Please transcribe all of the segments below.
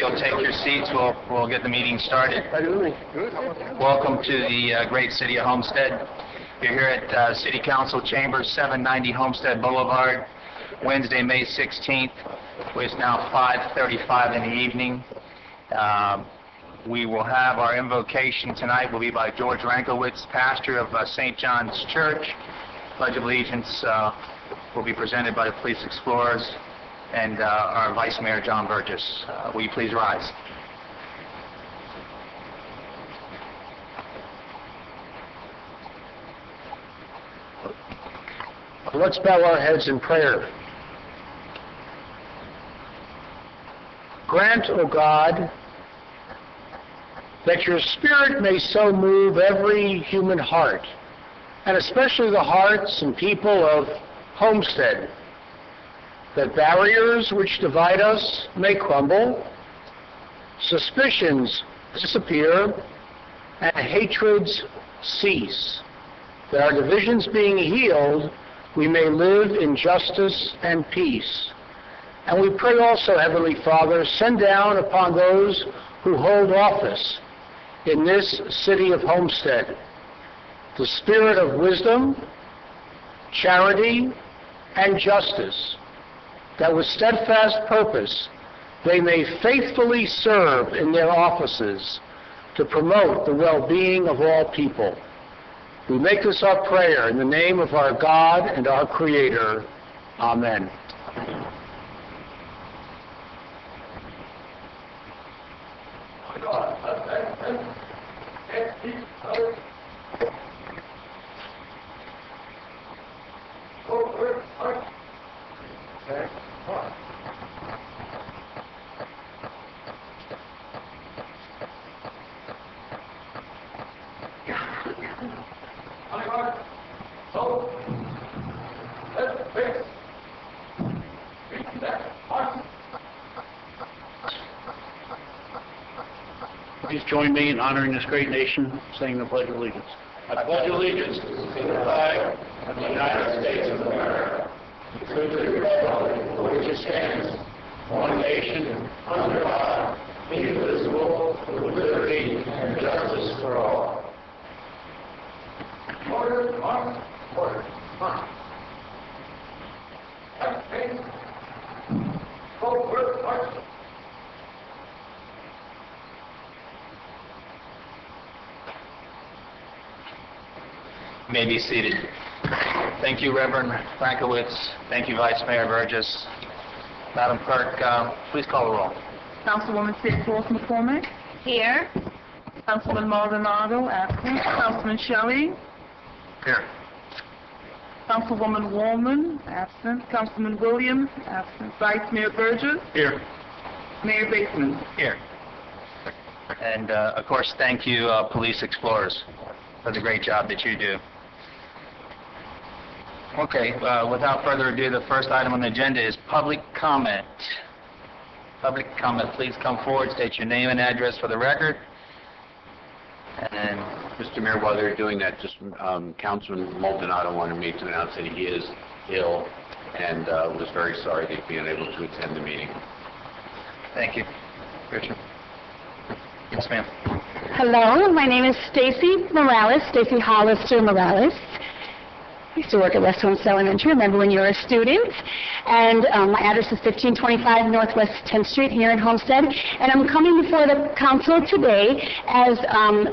you'll take your seats, we'll get the meeting started. Welcome to the great city of Homestead. You're here at City Council Chambers, 790 Homestead Boulevard, Wednesday, May 16th. It's now 5:35 in the evening. We will have our invocation tonight will be by George Rankowitz, pastor of St. John's Church. Pledge of Allegiance will be presented by the Police Explorers and our Vice Mayor, John Burgess. Will you please rise? Let's bow our heads in prayer. Grant, O God, that your Spirit may so move every human heart, and especially the hearts and people of Homestead, that barriers which divide us may crumble, suspicions disappear, and hatreds cease, that our divisions being healed, we may live in justice and peace. And we pray also, Heavenly Father, send down upon those who hold office in this city of Homestead the spirit of wisdom, charity, and justice, that with steadfast purpose they may faithfully serve in their offices to promote the well-being of all people. We make this our prayer in the name of our God and our Creator. Amen. Please join me in honoring this great nation, saying the Pledge of Allegiance. I pledge allegiance to the flag of the United States of America, to the republic for which it stands, one nation, under God, indivisible, with liberty and justice for all. Order, march, order, march. Forward, march. You may be seated. Thank you, Reverend Frankowitz. Thank you, Vice Mayor Burgess. Madam Clerk, please call the roll. Councilwoman Sid Forth McCormick. Here. Councilman Maldonado, absent. Councilman Shelley. Here. Councilwoman Woolman, absent. Councilman Williams, absent. Vice Mayor Burgess. Here. Mayor Bateman. Here. And, of course, thank you, Police Explorers, for the great job that you do. Okay, without further ado, the first item on the agenda is public comment. Public comment, please come forward, state your name and address for the record. And Mr. Mayor, while they're doing that, just Councilman Maldonado wanted me to announce that he is ill and was very sorry that he was unable to attend the meeting. thank you. Richard? Yes, ma'am. Hello, my name is Stacy Morales, Stacy Hollister Morales. I used to work at West Homestead Elementary, remember when you were a student. And my address is 1525 Northwest 10th Street here in Homestead. And I'm coming before the council today as I'm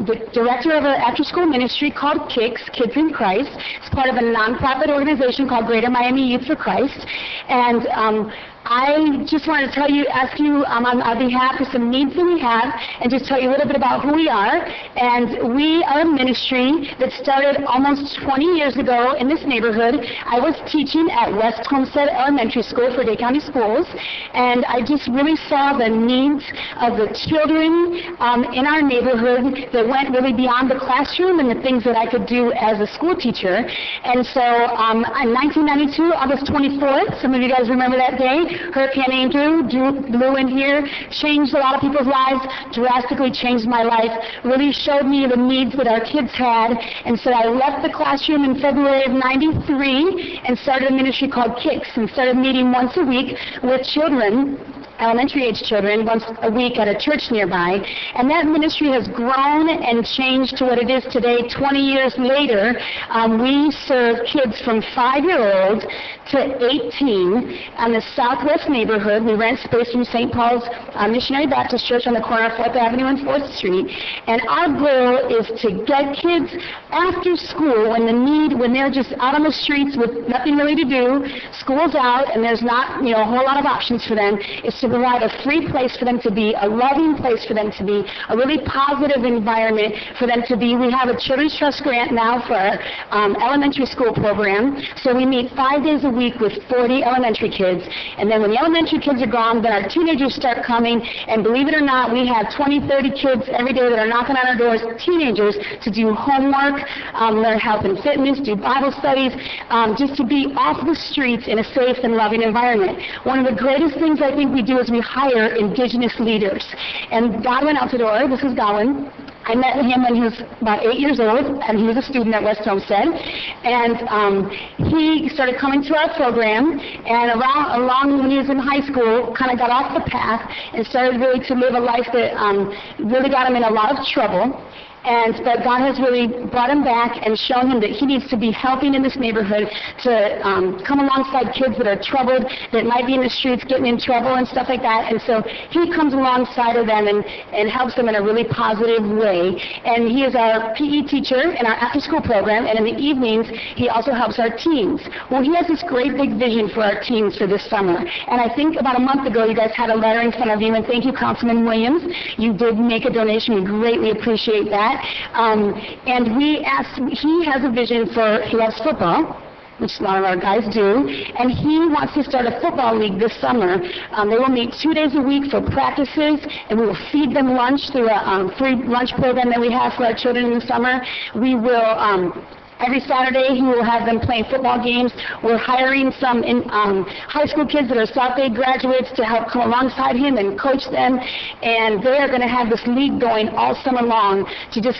the director of an after-school ministry called KICS, Kids in Christ. It's part of a nonprofit organization called Greater Miami Youth for Christ. And I just wanted to ask you on our behalf of some needs that we have, and just tell you a little bit about who we are. And we are a ministry that started almost 20 years ago in this neighborhood. I was teaching at West Homestead Elementary School for Dade County Schools, and I just really saw the needs of the children in our neighborhood that went really beyond the classroom and the things that I could do as a school teacher. And so in 1992, August 24th, some of you guys remember that day, Hurricane Andrew blew in here, changed a lot of people's lives, drastically changed my life, really showed me the needs that our kids had. And so I left the classroom in February of '93 and started a ministry called KICS, and started meeting once a week with children elementary age children once a week at a church nearby. And that ministry has grown and changed to what it is today, 20 years later. We serve kids from 5-year-old to 18 on the southwest neighborhood. We rent space from St. Paul's Missionary Baptist Church on the corner of 4th Avenue and 4th Street. And our goal is to get kids after school when they're just out on the streets with nothing really to do, school's out, and there's not, a whole lot of options for them, is to provide a free place for them to be, a loving place for them to be, a really positive environment for them to be. We have a Children's Trust grant now for our elementary school program, so we meet 5 days a week with 40 elementary kids, and then when the elementary kids are gone, then our teenagers start coming, and believe it or not, we have 20, 30 kids every day that are knocking on our doors, teenagers, to do homework, learn health and fitness, do Bible studies, just to be off the streets in a safe and loving environment. One of the greatest things I think we do is we hire indigenous leaders. And Godwin Altador, this is Godwin. I met him when he was about 8 years old, and he was a student at West Homestead. And he started coming to our program, and along when he was in high school, kind of got off the path and started really to live a life that really got him in a lot of trouble. But God has really brought him back and shown him that he needs to be helping in this neighborhood to come alongside kids that are troubled, that might be in the streets getting in trouble and stuff like that. And so he comes alongside of them and helps them in a really positive way. And he is our PE teacher in our after-school program, and in the evenings he also helps our teens. Well, he has this great big vision for our teens for this summer. And I think about a month ago you guys had a letter in front of you, and thank you, Councilman Williams. You did make a donation. We greatly appreciate that. And he has a vision he loves football, which a lot of our guys do, and he wants to start a football league this summer. They will meet 2 days a week for practices, and we will feed them lunch through a free lunch program that we have for our children in the summer. We will every Saturday, he will have them playing football games. We're hiring some high school kids that are South Bay graduates to help come alongside him and coach them. And they are going to have this league going all summer long to just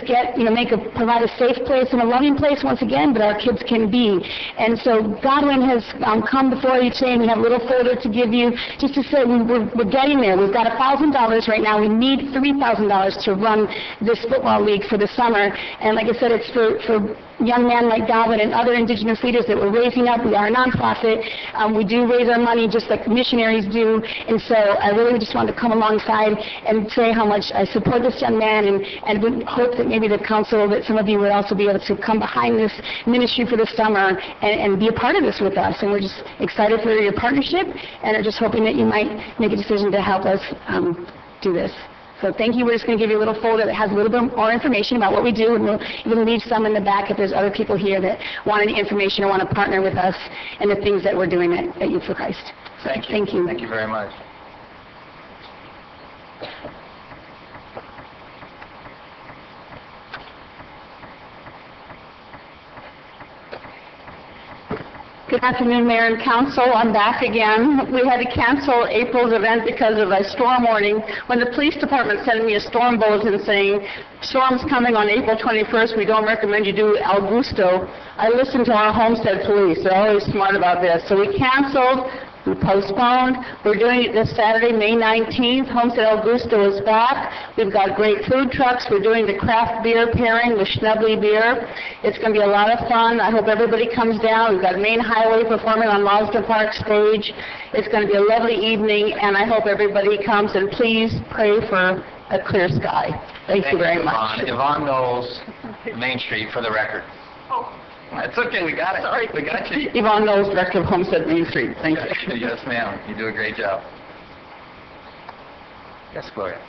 provide a safe place and a loving place once again that our kids can be. And so Godwin has come before you today, and we have a little folder to give you just to say we're getting there. We've got $1,000 right now. We need $3,000 to run this football league for the summer. And like I said, it's for young men like Godwin and other indigenous leaders that we're raising up. We are a nonprofit. We do raise our money just like missionaries do. And so I really just wanted to come alongside and say how much I support this young man, and would hope that maybe the council, that some of you would also be able to come behind this ministry for the summer and be a part of this with us. And we're just excited for your partnership, and are just hoping that you might make a decision to help us do this. So thank you. We're just going to give you a little folder that has a little bit more information about what we do, and we'll even leave some in the back if there's other people here that want any information or want to partner with us in the things that we're doing at Youth for Christ. Thank you. Thank you. Thank you very much. Good afternoon, Mayor and Council. I'm back again. We had to cancel April's event because of a storm warning. When the police department sent me a storm bulletin saying, storm's coming on April 21st, we don't recommend you do Augusto, I listened to our Homestead police. They're always smart about this. So we canceled. We postponed. We're doing it this Saturday, May 19th. Homestead Augusto is back. We've got great food trucks. We're doing the craft beer pairing with Schnubbly beer. It's going to be a lot of fun. I hope everybody comes down. We've got Main Highway performing on Mazda Park stage. It's going to be a lovely evening, and I hope everybody comes, and please pray for a clear sky. Thank you very much. Yvonne Knowles, Main Street, for the record. That's okay, we got it. Sorry, we got you. Yvonne Knowles, Director of Homestead Main Street. Thank you. Yes, ma'am. You do a great job. Yes, Gloria.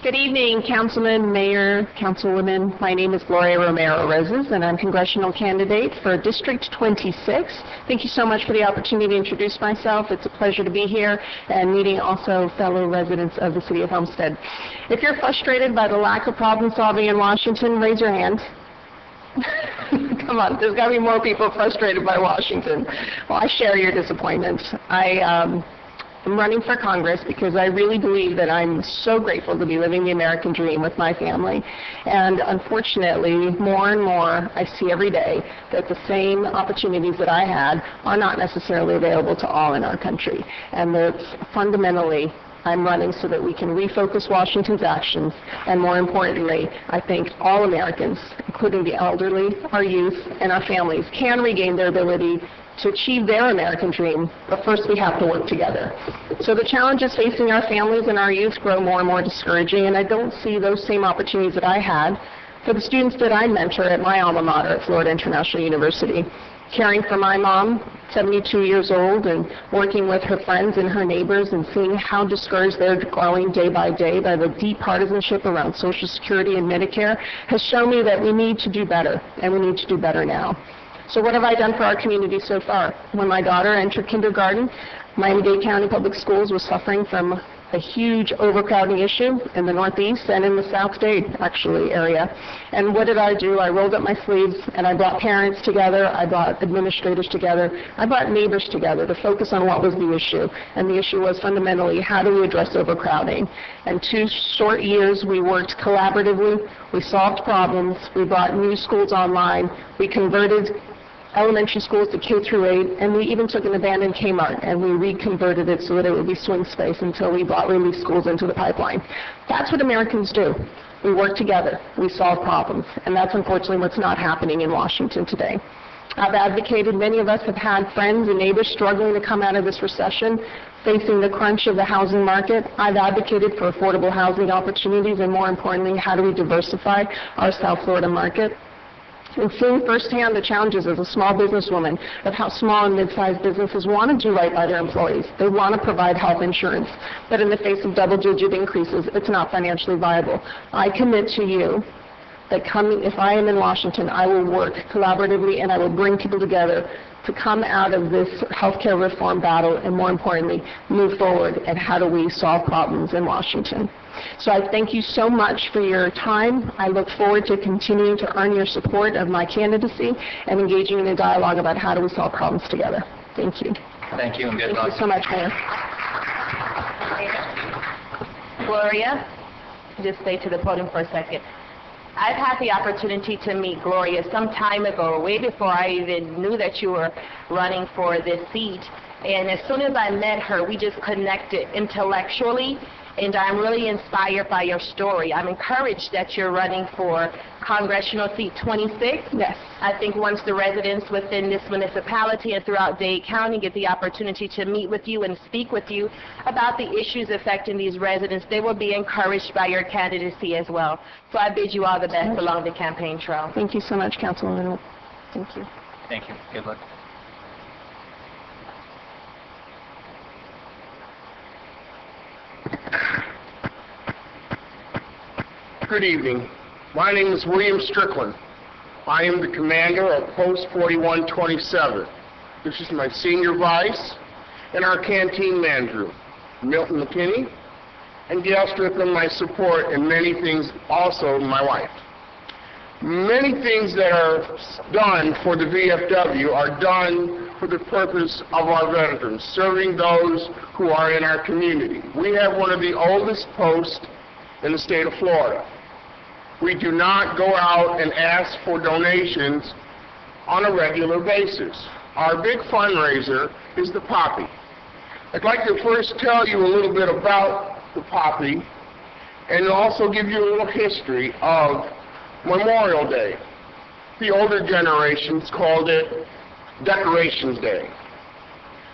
Good evening, Councilman, Mayor, Councilwomen. My name is Gloria Romero-Rosas, and I'm congressional candidate for District 26. Thank you so much for the opportunity to introduce myself. It's a pleasure to be here and meeting also fellow residents of the City of Homestead. If you're frustrated by the lack of problem solving in Washington, raise your hand. Come on, there's got to be more people frustrated by Washington. Well, I share your disappointment. I'm running for Congress because I really believe that I'm so grateful to be living the American dream with my family. And unfortunately, more and more, I see every day that the same opportunities that I had are not necessarily available to all in our country. And that fundamentally, I'm running so that we can refocus Washington's actions, and more importantly, I think all Americans, including the elderly, our youth, and our families, can regain their ability to achieve their American dream, but first we have to work together. So the challenges facing our families and our youth grow more and more discouraging, and I don't see those same opportunities that I had for the students that I mentor at my alma mater at Florida International University. Caring for my mom, 72 years old, and working with her friends and her neighbors and seeing how discouraged they're growing day by the deep partisanship around Social Security and Medicare has shown me that we need to do better, and we need to do better now. So what have I done for our community so far? When my daughter entered kindergarten, Miami-Dade County Public Schools was suffering from a huge overcrowding issue in the Northeast and in the South Dade, actually, area. And what did I do? I rolled up my sleeves and I brought parents together, I brought administrators together, I brought neighbors together to focus on what was the issue. And the issue was fundamentally, how do we address overcrowding? And 2 short years, we worked collaboratively, we solved problems, we brought new schools online, we converted elementary schools to K through 8, and we even took an abandoned Kmart and we reconverted it so that it would be swing space until we brought relief schools into the pipeline. That's what Americans do. We work together, we solve problems, and that's unfortunately what's not happening in Washington today. I've advocated, many of us have had friends and neighbors struggling to come out of this recession, facing the crunch of the housing market. I've advocated for affordable housing opportunities, and more importantly, how do we diversify our South Florida market? And seeing firsthand the challenges as a small businesswoman of how small and mid-sized businesses want to do right by their employees. They want to provide health insurance, but in the face of double-digit increases, it's not financially viable. I commit to you that if I am in Washington, I will work collaboratively and I will bring people together to come out of this healthcare reform battle and, more importantly, move forward and how do we solve problems in Washington. So I thank you so much for your time. I look forward to continuing to earn your support of my candidacy and engaging in a dialogue about how do we solve problems together. Thank you. Thank you and good luck. Thank you so much, Mayor. Gloria, just stay to the podium for a second. I've had the opportunity to meet Gloria some time ago, way before I even knew that you were running for this seat. And as soon as I met her, we just connected intellectually. And I'm really inspired by your story. I'm encouraged that you're running for congressional seat 26. Yes. I think once the residents within this municipality and throughout Dade County get the opportunity to meet with you and speak with you about the issues affecting these residents, they will be encouraged by your candidacy as well. So I bid you all the best along the campaign trail. Thank you so much, Councilwoman. Thank you. Thank you. Good luck. Good evening. My name is William Strickland. I am the commander of Post 4127. This is my senior vice and our canteen manager, Milton McKinney, and Gail Strickland, my support, and many things, also my wife. Many things that are done for the VFW are done for the purpose of our veterans, serving those who are in our community. We have one of the oldest posts in the state of Florida. We do not go out and ask for donations on a regular basis. Our big fundraiser is the Poppy. I'd like to first tell you a little bit about the Poppy and also give you a little history of Memorial Day. The older generations called it Decorations Day.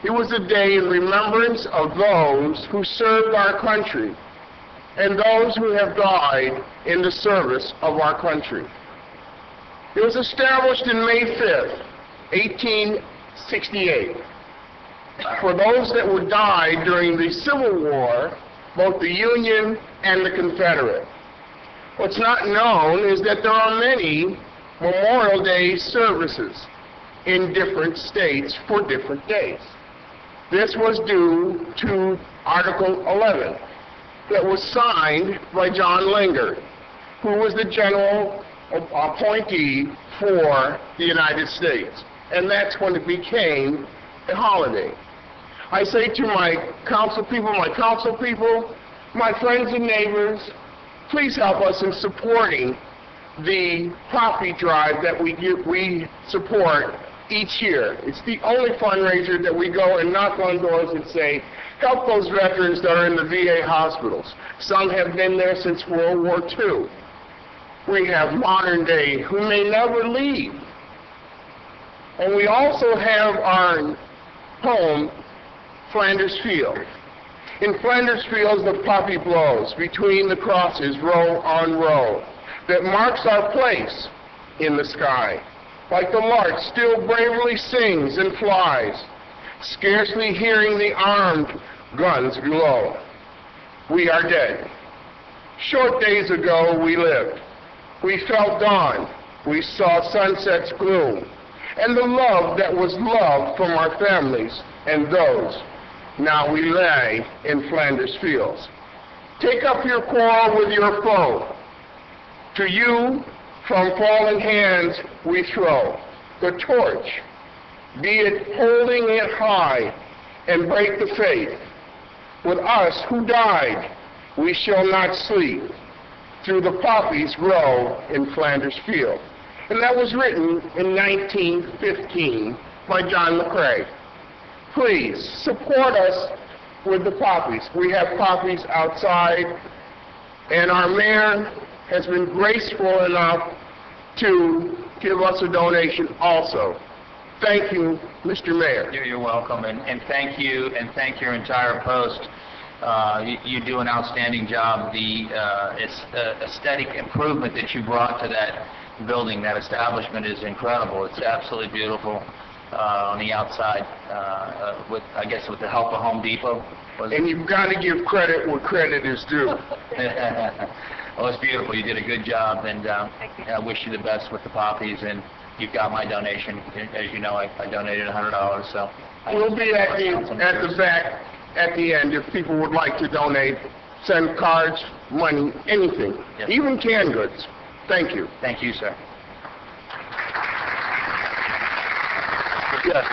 It was a day in remembrance of those who served our country and those who have died in the service of our country. It was established in May 5th, 1868. For those that would die during the Civil War, both the Union and the Confederate. What's not known is that there are many Memorial Day services in different states for different days. This was due to Article 11 that was signed by John Lingard, who was the general appointee for the United States. And that's when it became a holiday. I say to my council people, my friends and neighbors, please help us in supporting the property drive that we support each year. It's the only fundraiser that we go and knock on doors and say, help those veterans that are in the VA hospitals. Some have been there since World War II. We have modern day who may never leave. And we also have our home, Flanders Field. In Flanders Fields, the poppy blows between the crosses, row on row, that marks our place in the sky. Like the lark still bravely sings and flies, scarcely hearing the armed guns below. We are dead. Short days ago we lived. We felt dawn. We saw sunset's gloom, and the love that was love from our families and those. Now we lay in Flanders Fields. Take up your quarrel with your foe. To you, from fallen hands we throw the torch, be it holding it high, and break the faith. With us who died, we shall not sleep, through the poppies grow in Flanders Field. And that was written in 1915 by John McCrae. Please support us with the poppies. We have poppies outside, and our mayor has been graceful enough to give us a donation also. Thank you, Mr. Mayor. You're welcome, and thank you, and thank your entire post. You do an outstanding job. The aesthetic improvement that you brought to that building, that establishment, is incredible. It's absolutely beautiful on the outside, with, I guess, with the help of Home Depot. And you've got to give credit where credit is due. Well, it's beautiful. You did a good job, and I wish you the best with the poppies, and you've got my donation. As you know, I donated $100, so... We'll be at the back at the end if people would like to donate, send cards, money, anything, yes, even canned goods. Thank you. Thank you, sir. Yes.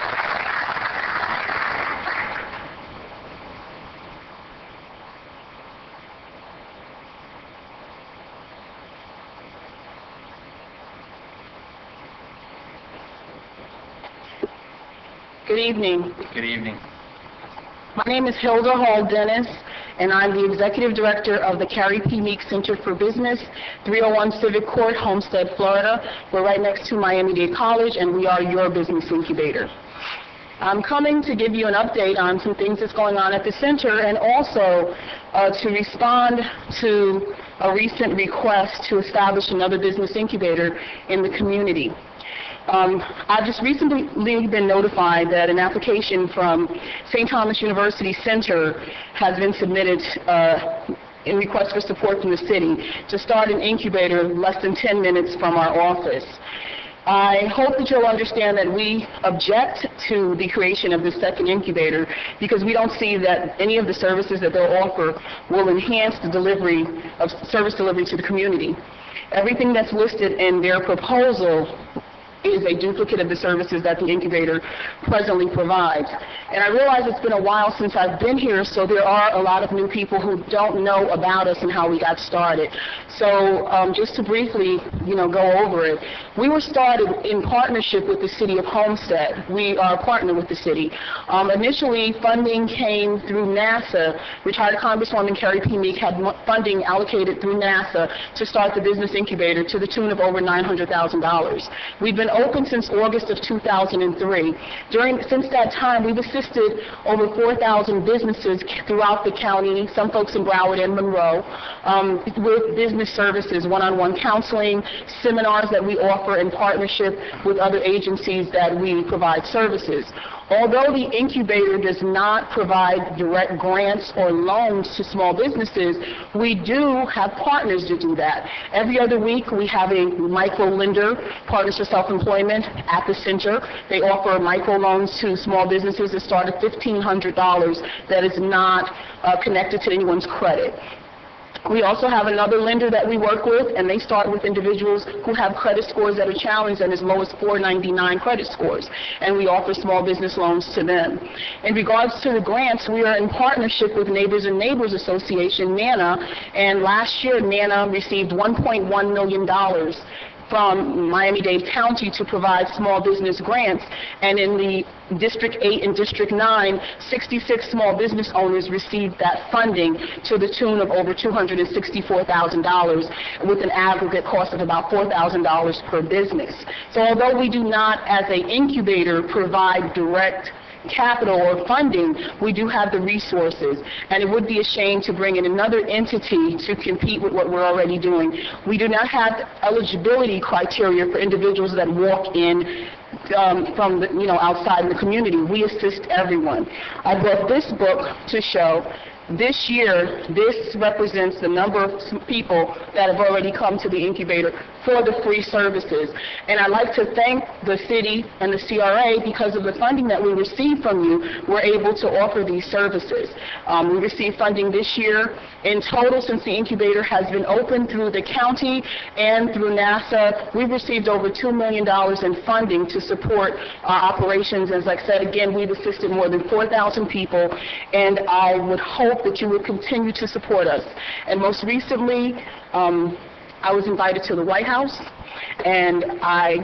Good evening. Good evening. My name is Hilda Hall Dennis, and I'm the Executive Director of the Carrie P. Meek Center for Business, 301 Civic Court, Homestead, Florida. We're right next to Miami-Dade College, and we are your business incubator. I'm coming to give you an update on some things that's going on at the center, and also to respond to a recent request to establish another business incubator in the community. I've just recently been notified that an application from St. Thomas University Center has been submitted in request for support from the city to start an incubator less than 10 minutes from our office. I hope that you'll understand that we object to the creation of this second incubator because we don't see that any of the services that they'll offer will enhance the delivery of service delivery to the community. Everything that's listed in their proposal is a duplicate of the services that the incubator presently provides. And I realize it's been a while since I've been here, so there are a lot of new people who don't know about us and how we got started. So just to briefly, go over it, we were started in partnership with the city of Homestead. We are a partner with the city. Initially, funding came through NASA. Retired Congresswoman Carrie P. Meek had funding allocated through NASA to start the business incubator to the tune of over $900,000. We've been open since August of 2003. Since that time, we've assisted over 4,000 businesses throughout the county, some folks in Broward and Monroe, with business services, one-on-one counseling, seminars that we offer in partnership with other agencies that we provide services. Although the incubator does not provide direct grants or loans to small businesses, we do have partners to do that. Every other week, we have a micro-lender, Partners for Self-Employment, at the center. They offer micro-loans to small businesses that start at $1,500 that is not connected to anyone's credit. We also have another lender that we work with, and they start with individuals who have credit scores that are challenged and as low as 499 credit scores, and we offer small business loans to them. In regards to the grants, we are in partnership with Neighbors and Neighbors Association, NANA, and last year NANA received $1.1 million from Miami-Dade County to provide small business grants, and in the District 8 and District 9, 66 small business owners received that funding to the tune of over $264,000 with an aggregate cost of about $4,000 per business. So although we do not, as an incubator, provide direct capital or funding, we do have the resources, and it would be a shame to bring in another entity to compete with what we're already doing. We do not have eligibility criteria for individuals that walk in from the, outside in the community. We assist everyone. I brought this book to show. This year, this represents the number of people that have already come to the incubator for the free services. And I'd like to thank the city and the CRA because of the funding that we received from you, we're able to offer these services. We received funding this year. In total, since the incubator has been open through the county and through NASA, we've received over $2 million in funding to support our operations. As I said, again, we've assisted more than 4,000 people, and I would hope that you would continue to support us. And most recently, I was invited to the White House, and I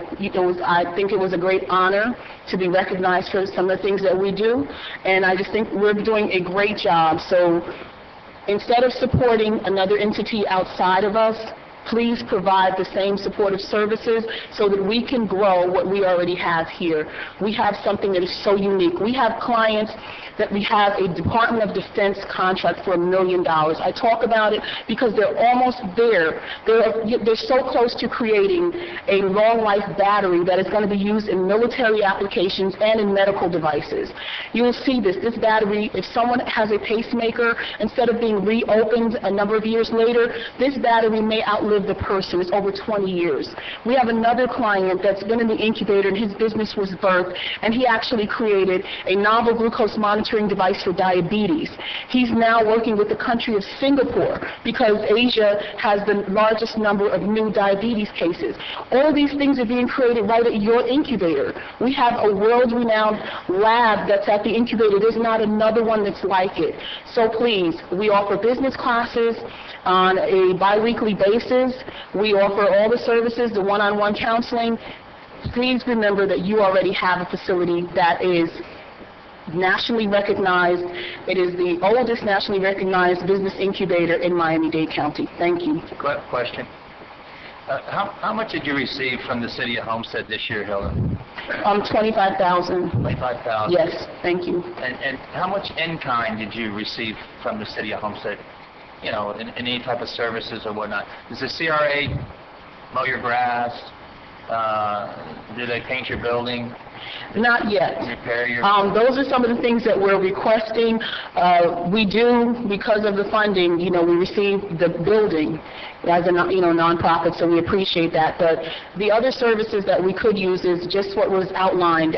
think it was a great honor to be recognized for some of the things that we do, and I just think we're doing a great job. So instead of supporting another entity outside of us, please provide the same supportive services so that we can grow what we already have here. We have something that is so unique. We have clients that we have a Department of Defense contract for $1 million. I talk about it because they're almost there. They're so close to creating a long-life battery that is going to be used in military applications and in medical devices. You will see this. This battery, if someone has a pacemaker, instead of being reopened a number of years later, this battery may outlive the person. It's over 20 years. We have another client that's been in the incubator, and his business was birthed, and he actually created a novel glucose monitoring device for diabetes. He's now working with the country of Singapore because Asia has the largest number of new diabetes cases. All these things are being created right at your incubator. We have a world-renowned lab that's at the incubator. There's not another one that's like it. So please, we offer business classes on a bi-weekly basis. We offer all the services, the one-on-one counseling. Please remember that you already have a facility that is nationally recognized. It is the oldest nationally recognized business incubator in Miami-Dade County. Thank you. Question. How much did you receive from the city of Homestead this year, Hilda? $25,000. $25,000. Yes, thank you. And how much in-kind did you receive from the city of Homestead? In any type of services or whatnot. Does the CRA mow your grass? Do they paint your building? Not yet. Repair your... Those are some of the things that we're requesting. We do, because of the funding, we receive the building as a nonprofit, so we appreciate that. But the other services that we could use is just what was outlined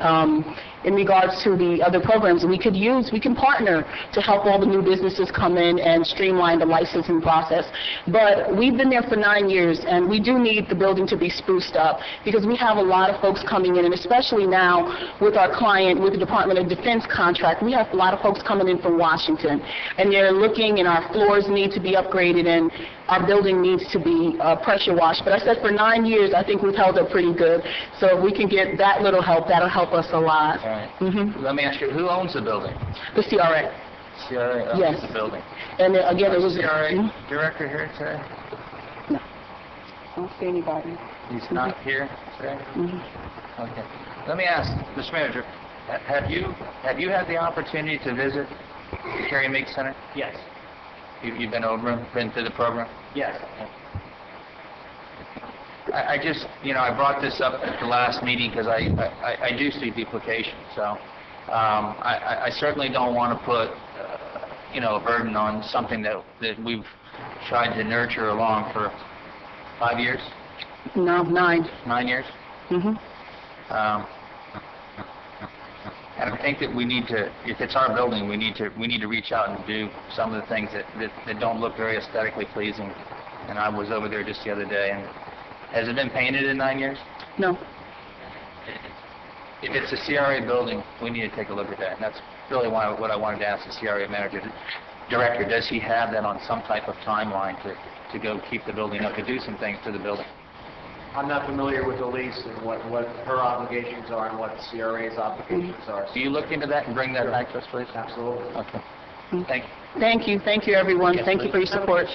in regards to the other programs. We can partner to help all the new businesses come in and streamline the licensing process. But we've been there for 9 years, and we do need the building to be spruced up because we have a lot of folks coming in, and especially now with our client, with the Department of Defense contract, we have a lot of folks coming in from Washington, and they're looking, and our floors need to be upgraded, and our building needs to be pressure washed. But I said for 9 years, I think we've held up pretty good. So if we can get that little help, that'll help us a lot. All right. Let me ask you, who owns the building? The CRA. CRA owns Yes. the building. And again, it was... CRA director here today? No. I don't see anybody. He's not here today? Okay. Let me ask, Mr. Manager, have you had the opportunity to visit the Carrie Meek Center? Yes. You've been over, been through the program? Yes. I just, I brought this up at the last meeting because I do see duplication. So I certainly don't want to put, a burden on something that we've tried to nurture along for 5 years? No, 9. 9 years? And I think that we need to, if it's our building, we need to reach out and do some of the things that don't look very aesthetically pleasing. And I was over there just the other day, and has it been painted in 9 years? No. If it's a CRA building, we need to take a look at that. And that's really what I wanted to ask the CRA director. Does he have that on some type of timeline to go keep the building up, to do some things to the building? I'm not familiar with the lease and what her obligations are and what CRA's obligations are. Do you look into that and bring that back to us, please? Absolutely. Okay. Thank you. Thank you. Thank you, everyone. Thank you for your support.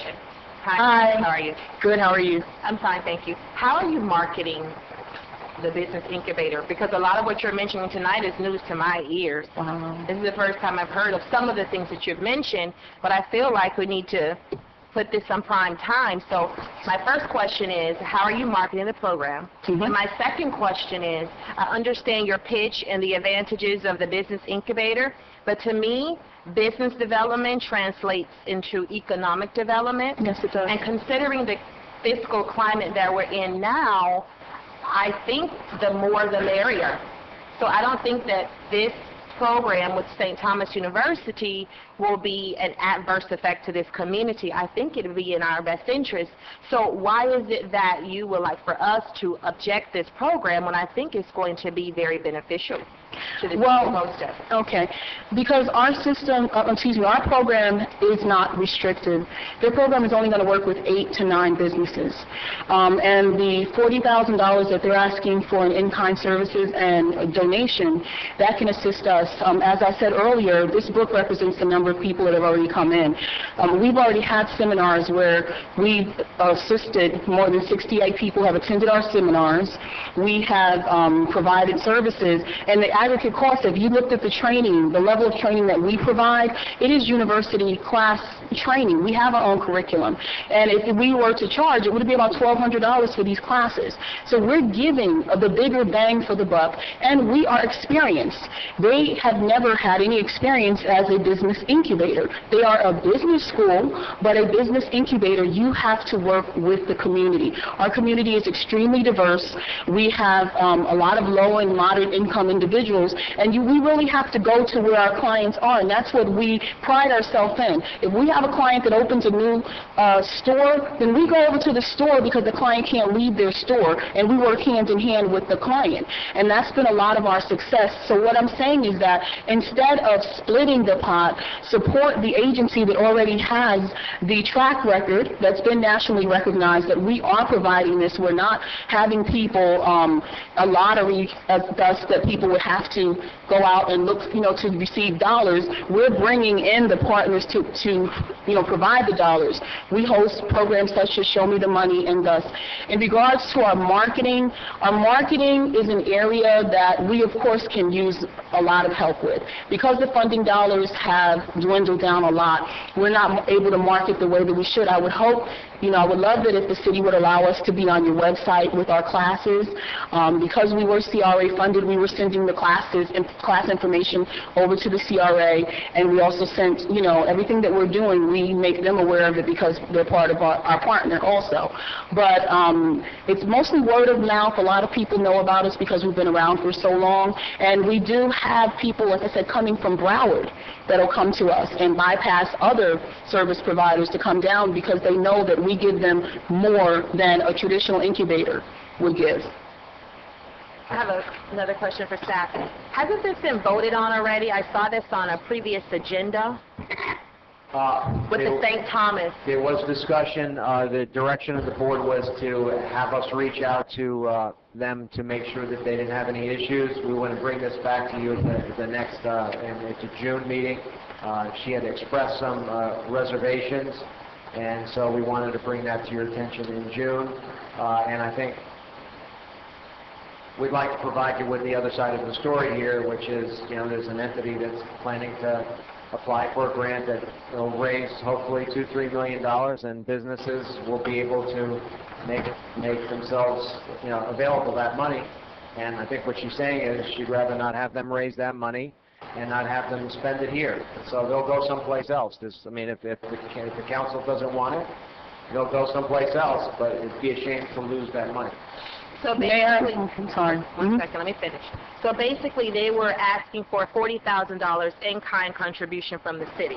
Hi. How are you? Good. How are you? I'm fine, thank you. How are you marketing the business incubator? Because a lot of what you're mentioning tonight is news to my ears. Wow. This is the first time I've heard of some of the things that you've mentioned, but I feel like we need to put this on prime time. So my first question is, how are you marketing the program? Mm-hmm. And my second question is, I understand your pitch and the advantages of the business incubator, but to me, business development translates into economic development. Yes, it does. And considering the fiscal climate that we're in now, I think the more the merrier. So I don't think that this program with St. Thomas University will be an adverse effect to this community. I think it would be in our best interest. So why is it that you would like for us to object this program when I think it's going to be very beneficial to the Homestead? Okay, because our system, our program is not restricted. Their program is only going to work with 8 to 9 businesses. And the $40,000 that they're asking for in in-kind services and a donation, that can assist us. As I said earlier, this book represents the number of people that have already come in. We've already had seminars where we've assisted more than 68 people have attended our seminars. We have provided services, and the aggregate cost, if you looked at the training, the level of training that we provide, it is university class training. We have our own curriculum. And if we were to charge, it would be about $1,200 for these classes. So we're giving the bigger bang for the buck, and we are experienced. They have never had any experience as a business incubator. They are a business school, but a business incubator, you have to work with the community. Our community is extremely diverse. We have a lot of low and moderate income individuals, and we really have to go to where our clients are, and that's what we pride ourselves in. If we have a client that opens a new store, then we go over to the store because the client can't leave their store, and we work hand in hand with the client. And that's been a lot of our success. So what I'm saying is that instead of splitting the pot, support the agency that already has the track record that's been nationally recognized that we are providing this. We're not having people, a lottery thus that people would have to go out and look, to receive dollars. We're bringing in the partners to provide the dollars. We host programs such as Show Me the Money and thus. In regards to our marketing is an area that we, of course, can use a lot of help with. Because the funding dollars have dwindled down a lot, we're not able to market the way that we should. I would hope, I would love that if the city would allow us to be on your website with our classes. Because we were CRA funded, we were sending the classes and class information over to the CRA, and we also sent, everything that we're doing, we make them aware of it because they're part of our partner also. But it's mostly word of mouth. A lot of people know about us because we've been around for so long, and we do have people, like I said, coming from Broward that'll come to us and bypass other service providers to come down because they know that we give them more than a traditional incubator would give. I have another question for staff. Hasn't this been voted on already? I saw this on a previous agenda with the St. Thomas. There was discussion. The direction of the board was to have us reach out to them to make sure that they didn't have any issues. We want to bring this back to you at the next it's a June meeting. She had expressed some reservations, and so we wanted to bring that to your attention in June. And I think we'd like to provide you with the other side of the story here, which is, there's an entity that's planning to apply for a grant that will raise hopefully $2-3 million, and businesses will be able to make themselves, available that money. And I think what she's saying is she'd rather not have them raise that money and not have them spend it here. So they'll go someplace else. If the council doesn't want it, they'll go someplace else, but it'd be a shame to lose that money. So Mayor, basically, I'm sorry. one second, let me finish. So basically, they were asking for $40,000 in-kind contribution from the city.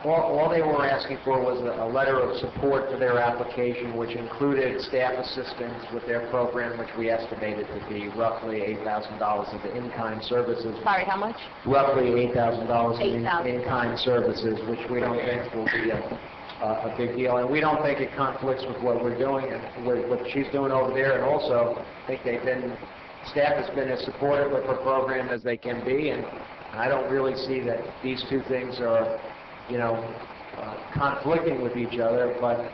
All they were asking for was a letter of support for their application, which included staff assistance with their program, which we estimated to be roughly $8,000 of the in-kind services. Sorry, how much? Roughly $8,000 in $8,000. in-kind services, which we don't think will be a big deal. And we don't think it conflicts with what we're doing and what she's doing over there. And also, I think staff has been as supportive of her program as they can be. And I don't really see that these two things are conflicting with each other, but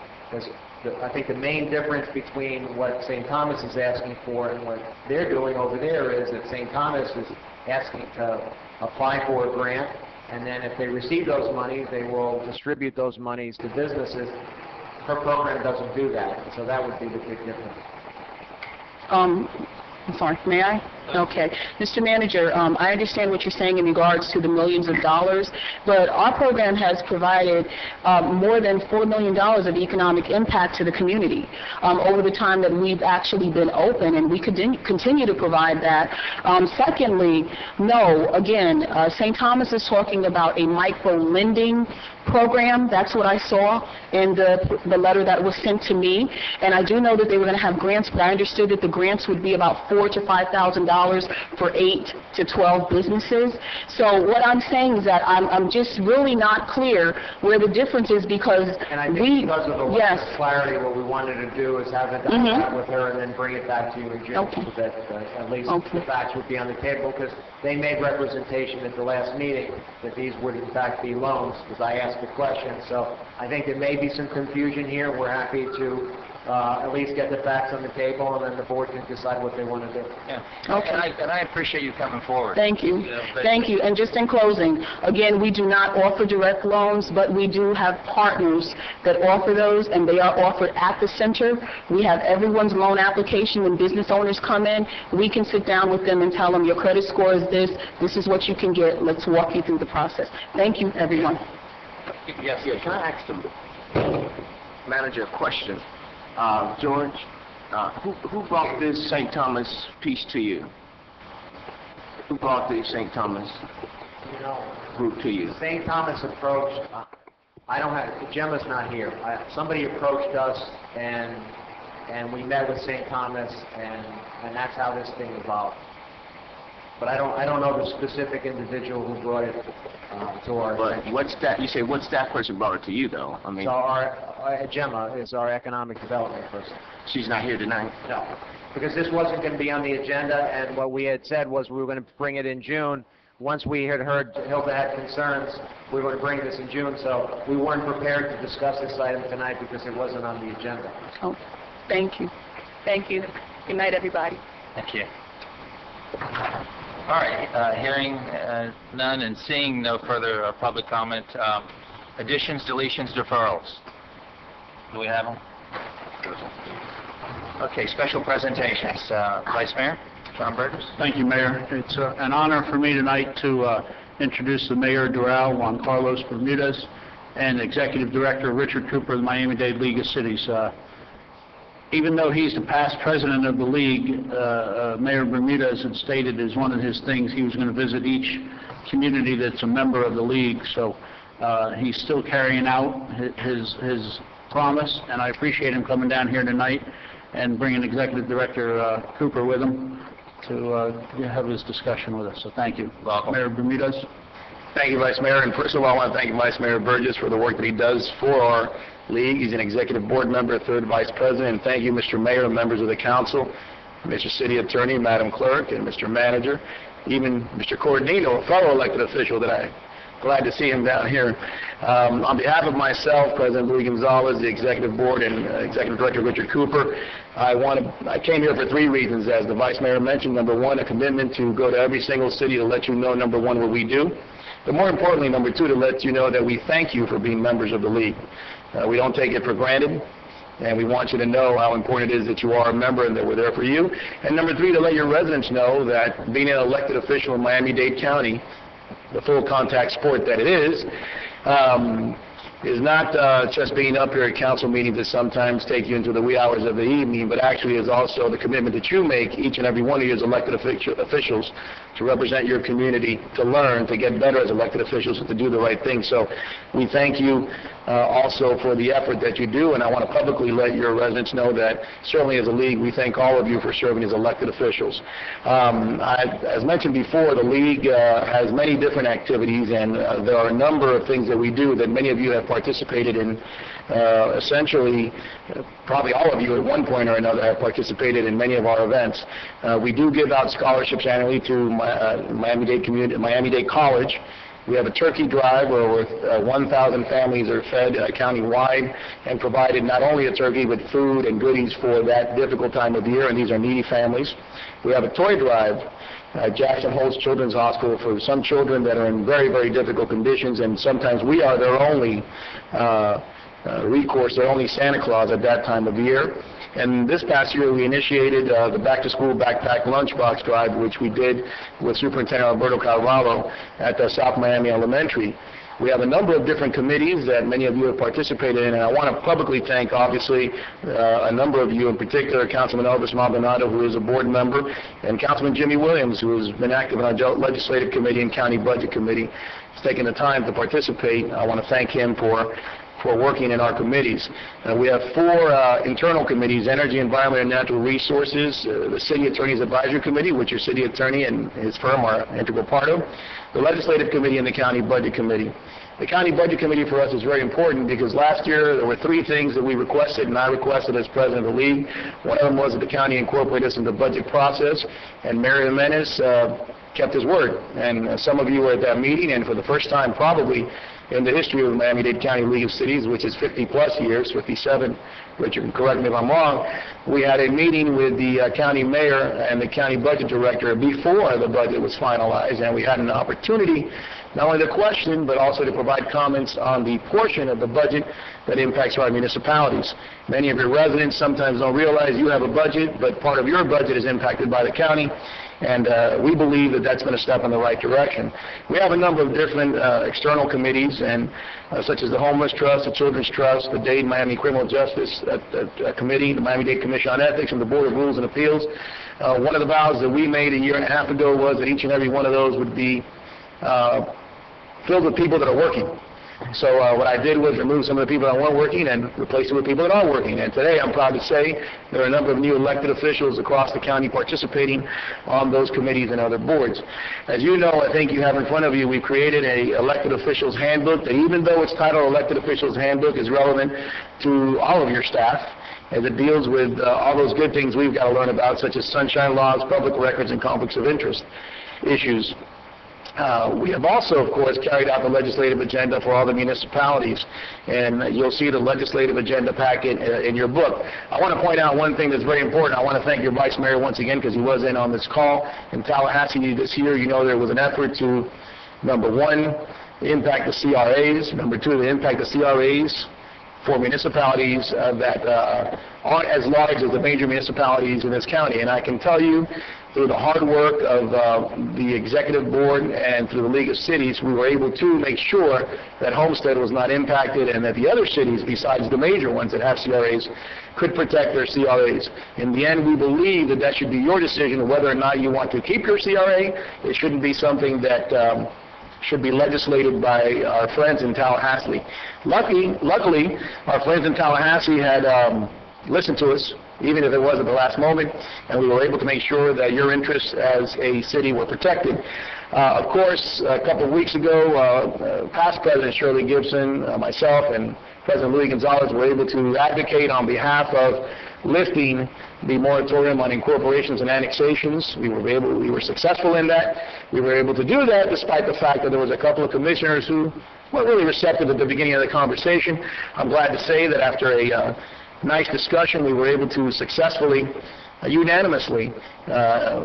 I think the main difference between what St. Thomas is asking for and what they're doing over there is that St. Thomas is asking to apply for a grant, and then if they receive those monies, they will distribute those monies to businesses. Her program doesn't do that, so that would be the big difference. I'm sorry, may I? Okay. Mr. Manager, I understand what you're saying in regards to the millions of dollars, but our program has provided more than $4 million of economic impact to the community over the time that we've actually been open, and we continue to provide that. Secondly, no, again, St. Thomas is talking about a micro-lending program. That's what I saw in the letter that was sent to me, and I do know that they were going to have grants, but I understood that the grants would be about $4,000 to $5,000 for 8 to 12 businesses. So what I'm saying is that I'm just really not clear where the difference is, because and I think because of the lack of clarity, what we wanted to do is have a dialogue with her and then bring it back to you in June, so that at least the facts would be on the table, because they made representation at the last meeting that these would in fact be loans, because I asked the question. So I think there may be some confusion here. We're happy to at least get the facts on the table, and then the board can decide what they want to do. Yeah. Okay. And I appreciate you coming forward. Thank you. Thank you. And just in closing, again, we do not offer direct loans, but we do have partners that offer those, and they are offered at the center. We have everyone's loan application. When business owners come in, we can sit down with them and tell them, your credit score is this is what you can get. Let's walk you through the process. Thank you, everyone. Yes. Can I ask the manager a question? George, who brought this St. Thomas piece to you? Who brought the St. Thomas group to you? St. Thomas approached, Gemma's not here. Somebody approached us, and we met with St. Thomas, and that's how this thing evolved. But I don't know the specific individual who brought it to our attention. But you say what staff person brought it to you, though? I mean, so Gemma is our economic development person. She's not here tonight? No, because this wasn't going to be on the agenda, and what we had said was we were going to bring it in June. Once we had heard Hilda had concerns, we were going to bring this in June, so we weren't prepared to discuss this item tonight because it wasn't on the agenda. Oh, thank you. Thank you. Good night, everybody. Thank you. All right, hearing none and seeing no further public comment, additions, deletions, deferrals. Do we have them? Okay, special presentations. Vice Mayor, John Burgess. Thank you, Mayor. It's an honor for me tonight to introduce the Mayor Doral, Juan Carlos Bermudez, and Executive Director Richard Cooper of the Miami-Dade League of Cities. Even though he's the past president of the league, Mayor Bermudez had stated as one of his things he was going to visit each community that's a member of the league. So he's still carrying out his promise, and I appreciate him coming down here tonight and bringing Executive Director Cooper with him to have this discussion with us. So thank you. Welcome. Mayor Bermudez. Thank you, Vice Mayor. And first of all, I want to thank Vice Mayor Burgess for the work that he does for our league. He's an executive board member, third vice president. And thank you, Mr. Mayor, and members of the council, Mr. City Attorney, Madam Clerk, and Mr. Manager, even Mr. Cordino, a fellow elected official that I'm glad to see him down here. On behalf of myself, President Louis Gonzalez, the executive board, and Executive Director Richard Cooper, I came here for 3 reasons. As the Vice Mayor mentioned, number 1, a commitment to go to every single city to let you know, number 1, what we do. But more importantly, number 2, to let you know that we thank you for being members of the league. We don't take it for granted, and we want you to know how important it is that you are a member and that we're there for you. And number 3, to let your residents know that being an elected official in Miami-Dade County, the full contact sport that it is, is not just being up here at council meetings that sometimes take you into the wee hours of the evening, but actually is also the commitment that you make, each and every one of you as elected officials, to represent your community, to learn, to get better as elected officials, and to do the right thing. So we thank you also for the effort that you do, and I want to publicly let your residents know that certainly as a league, we thank all of you for serving as elected officials. As mentioned before, the league has many different activities, and there are a number of things that we do that many of you have participated in. Essentially, probably all of you at one point or another have participated in many of our events. We do give out scholarships annually to Miami-Dade College. We have a turkey drive where over 1,000 families are fed county-wide and provided not only a turkey but food and goodies for that difficult time of year, and these are needy families. We have a toy drive. Jackson Holtz Children's Hospital for some children that are in very, very difficult conditions, and sometimes we are their only recourse, their only Santa Claus at that time of year. And this past year, we initiated the back-to-school backpack lunchbox drive, which we did with Superintendent Alberto Carvalho at South Miami Elementary. We have a number of different committees that many of you have participated in, and I want to publicly thank, obviously, a number of you, in particular, Councilman Elvis Maldonado, who is a board member, and Councilman Jimmy Williams, who has been active in our legislative committee and county budget committee. He's taken the time to participate. I want to thank him for working in our committees. We have 4 internal committees: Energy, Environment, and Natural Resources, the City Attorney's Advisory Committee, which your City Attorney and his firm are an integral part of, the Legislative Committee, and the County Budget Committee. The County Budget Committee for us is very important because last year there were 3 things that we requested, and I requested as President of the League. One of them was that the county incorporate us into the budget process, and Mayor Jimenez kept his word. And some of you were at that meeting, and for the first time probably in the history of the Miami-Dade County League of Cities, which is 50-plus years, 57, Richard can correct me if I'm wrong, we had a meeting with the county mayor and the county budget director before the budget was finalized, and we had an opportunity not only to question, but also to provide comments on the portion of the budget that impacts our municipalities. Many of your residents sometimes don't realize you have a budget, but part of your budget is impacted by the county, and we believe that that's been a step in the right direction. We have a number of different external committees, and such as the Homeless Trust, the Children's Trust, the Dade-Miami Criminal Justice Committee, the Miami-Dade Commission on Ethics, and the Board of Rules and Appeals. One of the vows that we made a year and a half ago was that each and every one of those would be filled with people that are working. So what I did was remove some of the people that weren't working and replace them with people that are working. And today I'm proud to say there are a number of new elected officials across the county participating on those committees and other boards. As you know, I think you have in front of you, we've created a elected officials handbook that, even though it's titled Elected Officials Handbook, is relevant to all of your staff, as it deals with all those good things we've got to learn about, such as sunshine laws, public records, and conflicts of interest issues. We have also, of course, carried out the legislative agenda for all the municipalities, and you'll see the legislative agenda packet in your book. I want to point out one thing that's very important. I want to thank your Vice Mayor once again, because he was in on this call. In Tallahassee this year, you know, there was an effort to, number 1, impact the CRAs, number 2, to impact the CRAs for municipalities that aren't as large as the major municipalities in this county. And I can tell you, through the hard work of the executive board and through the League of Cities, we were able to make sure that Homestead was not impacted and that the other cities, besides the major ones that have CRAs, could protect their CRAs. In the end, we believe that that should be your decision whether or not you want to keep your CRA. It shouldn't be something that should be legislated by our friends in Tallahassee. Luckily, our friends in Tallahassee had listened to us, even if it was at the last moment, and we were able to make sure that your interests as a city were protected. Of course, a couple of weeks ago, past President Shirley Gibson, myself, and President Luis Gonzalez were able to advocate on behalf of lifting the moratorium on incorporations and annexations. We were successful in that. We were able to do that despite the fact that there was a couple of commissioners who weren't really receptive at the beginning of the conversation. I'm glad to say that after a nice discussion, we were able to successfully, unanimously,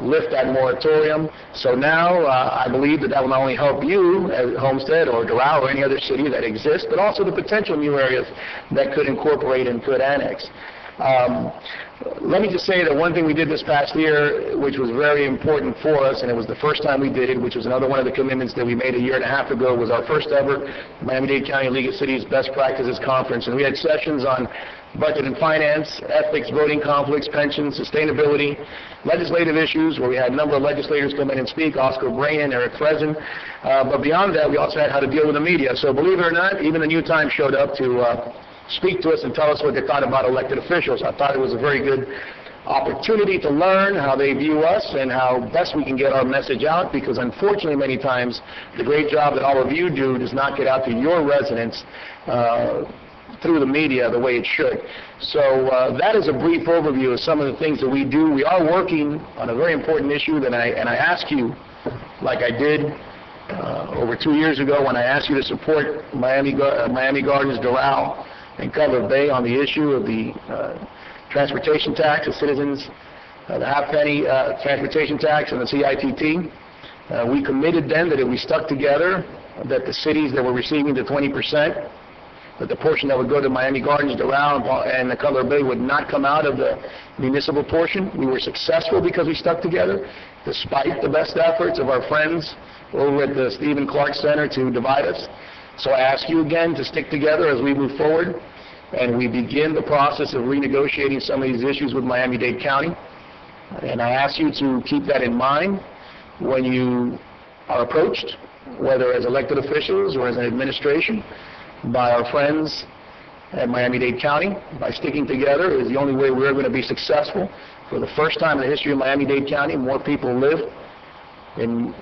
lift that moratorium. So now I believe that will not only help you at Homestead or Doral or any other city that exists, but also the potential new areas that could incorporate and could annex. Let me just say that one thing we did this past year, which was very important for us, and it was the first time we did it, which was another one of the commitments that we made a year and a half ago, was our first ever Miami-Dade County League of Cities Best Practices Conference. And we had sessions on budget and finance, ethics, voting conflicts, pensions, sustainability, legislative issues, where we had a number of legislators come in and speak, Oscar Brain, Eric Fresen. But beyond that, we also had how to deal with the media. So believe it or not, even the New Times showed up to speak to us and tell us what they thought about elected officials. I thought it was a very good opportunity to learn how they view us and how best we can get our message out, because unfortunately many times the great job that all of you do does not get out to your residents through the media the way it should. So that is a brief overview of some of the things that we do. We are working on a very important issue, and I ask you, like I did over 2 years ago when I asked you to support Miami Gardens, Doral, and Cutler Bay on the issue of the transportation tax, the citizens, the half-penny transportation tax and the CITT. We committed then that if we stuck together, that the cities that were receiving the 20%, that the portion that would go to Miami Gardens, Doral, and the Cutler Bay would not come out of the municipal portion. We were successful because we stuck together, despite the best efforts of our friends over at the Stephen Clark Center to divide us. So I ask you again to stick together as we move forward and we begin the process of renegotiating some of these issues with Miami-Dade County. And I ask you to keep that in mind when you are approached, whether as elected officials or as an administration, by our friends at Miami-Dade County. By sticking together is the only way we're going to be successful. For the first time in the history of Miami-Dade County, more people live in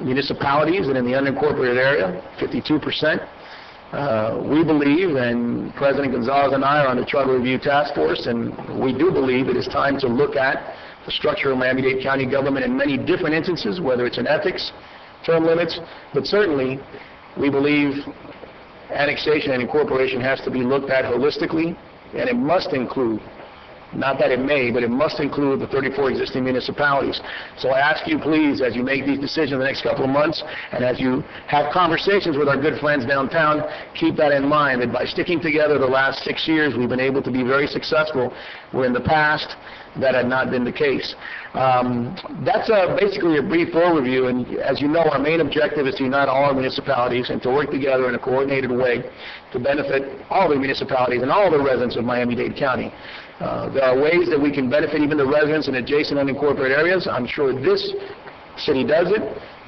municipalities than in the unincorporated area, 52%. We believe, and President Gonzalez and I are on the Charter Review Task Force, and we do believe it is time to look at the structure of Miami-Dade County government in many different instances, whether it's in ethics, term limits, but certainly we believe annexation and incorporation has to be looked at holistically, and it must include, not that it may, but it must include the 34 existing municipalities. So I ask you, please, as you make these decisions in the next couple of months, and as you have conversations with our good friends downtown, keep that in mind, that by sticking together the last 6 years, we've been able to be very successful, where in the past, that had not been the case. That's basically a brief overview, and as you know, our main objective is to unite all our municipalities and to work together in a coordinated way to benefit all the municipalities and all the residents of Miami-Dade County. There are ways that we can benefit even the residents in adjacent unincorporated areas. I'm sure this city does it,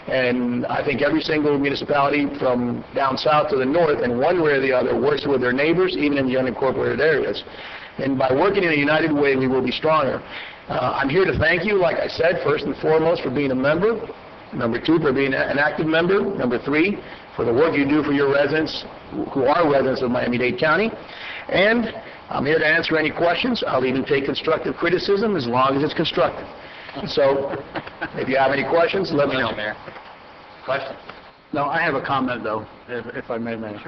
and I think every single municipality from down south to the north, in one way or the other, works with their neighbors, even in the unincorporated areas. And by working in a united way, we will be stronger. I'm here to thank you, like I said, first and foremost, for being a member. Number 2, for being an active member. Number 3, for the work you do for your residents, who are residents of Miami-Dade County. And I'm here to answer any questions. I'll even take constructive criticism as long as it's constructive. So, if you have any questions, let me know. Mayor. Questions? No, I have a comment, though, if I may, Mayor.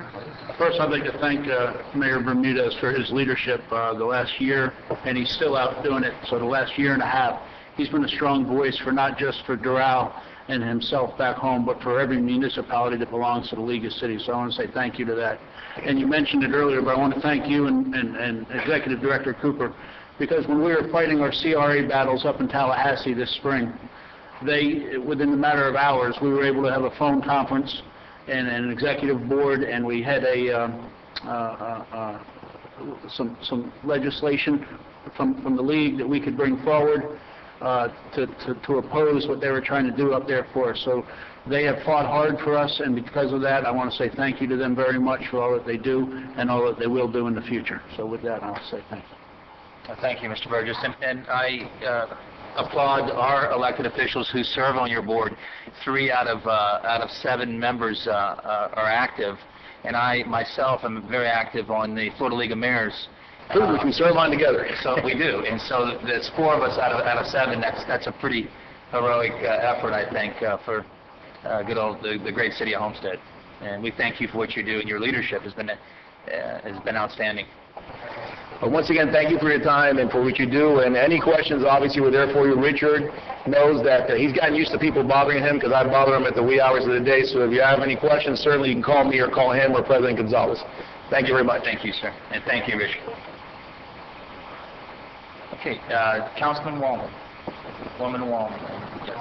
First, I'd like to thank Mayor Bermudez for his leadership the last year, and he's still out doing it. So the last year and a half, he's been a strong voice for not just for Doral and himself back home, but for every municipality that belongs to the League of Cities. So I want to say thank you to that. And you mentioned it earlier, but I want to thank you and Executive Director Cooper, because when we were fighting our CRA battles up in Tallahassee this spring, within a matter of hours, we were able to have a phone conference and an executive board, and we had some legislation from the league that we could bring forward to oppose what they were trying to do up there for us. So they have fought hard for us, and because of that, I want to say thank you to them very much for all that they do and all that they will do in the future. So with that, I'll say thank you. Thank you, Mr. Burgess. And I applaud our elected officials who serve on your board. 3 out of 7 members are active, and I myself am very active on the Florida League of Mayors. Which we serve on together. So we do, and so there's 4 of us out of 7. That's a pretty heroic effort, I think, for good old the great city of Homestead. And we thank you for what you do, and your leadership has been outstanding. But once again, thank you for your time and for what you do. And any questions, obviously, we're there for you. Richard knows that he's gotten used to people bothering him, because I bother him at the wee hours of the day. So if you have any questions, certainly you can call me or call him or President Gonzalez. Thank you very much. Thank you, sir. And thank you, Richard. Okay, Councilman Wallman. Woman Wallman. Yes.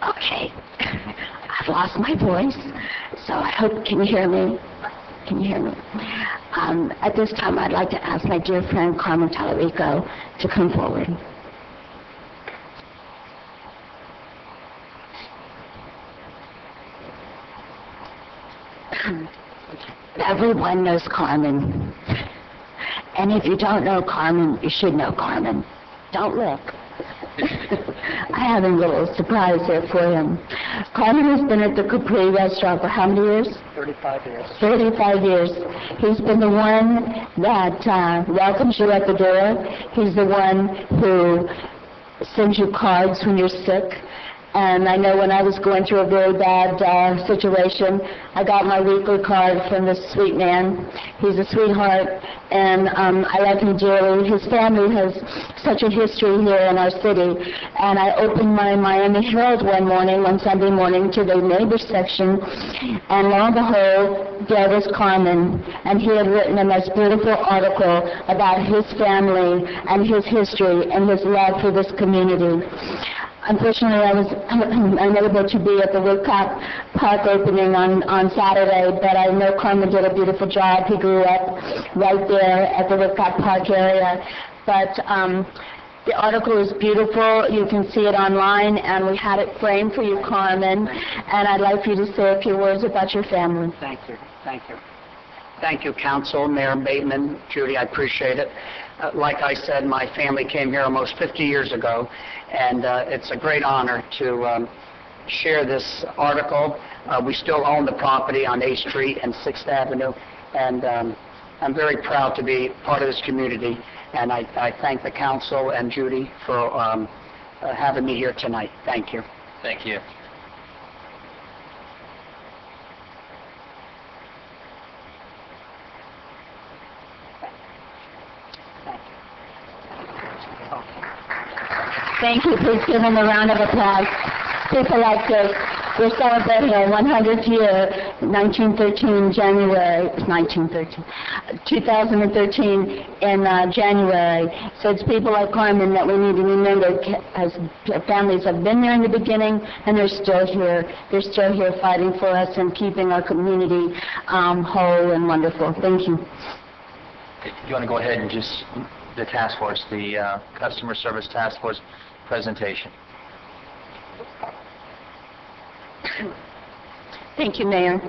Okay, I've lost my voice, so I hope, can you hear me? Can you hear me? At this time, I'd like to ask my dear friend Carmen Tallarico to come forward. Everyone knows Carmen. And if you don't know Carmen, you should know Carmen. Don't look. I have a little surprise here for him. Carmen has been at the Capri restaurant for how many years? 35 years. 35 years. He's been the one that welcomes you at the door. He's the one who sends you cards when you're sick. And I know when I was going through a very bad situation, I got my weekly card from this sweet man. He's a sweetheart, and I love him dearly. His family has such a history here in our city. And I opened my Miami Herald one Sunday morning, to the neighbor section, and lo and behold, there was Carmen. And he had written a most beautiful article about his family and his history and his love for this community. Unfortunately, I was unable to be at the Woodcock Park opening on Saturday, but I know Carmen did a beautiful job. He grew up right there at the Woodcock Park area. But the article is beautiful. You can see it online, and we had it framed for you, Carmen. And I'd like for you to say a few words about your family. Thank you. Thank you. Thank you, Council, Mayor Bateman, Judy, I appreciate it. Like I said, my family came here almost 50 years ago, and it's a great honor to share this article. We still own the property on 8th Street and 6th Avenue, and I'm very proud to be part of this community, and I thank the Council and Judy for having me here tonight. Thank you. Thank you. Thank you. Please give them a round of applause. People like this, we're celebrating our 100th year, 2013 in January. So it's people like Carmen that we need to remember, as families have been there in the beginning, and they're still here. They're still here fighting for us and keeping our community whole and wonderful. Thank you. You want to go ahead and just, the task force, the customer service task force presentation. Thank you, Mayor.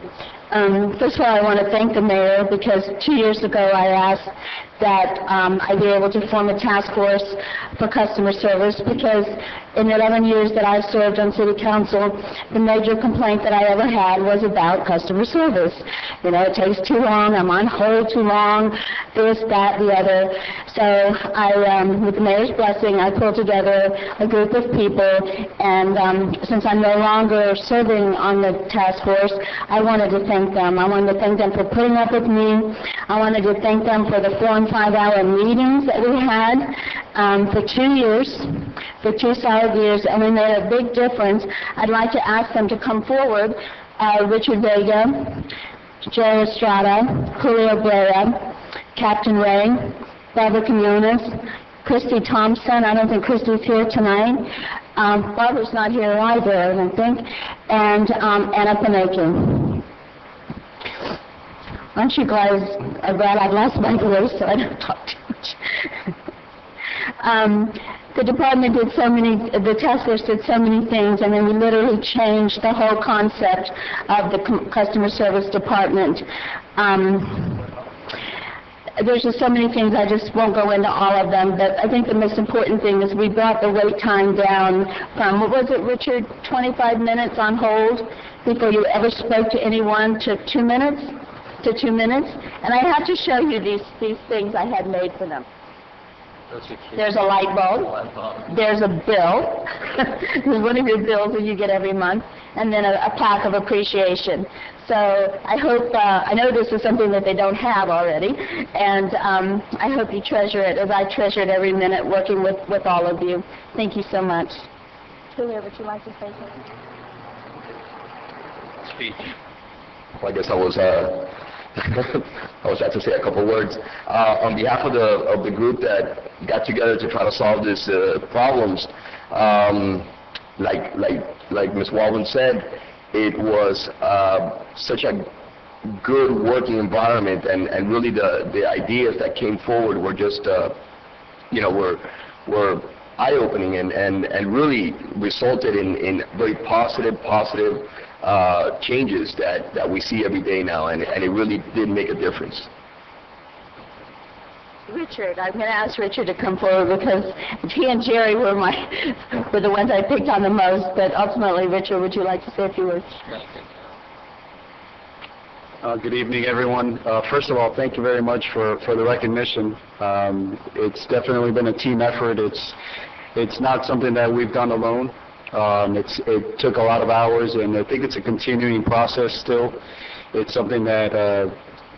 First of all, I want to thank the Mayor, because 2 years ago I asked that I be able to form a task force for customer service, because in the 11 years that I've served on City Council, the major complaint that I ever had was about customer service. You know, it takes too long, I'm on hold too long, this, that, the other. So I, with the Mayor's blessing, I pulled together a group of people, and since I'm no longer serving on the task force, I wanted to thank them. I wanted to thank them for putting up with me. I wanted to thank them for the 4- and 5-hour meetings that we had for 2 years, for 2 solid years, and we made a big difference. I'd like to ask them to come forward. Richard Vega, Jerry Estrada, Julio Brea, Captain Ray, Barbara Quinones, Christy Thompson. I don't think Christy's here tonight. Barbara's not here either, I don't think. And Anna Panaki. Aren't you guys glad I've lost my voice so I don't talk too much? The department did so many, the task force did so many things, and then we literally changed the whole concept of the customer service department. There's just so many things, I just won't go into all of them, but I think the most important thing is we brought the wait time down from, what was it, Richard, 25 minutes on hold before you ever spoke to anyone, to 2 minutes? To 2 minutes. And I have to show you these things I had made for them. There's a light bulb. There's a bill. There's one of your bills that you get every month, and then a plaque of appreciation. So I hope, I know this is something that they don't have already, and I hope you treasure it as I treasured every minute working with all of you. Thank you so much. Julia, would you like to say something? Speech. Well, I guess I was asked to say a couple words. On behalf of the group that got together to try to solve these problems, like Ms. Walden said, it was such a good working environment, and really the ideas that came forward were just, were eye-opening and really resulted in very positive changes that we see every day now, and it really did make a difference. Richard, I'm going to ask Richard to come forward because he and Jerry were the ones I picked on the most, but ultimately, Richard, would you like to say a few words? Good evening, everyone. First of all, thank you very much for the recognition. It's definitely been a team effort. It's not something that we've done alone. It took a lot of hours, and I think it's a continuing process still. It's something that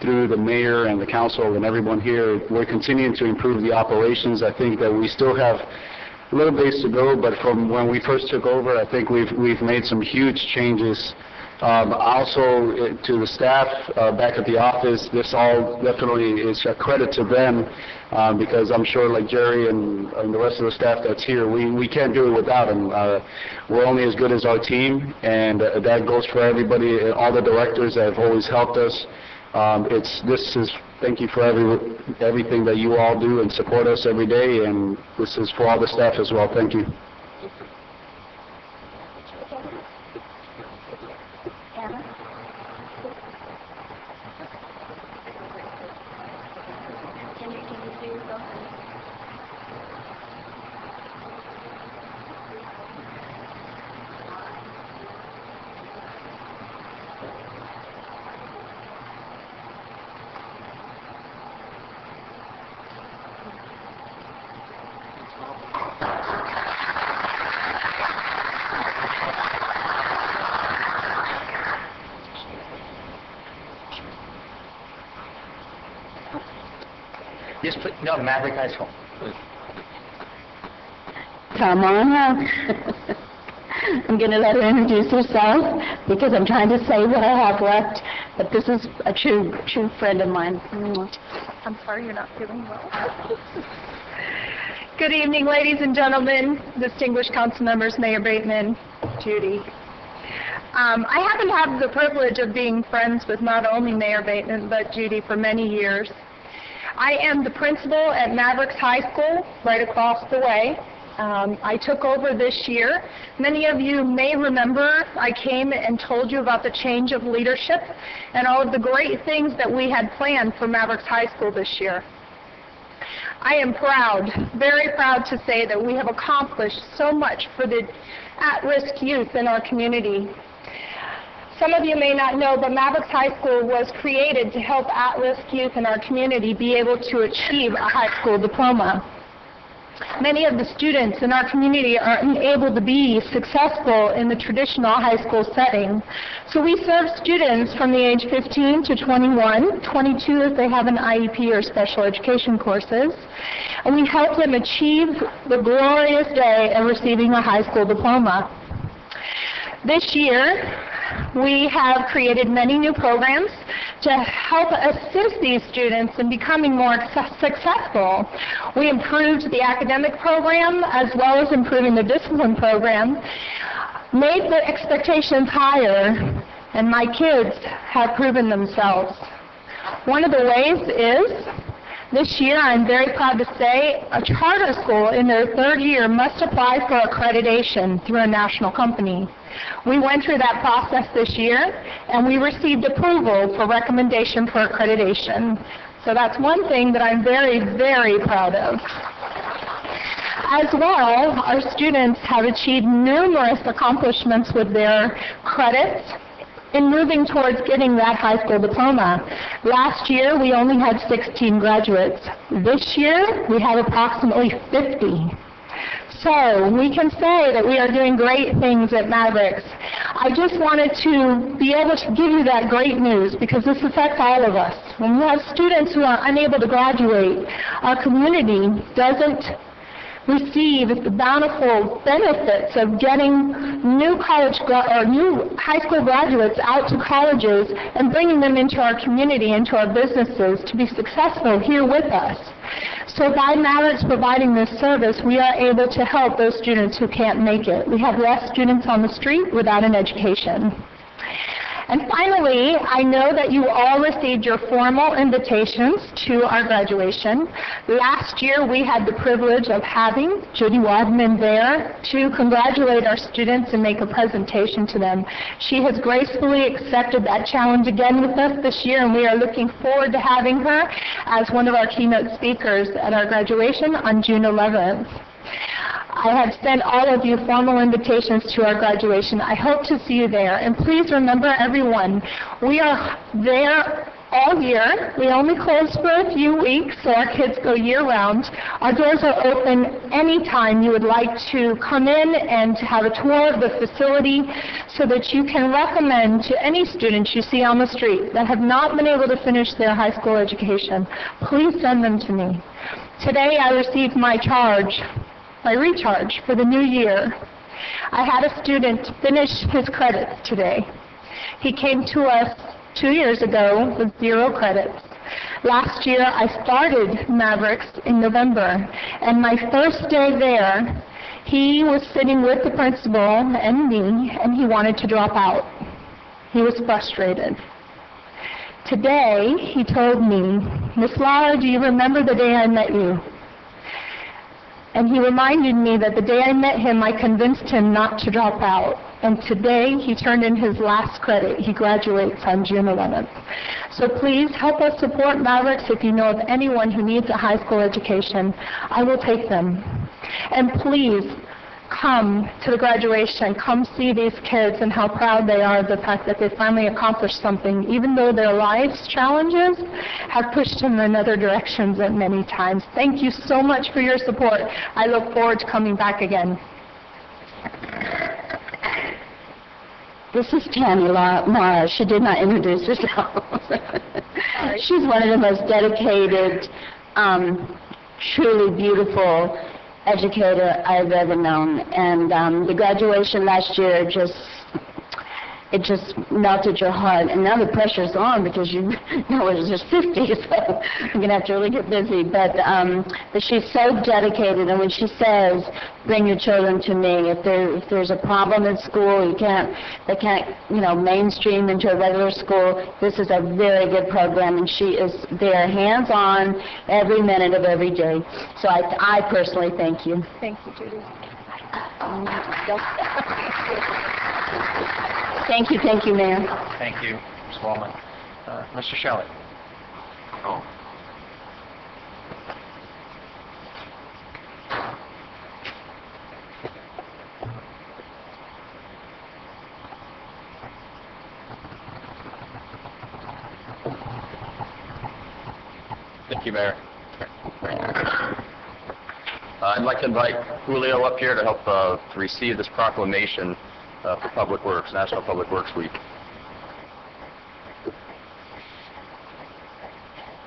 through the mayor and the council and everyone here, we're continuing to improve the operations. I think that we still have a little ways to go, but from when we first took over, I think we've made some huge changes. Also, to the staff back at the office, this all definitely is a credit to them, because I'm sure, like Jerry and the rest of the staff that's here, we can't do it without them. We're only as good as our team, and that goes for everybody, all the directors that have always helped us. Thank you for everything that you all do and support us every day, and this is for all the staff as well. Thank you. Yes, please. No, Maverick High School. Come on up. I'm going to let her introduce herself because I'm trying to say what I have left, but this is a true friend of mine. I'm sorry you're not feeling well. Good evening, ladies and gentlemen, distinguished council members, Mayor Bateman, Judy. I happen to have the privilege of being friends with not only Mayor Bateman, but Judy for many years. I am the principal at Mavericks High School, right across the way. I took over this year. Many of you may remember I came and told you about the change of leadership and all of the great things that we had planned for Mavericks High School this year. I am proud, very proud to say that we have accomplished so much for the at-risk youth in our community. Some of you may not know, but Mavericks High School was created to help at-risk youth in our community be able to achieve a high school diploma. Many of the students in our community are unable to be successful in the traditional high school setting. So we serve students from the age 15 to 21, 22 if they have an IEP or special education courses, and we help them achieve the glorious day of receiving a high school diploma. This year, we have created many new programs to help assist these students in becoming more successful. We improved the academic program as well as improving the discipline program, made the expectations higher, and my kids have proven themselves. One of the ways is, this year I'm very proud to say, a charter school in their third year must apply for accreditation through a national company. We went through that process this year, and we received approval for recommendation for accreditation. So that's one thing that I'm very, very proud of. As well, our students have achieved numerous accomplishments with their credits in moving towards getting that high school diploma. Last year, we only had 16 graduates. This year, we have approximately 50. So we can say that we are doing great things at Mavericks. I just wanted to be able to give you that great news because this affects all of us. When we have students who are unable to graduate, our community doesn't receive the bountiful benefits of getting new high school graduates out to colleges and bringing them into our community, into our businesses to be successful here with us. So by Mavericks providing this service, we are able to help those students who can't make it. We have less students on the street without an education. And finally, I know that you all received your formal invitations to our graduation. Last year, we had the privilege of having Judy Wadman there to congratulate our students and make a presentation to them. She has gracefully accepted that challenge again with us this year, and we are looking forward to having her as one of our keynote speakers at our graduation on June 11th. I have sent all of you formal invitations to our graduation. I hope to see you there. And please remember, everyone, we are there all year. We only close for a few weeks, so our kids go year-round. Our doors are open anytime you would like to come in and have a tour of the facility so that you can recommend to any students you see on the street that have not been able to finish their high school education. Please send them to me. Today I received my recharge for the new year. I had a student finish his credits today. He came to us 2 years ago with 0 credits. Last year I started Mavericks in November, and my first day there, he was sitting with the principal and me, and he wanted to drop out. He was frustrated. Today, he told me, "Miss Laura, do you remember the day I met you?" And he reminded me that the day I met him, I convinced him not to drop out. And today, he turned in his last credit. He graduates on June 11th. So please help us support Mavericks. If you know of anyone who needs a high school education, I will take them. And please, come to the graduation, come see these kids and how proud they are of the fact that they finally accomplished something, even though their life's challenges have pushed them in other directions at many times. Thank you so much for your support. I look forward to coming back again. This is Tammy Mara. She did not introduce herself. She's one of the most dedicated, truly beautiful educator I've ever known, and the graduation last year just melted your heart, and now the pressure's on because you know it's just 50, so I'm gonna have to really get busy. But she's so dedicated, and when she says, "Bring your children to me," if there's a problem in school, they can't mainstream into a regular school, this is a very good program, and she is there hands-on every minute of every day. So I personally thank you. Thank you, Judy. Thank you, Mayor. Thank you, Ms. Wallman. Mr. Shelley. Oh. Thank you, Mayor. I'd like to invite Julio up here to help to receive this proclamation for Public Works, National Public Works Week.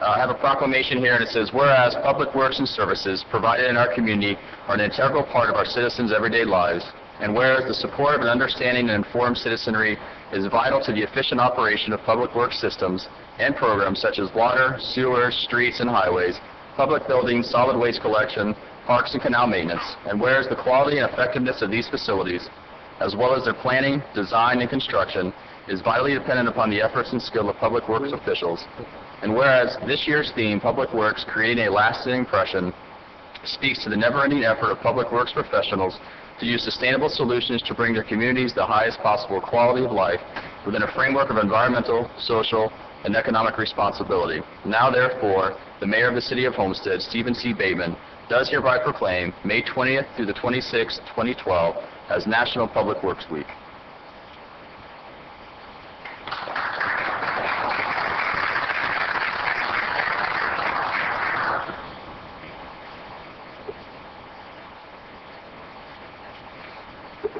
I have a proclamation here, and it says, "Whereas public works and services provided in our community are an integral part of our citizens' everyday lives, and whereas the support of an understanding and informed citizenry is vital to the efficient operation of public works systems and programs such as water, sewer, streets, and highways, public buildings, solid waste collection, parks and canal maintenance, and whereas the quality and effectiveness of these facilities, as well as their planning, design, and construction, is vitally dependent upon the efforts and skill of public works officials, and whereas this year's theme, Public Works, Creating a Lasting Impression, speaks to the never-ending effort of public works professionals to use sustainable solutions to bring their communities the highest possible quality of life within a framework of environmental, social, and economic responsibility. Now, therefore, the Mayor of the City of Homestead, Stephen C. Bateman, does hereby proclaim May 20th through the 26th, 2012, as National Public Works Week.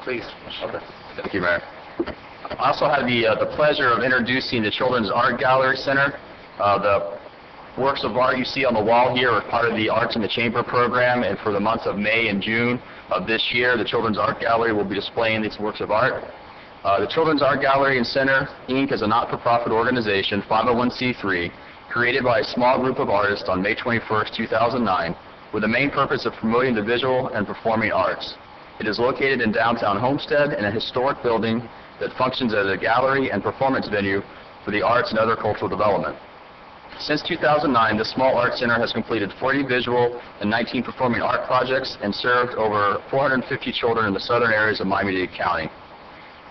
Please. Thank you, Mayor. I also had the pleasure of introducing the Children's Art Gallery Center. The works of art you see on the wall here are part of the Arts in the Chamber program, and for the months of May and June of this year, the Children's Art Gallery will be displaying these works of art. The Children's Art Gallery and Center, Inc. is a not-for-profit organization, 501c3, created by a small group of artists on May 21st, 2009, with the main purpose of promoting the visual and performing arts. It is located in downtown Homestead in a historic building that functions as a gallery and performance venue for the arts and other cultural development. Since 2009, this small art center has completed 40 visual and 19 performing art projects and served over 450 children in the southern areas of Miami-Dade County.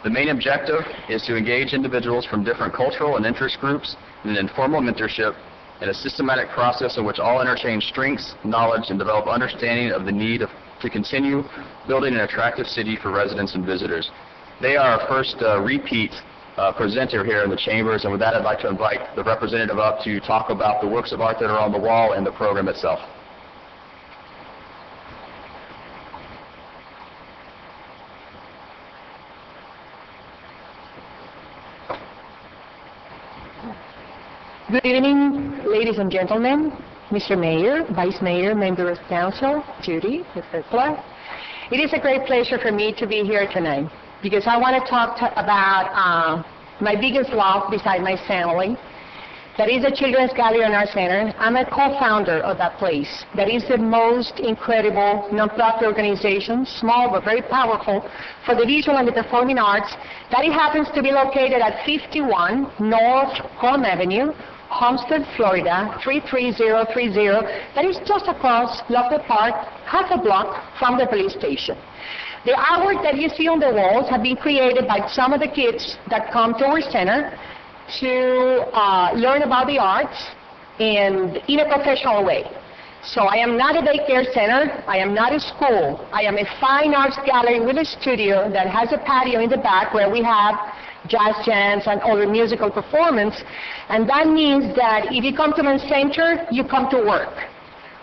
The main objective is to engage individuals from different cultural and interest groups in an informal mentorship and a systematic process in which all interchange strengths, knowledge, and develop understanding of the need to continue building an attractive city for residents and visitors. They are our first repeat presenter here in the chambers, and with that I'd like to invite the representative up to talk about the works of art that are on the wall and the program itself. Good evening, ladies and gentlemen, Mr. Mayor, Vice Mayor, Member of Council, Judy, Mr. Clark. It is a great pleasure for me to be here tonight because I want to talk about my biggest love beside my family. That is the Children's Gallery and Art Center. I'm a co-founder of that place. That is the most incredible non-profit organization, small but very powerful, for the visual and the performing arts. That it happens to be located at 51 North Home Avenue, Homestead, Florida, 33030. That is just across Lockwood Park, half a block from the police station. The artwork that you see on the walls have been created by some of the kids that come to our center to learn about the arts and in a professional way. So I am not a daycare center, I am not a school, I am a fine arts gallery with a studio that has a patio in the back where we have jazz jams and other musical performance, and that means that if you come to my center, you come to work.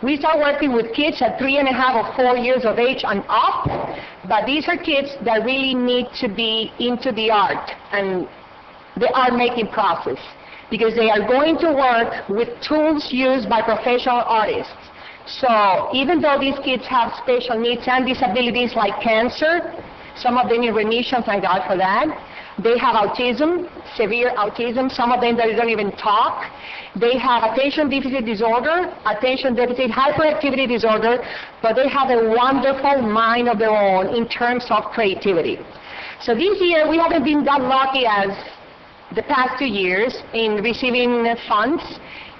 We start working with kids at 3.5 or 4 years of age and up, but these are kids that really need to be into the art and the art-making process, because they are going to work with tools used by professional artists. So even though these kids have special needs and disabilities like cancer, some of them in remission, thank God for that. They have autism, severe autism, some of them that don't even talk. They have attention deficit disorder, attention deficit hyperactivity disorder, but they have a wonderful mind of their own in terms of creativity. So this year we haven't been that lucky as the past 2 years in receiving funds,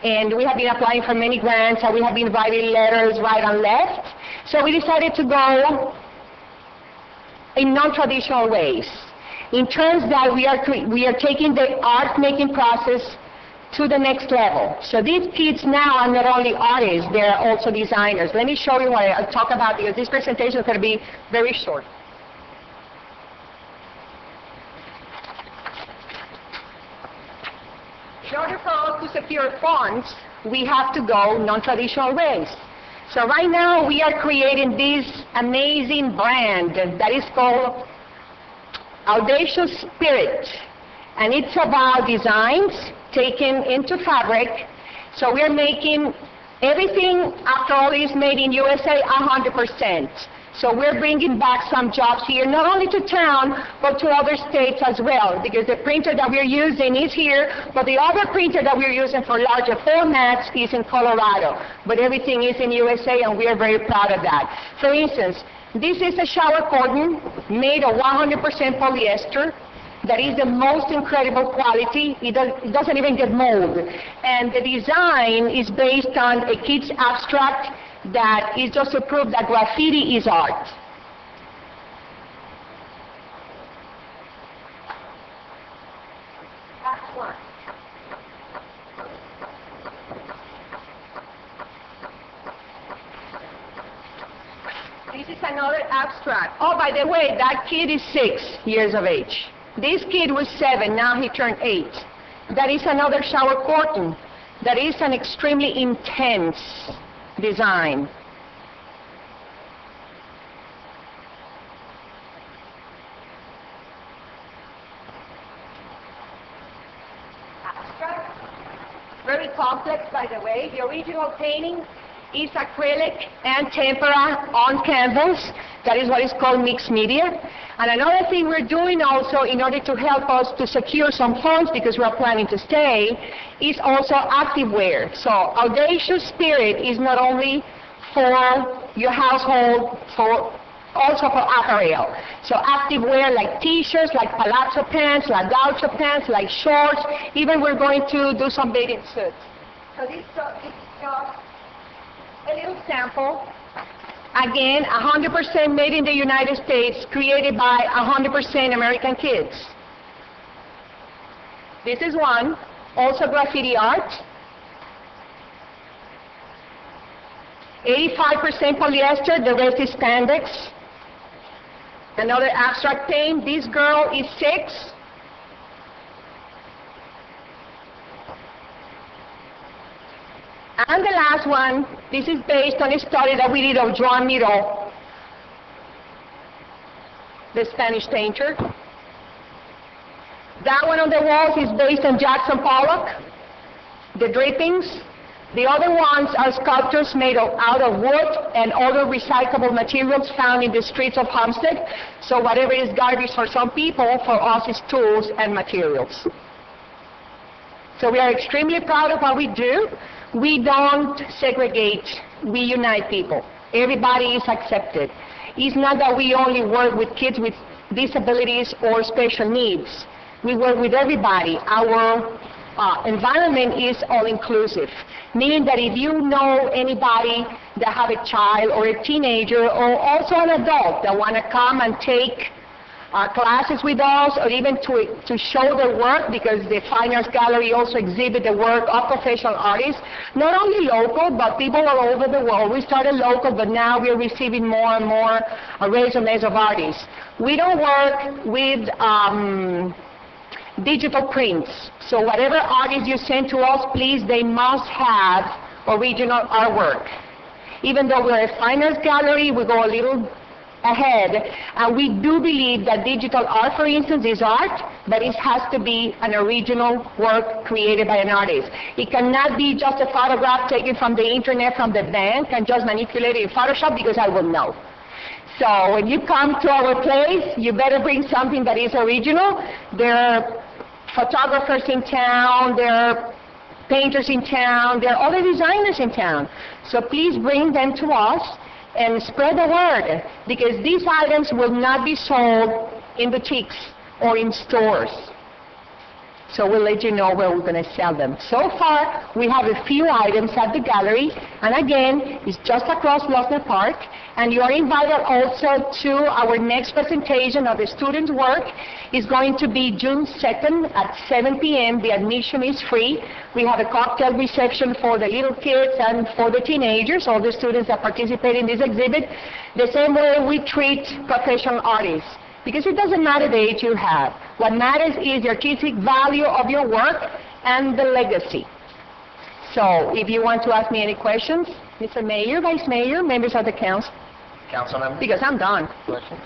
and we have been applying for many grants, and we have been writing letters right and left. So we decided to go in non-traditional ways, in terms that we are taking the art-making process to the next level. So these kids now are not only artists, they're also designers. Let me show you what I'll talk about, because this presentation is going to be very short. In order for us to secure funds, we have to go non-traditional ways. So right now we are creating this amazing brand that is called Audacious Spirit, and it's about designs taken into fabric. So we're making everything, after all, is made in USA 100%. So we're bringing back some jobs here, not only to town, but to other states as well, because the printer that we're using is here, but the other printer that we're using for larger formats is in Colorado. But everything is in USA, and we are very proud of that. For instance, this is a shower curtain made of 100% polyester. That is the most incredible quality. It doesn't even get mold. And the design is based on a kid's abstract that is just to prove that graffiti is art. This is another abstract. Oh, by the way, that kid is 6 years of age. This kid was 7, now he turned 8. That is another shower curtain. That is an extremely intense design. complex, by the way. The original painting is acrylic and tempera on canvas. That is what is called mixed media. And another thing we're doing also in order to help us to secure some funds, because we're planning to stay, is also activewear. So Audacious Spirit is not only for your household, also for apparel. So activewear like t-shirts, like palazzo pants, like gaucho pants, like shorts. Even we're going to do some bathing suits. So this is just a little sample. Again, 100% made in the United States, created by 100% American kids. This is one, also graffiti art. 85% polyester, the rest is spandex. Another abstract paint, this girl is 6. And the last one, this is based on a study that we did of Joan Miró, the Spanish painter. That one on the walls is based on Jackson Pollock, the drippings. The other ones are sculptures made out of wood and other recyclable materials found in the streets of Homestead. So whatever is garbage for some people, for us is tools and materials. So we are extremely proud of what we do. We don't segregate, we unite people. Everybody is accepted. It's not that we only work with kids with disabilities or special needs. We work with everybody. Our environment is all-inclusive, meaning that if you know anybody that have a child or a teenager or also an adult that want to come and take classes with us, or even to show their work, because the Fine Arts Gallery also exhibit the work of professional artists, not only local, but people all over the world. We started local, but now we're receiving more and more resumes of artists. We don't work with digital prints, so whatever artists you send to us, please, they must have original artwork. Even though we're a Fine Arts Gallery, we go a little ahead, and we do believe that digital art, for instance, is art, but it has to be an original work created by an artist. It cannot be just a photograph taken from the internet, from the bank, and just manipulated in Photoshop, because I will know. So when you come to our place, you better bring something that is original. There are photographers in town, there are painters in town, there are other designers in town. So please bring them to us and spread the word, because these items will not be sold in boutiques or in stores. So we'll let you know where we're going to sell them. So far, we have a few items at the gallery, and again, it's just across Lochner Park, and you are invited also to our next presentation of the students' work. It's going to be June 2nd at 7 p.m. The admission is free. We have a cocktail reception for the little kids and for the teenagers, all the students that participate in this exhibit, the same way we treat professional artists. Because it doesn't matter the age you have. What matters is the artistic value of your work and the legacy. So if you want to ask me any questions, Mr. Mayor, Vice Mayor, members of the council. Council member? Because I'm done. Questions?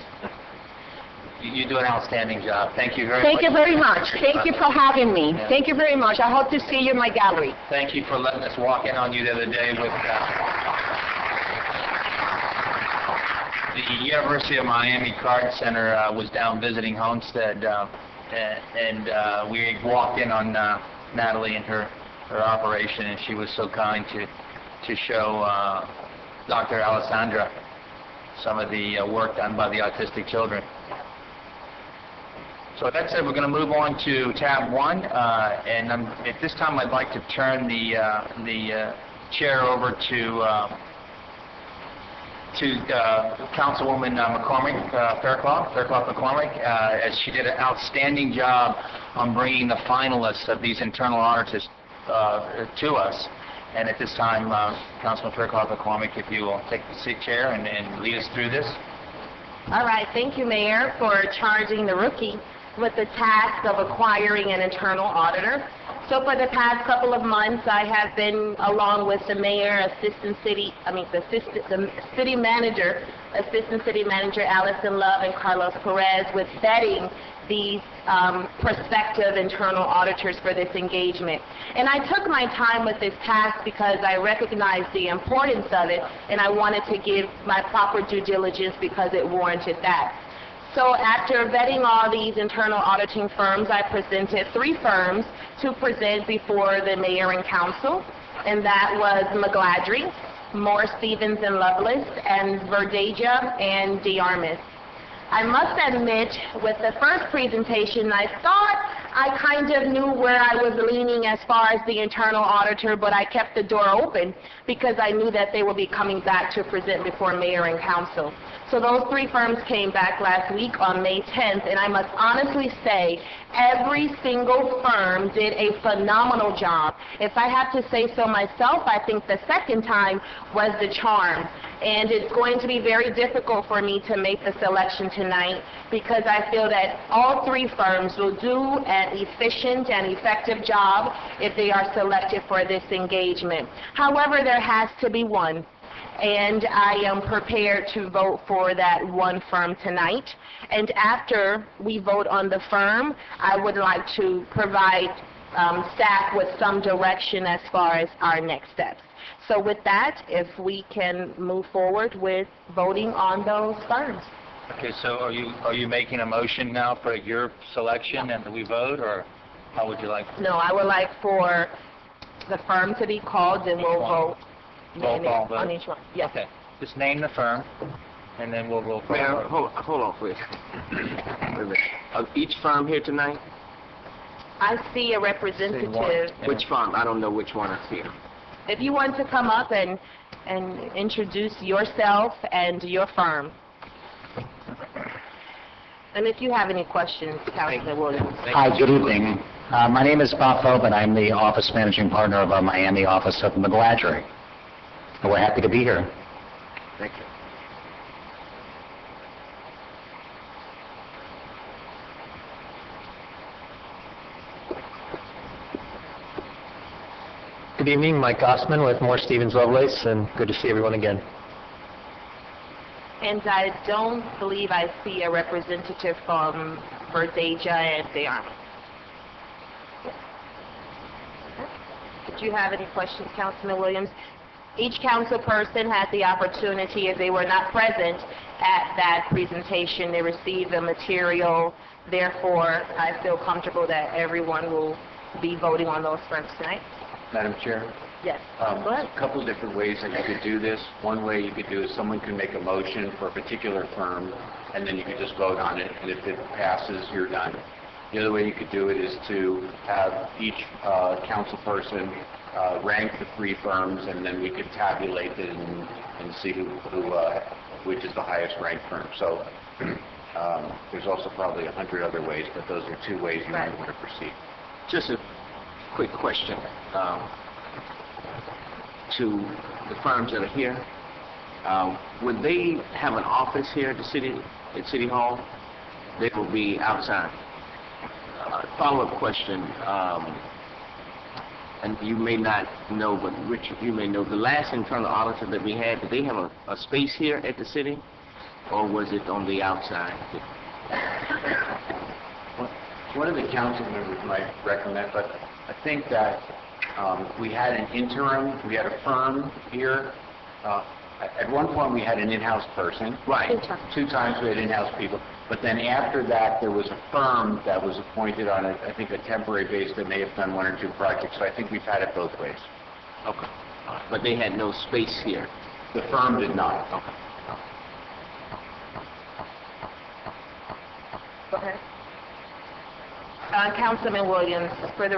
You do an outstanding job. Thank you very much. Thank you very much. Thank you for having me. Yeah. Thank you very much. I hope to see you in my gallery. Thank you for letting us walk in on you the other day with the University of Miami Card Center was down visiting Homestead, and we walked in on Natalie and her operation, and she was so kind to show Dr. Alessandra some of the work done by the autistic children. So that said, we're going to move on to tab 1, and at this time I'd like to turn the chair over to Councilwoman Fairclough McCormick, as she did an outstanding job on bringing the finalists of these internal auditors to us. And at this time, Councilman Fairclough McCormick, if you will take the seat chair and lead us through this. All right, thank you, Mayor, for charging the rookie with the task of acquiring an internal auditor. So for the past couple of months, I have been along with the mayor, the city manager, assistant city manager Allison Love and Carlos Perez, with vetting these prospective internal auditors for this engagement. And I took my time with this task because I recognized the importance of it, and I wanted to give my proper due diligence because it warranted that. So after vetting all these internal auditing firms, I presented 3 firms to present before the mayor and council, and that was McGladrey, Moore, Stevens and Lovelace, and Verdeja and DeArmas. I must admit, with the first presentation, I thought I kind of knew where I was leaning as far as the internal auditor, but I kept the door open because I knew that they would be coming back to present before mayor and council. So those 3 firms came back last week on May 10th, and I must honestly say every single firm did a phenomenal job. If I have to say so myself, I think the second time was the charm. And it's going to be very difficult for me to make the selection tonight because I feel that all 3 firms will do an efficient and effective job if they are selected for this engagement. However, there has to be one. And I am prepared to vote for that one firm tonight. And after we vote on the firm, I would like to provide staff with some direction as far as our next steps. So with that, if we can move forward with voting on those firms. Okay, so are you making a motion now for your selection and we vote, or how would you like? No, I would like for the firm to be called, and we'll vote. Roll call vote. On each one, yes. Okay, just name the firm, and then we'll roll call. Mayor, hold on, please. Wait a minute. Of each firm here tonight? I see a representative. Which firm? I don't know which one I see. If you want to come up and introduce yourself and your firm. And if you have any questions, Councilman Williams. Hi, good evening. My name is Bob Fobe, and I'm the office managing partner of our Miami office of McGladrey. And we're happy to be here. Thank you. Good evening, Mike Gossman with Moore, Stevens, Lovelace, and good to see everyone again. And I don't believe I see a representative from Verdeja and DeArmas. Did you have any questions, Councilman Williams? Each council person had the opportunity, if they were not present at that presentation, they received the material. Therefore, I feel comfortable that everyone will be voting on those firms tonight. Madam Chair? Yes. Go ahead. A couple of different ways that you could do this. One way you could do is someone can make a motion for a particular firm, and then you could just vote on it, and if it passes, you're done. The other way you could do it is to have each council person rank the 3 firms, and then we could tabulate it and see which is the highest ranked firm. So there's also probably 100 other ways, but those are 2 ways you might want to proceed. Just a quick question to the firms that are here. Would they have an office here at City Hall? They will be outside. Follow-up question, and you may not know, but Richard, you may know, the last internal auditor that we had, did they have a space here at the city, or was it on the outside? One of the council members might recommend, but I think that we had an interim, we had a firm here. At one point, we had an in-house person. Right. 2 times we had in-house people. But then after that, there was a firm that was appointed on, I think, a temporary basis that may have done 1 or 2 projects. So I think we've had it both ways. Okay. But they had no space here? The firm did not. Okay. Go ahead. Councilman Williams, for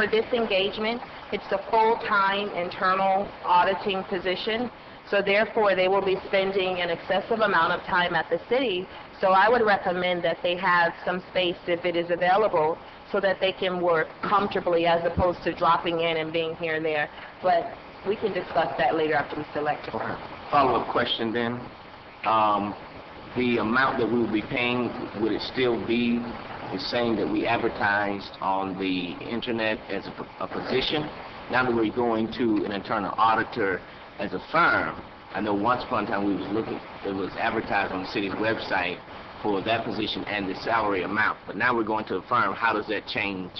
this engagement, it's a full-time internal auditing position, so therefore they will be spending an excessive amount of time at the city. So I would recommend that they have some space, if it is available, so that they can work comfortably as opposed to dropping in and being here and there. But we can discuss that later after we select a firm. Follow-up question then. The amount that we will be paying, would it still be is saying that we advertised on the internet as a position. Now that we're going to an internal auditor as a firm, I know once upon a time it was advertised on the city's website for that position and the salary amount, but now we're going to a firm. How does that change?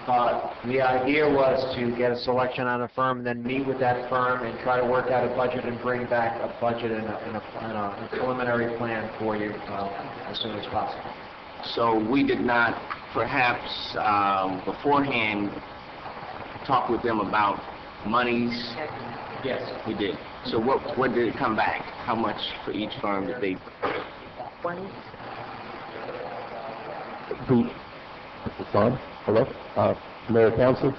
The idea was to get a selection on a firm and then meet with that firm and try to work out a budget and bring back a budget and a preliminary plan for you as soon as possible. So we did not perhaps beforehand talk with them about monies? Yes. We did. So what did it come back? How much for each firm did they? Hello? Mayor, Council.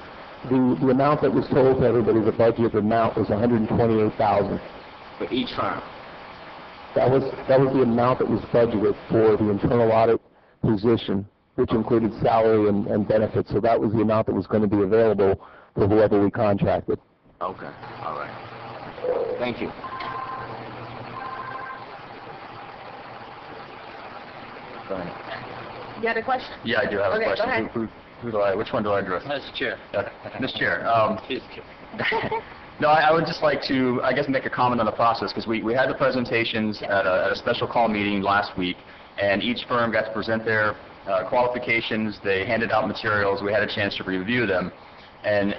The amount that was told to everybody, the budget amount was $128,000. For each firm? That was the amount that was budgeted for the internal audit position, which included salary and benefits. So that was the amount that was going to be available for whoever we contracted. Okay. All right. Thank you. Go ahead. You had a question? Yeah, I do have a Okay, question. go ahead. Which one do I address? Mr. Chair. Mr. Chair. No, I would just like to, I guess, make a comment on the process, because we had the presentations at a special call meeting last week, and each firm got to present their qualifications. They handed out materials. We had a chance to review them. And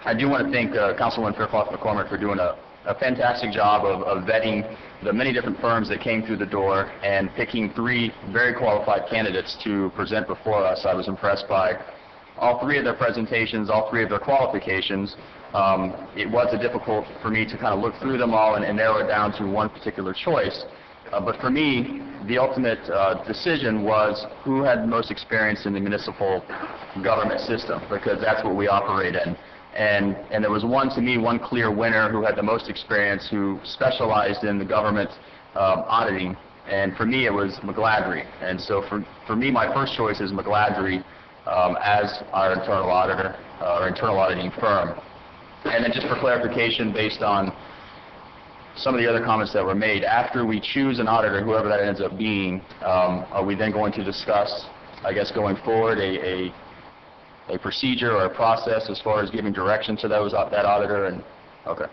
I do want to thank Councilwoman Fairclough McCormick for doing a fantastic job of vetting the many different firms that came through the door and picking 3 very qualified candidates to present before us. I was impressed by all 3 of their presentations, all 3 of their qualifications. It was difficult for me to kind of look through them all and narrow it down to one particular choice. But for me, the ultimate decision was who had the most experience in the municipal government system, because that's what we operate in. And there was one clear winner who had the most experience, who specialized in the government auditing. And for me, it was McGladrey. And so for me, my first choice is McGladrey as our internal auditor, or internal auditing firm. And then just for clarification, based on some of the other comments that were made, after we choose an auditor, whoever that ends up being, are we then going to discuss, I guess, going forward, a procedure or a process as far as giving direction to that auditor? And okay,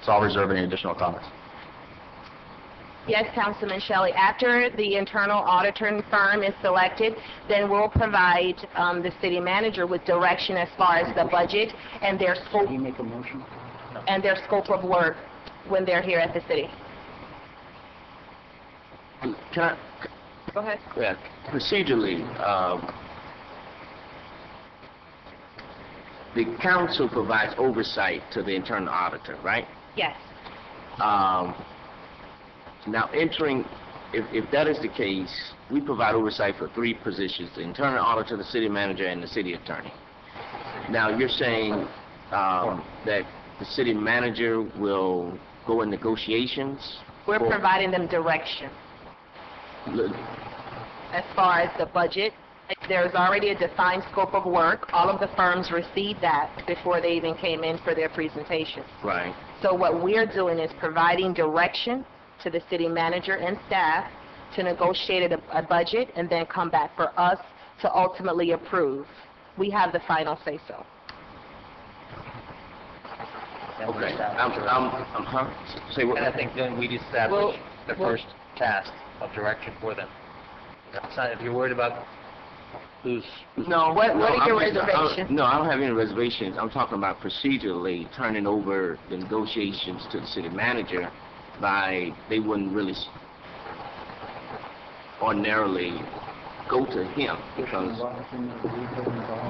so I'll reserve any additional comments. Yes, Councilman Shelley. After the internal auditor firm is selected, then we'll provide the city manager with direction as far as the budget and their scope. Can you make a motion? And their scope of work when they're here at the city. Can I? Go ahead. Yeah, procedurally, the council provides oversight to the internal auditor, right? Yes. Now, if that is the case, we provide oversight for 3 positions: the internal auditor, the city manager, and the city attorney. Now, you're saying that the city manager will go in negotiations? We're providing them direction as far as the budget. There's already a defined scope of work. All of the firms received that before they even came in for their presentations. Right. So what we're doing is providing direction to the city manager and staff to negotiate a budget and then come back for us to ultimately approve. We have the final say-so. Okay. Say what? And I think then we'd establish the first task of direction for them. If you're worried about who's... No. What are your reservations? No, I don't have any reservations. I'm talking about procedurally turning over the negotiations to the city manager. They wouldn't really ordinarily go to him because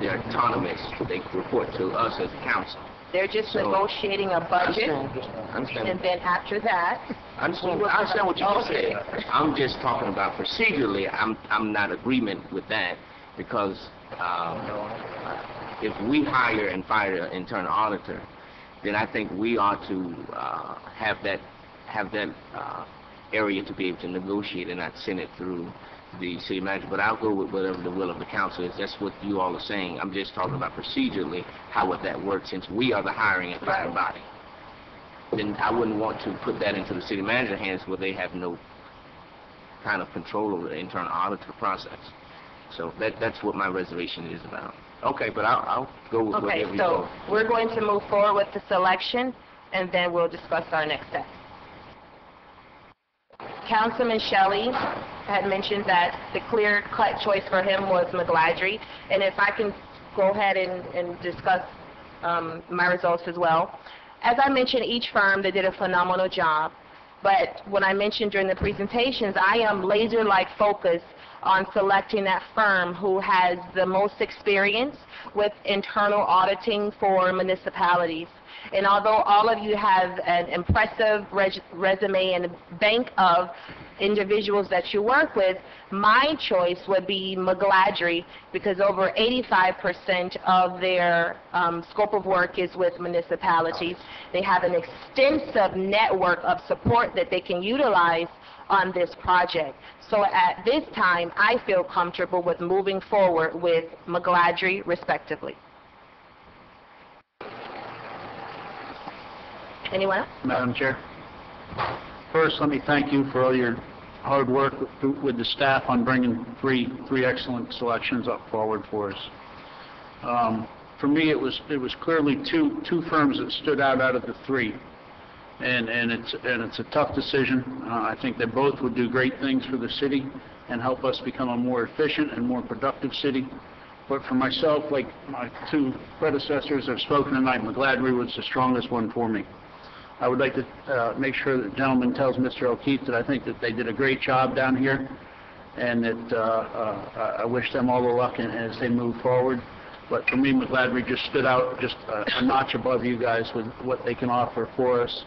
they're autonomous. They report to us as council. They're just negotiating a budget, and then after that... I understand what you're saying. I'm just talking about procedurally. I'm not in agreement with that, because if we hire and fire an internal auditor, then I think we ought to have that area to be able to negotiate and not send it through the city manager. But I'll go with whatever the will of the council is. That's what you all are saying. I'm just talking about procedurally, how would that work, since we are the hiring and firing body. Then I wouldn't want to put that into the city manager's hands where they have no kind of control over the internal auditor process. So that's what my reservation is about. Okay, but I'll go with Okay, whatever you so go. we're going to move forward with the selection, and then we'll discuss our next steps. Councilman Shelley had mentioned that the clear-cut choice for him was McGladrey, and if I can go ahead and discuss my results as well. As I mentioned, each firm, they did a phenomenal job, but when I mentioned during the presentations, I am laser-like focused on selecting that firm who has the most experience with internal auditing for municipalities. And although all of you have an impressive resume and a bank of individuals that you work with, my choice would be McGladrey, because over 85% of their scope of work is with municipalities. They have an extensive network of support that they can utilize on this project. So at this time, I feel comfortable with moving forward with McGladrey respectively. Anyone else? Madam Chair. First, let me thank you for all your hard work with the staff on bringing three excellent selections up forward for us. For me, it was clearly two firms that stood out of the three, and it's a tough decision. I think they both would do great things for the city and help us become a more efficient and more productive city. But for myself, like my two predecessors have spoken tonight, McGladrey was the strongest one for me. I would like to make sure that the gentleman tells Mr. O'Keefe that I think that they did a great job down here, and that I wish them all the luck as they move forward. But for me, McGladrey just stood out just a notch above you guys with what they can offer for us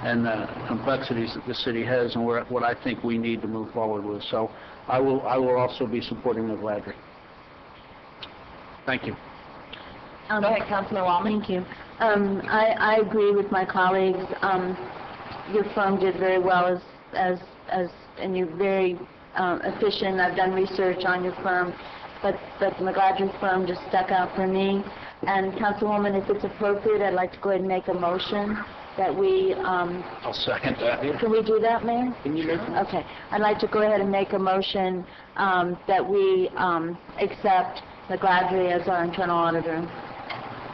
and the complexities that the city has and what I think we need to move forward with. So I will also be supporting McGladrey. Thank you. Go ahead, Councilman Wallman. Thank you. I agree with my colleagues. Your firm did very well and you're very efficient. I've done research on your firm, but the McGladrey firm just stuck out for me. And Councilwoman, if it's appropriate, I'd like to go ahead and make a motion that we... I'll second that. Can we do that, Mayor? Can you make it? Okay. I'd like to go ahead and make a motion that we accept McGladrey as our internal auditor.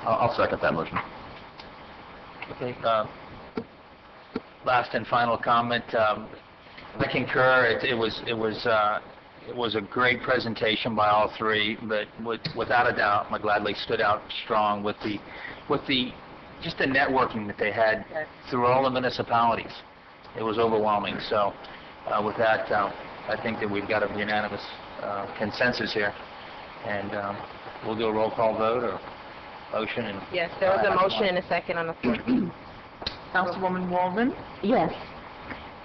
I'll second that motion. Okay, last and final comment. I concur. It was a great presentation by all three, but without a doubt, McGladrey stood out strong with just the networking that they had through all the municipalities. It was overwhelming. So, with that, I think that we've got a unanimous consensus here, and we'll do a roll call vote or motion. And Yes, there was a motion and a second on the floor. Councilwoman Wallman, Yes.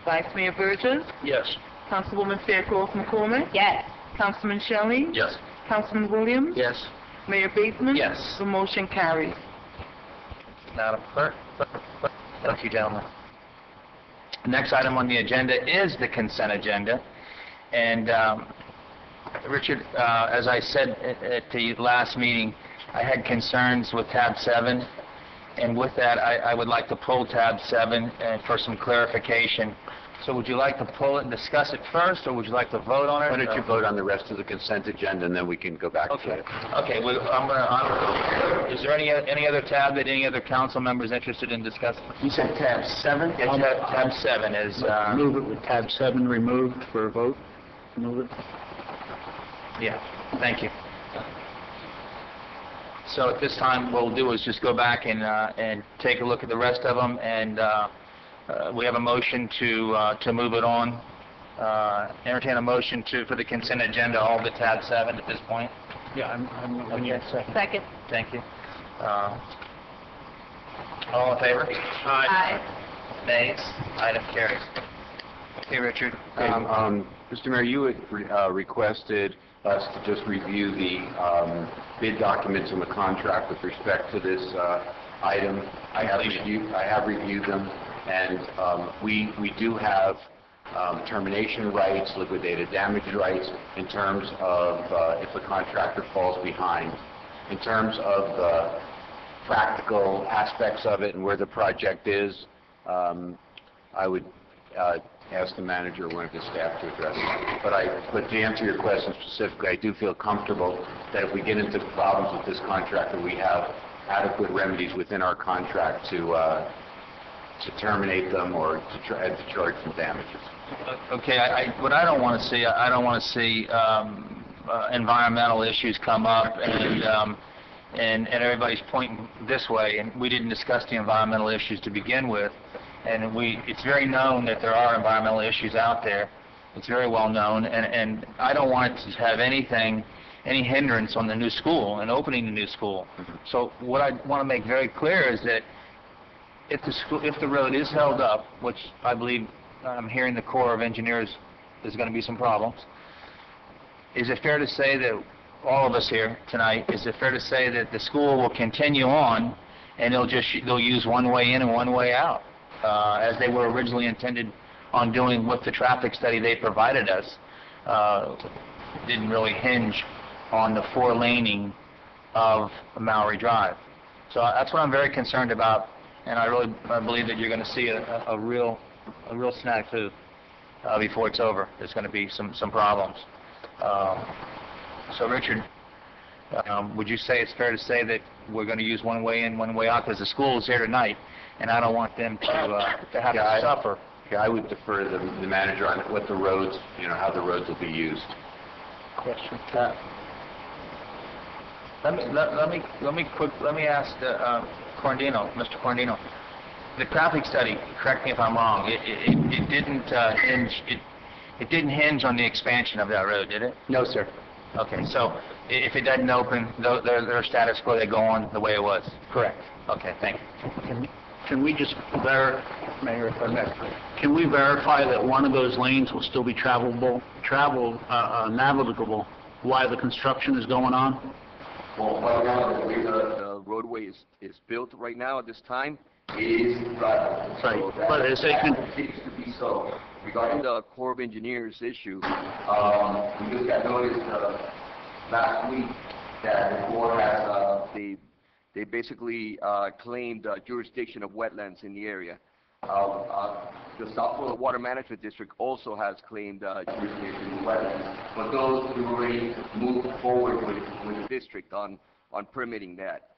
Vice Mayor Burgess, Yes. Councilwoman Fairclough McCormick, Yes. Councilman Shelley, Yes. Councilman Williams, Yes. Mayor Bateman. Yes. The motion carries. Madam Clerk. Thank you, gentlemen. The next item on the agenda is the consent agenda. And Richard, as I said at the last meeting, I had concerns with tab 7. And with that, I would like to pull tab 7 for some clarification. So would you like to pull it and discuss it first, or would you like to vote on it? Why don't you vote on the rest of the consent agenda, and then we can go back to it. Okay, well, is there any other tab that any other council members interested in discussing? You said tab 7? Yeah, tab 7 is... Move it with tab 7 removed for a vote. Move it. Yeah, thank you. So at this time, what we'll do is just go back and take a look at the rest of them, and we have a motion to move it on. Entertain a motion for the consent agenda, all but tab 7 at this point. Yeah, I'm Okay. second. Second. Thank you. All in favor? Aye. Nays? Item carries. Okay, Richard. Mr. Mayor, you had requested us to just review the bid documents in the contract with respect to this item. I have reviewed them, and we do have termination rights, liquidated damage rights in terms of if the contractor falls behind. In terms of the practical aspects of it and where the project is, I would ask the manager or one of his staff to address it. But to answer your question specifically, I do feel comfortable that if we get into problems with this contractor, we have adequate remedies within our contract to terminate them or to charge them damages. Okay, what I don't want to see, I don't want to see environmental issues come up and everybody's pointing this way, and we didn't discuss the environmental issues to begin with, and it's very known that there are environmental issues out there. It's very well known, and I don't want it to have any hindrance on the new school and opening the new school. So what I want to make very clear is that if the road is held up, which I believe I'm hearing the Corps of Engineers there's going to be some problems, is it fair to say that all of us here tonight, is it fair to say that the school will continue on and they'll use one way in and one way out, as they were originally intended on doing with the traffic study they provided us? Didn't really hinge on the 4-laning of Maori Drive. So that's what I'm very concerned about, and I believe that you're going to see a real snafu before it's over. There's going to be some problems. So Richard, would you say it's fair to say that we're going to use one way in, one way out? Because the school is here tonight, and I don't want them to have to suffer. Yeah, I would defer to the manager on what the roads, how the roads will be used. Question. Let me ask Corndino, Mr. Corndino. The traffic study, correct me if I'm wrong, it didn't hinge on the expansion of that road, did it? No, sir. Okay, so if it doesn't open, their status quo, they go on the way it was? Correct. Okay, thank you. Can we just Mayor, if I may, can we verify that one of those lanes will still be navigable while the construction is going on? Well, right now, the way the roadway is built right now at this time, it is drivable. Right, so but as they can... seems to be so. Regarding the Corps of Engineers issue, we just got notice last week that the Corps has, they basically claimed jurisdiction of wetlands in the area. The South Florida Water Management District also has claimed jurisdiction of wetlands, but those who already moved forward with the district on permitting that.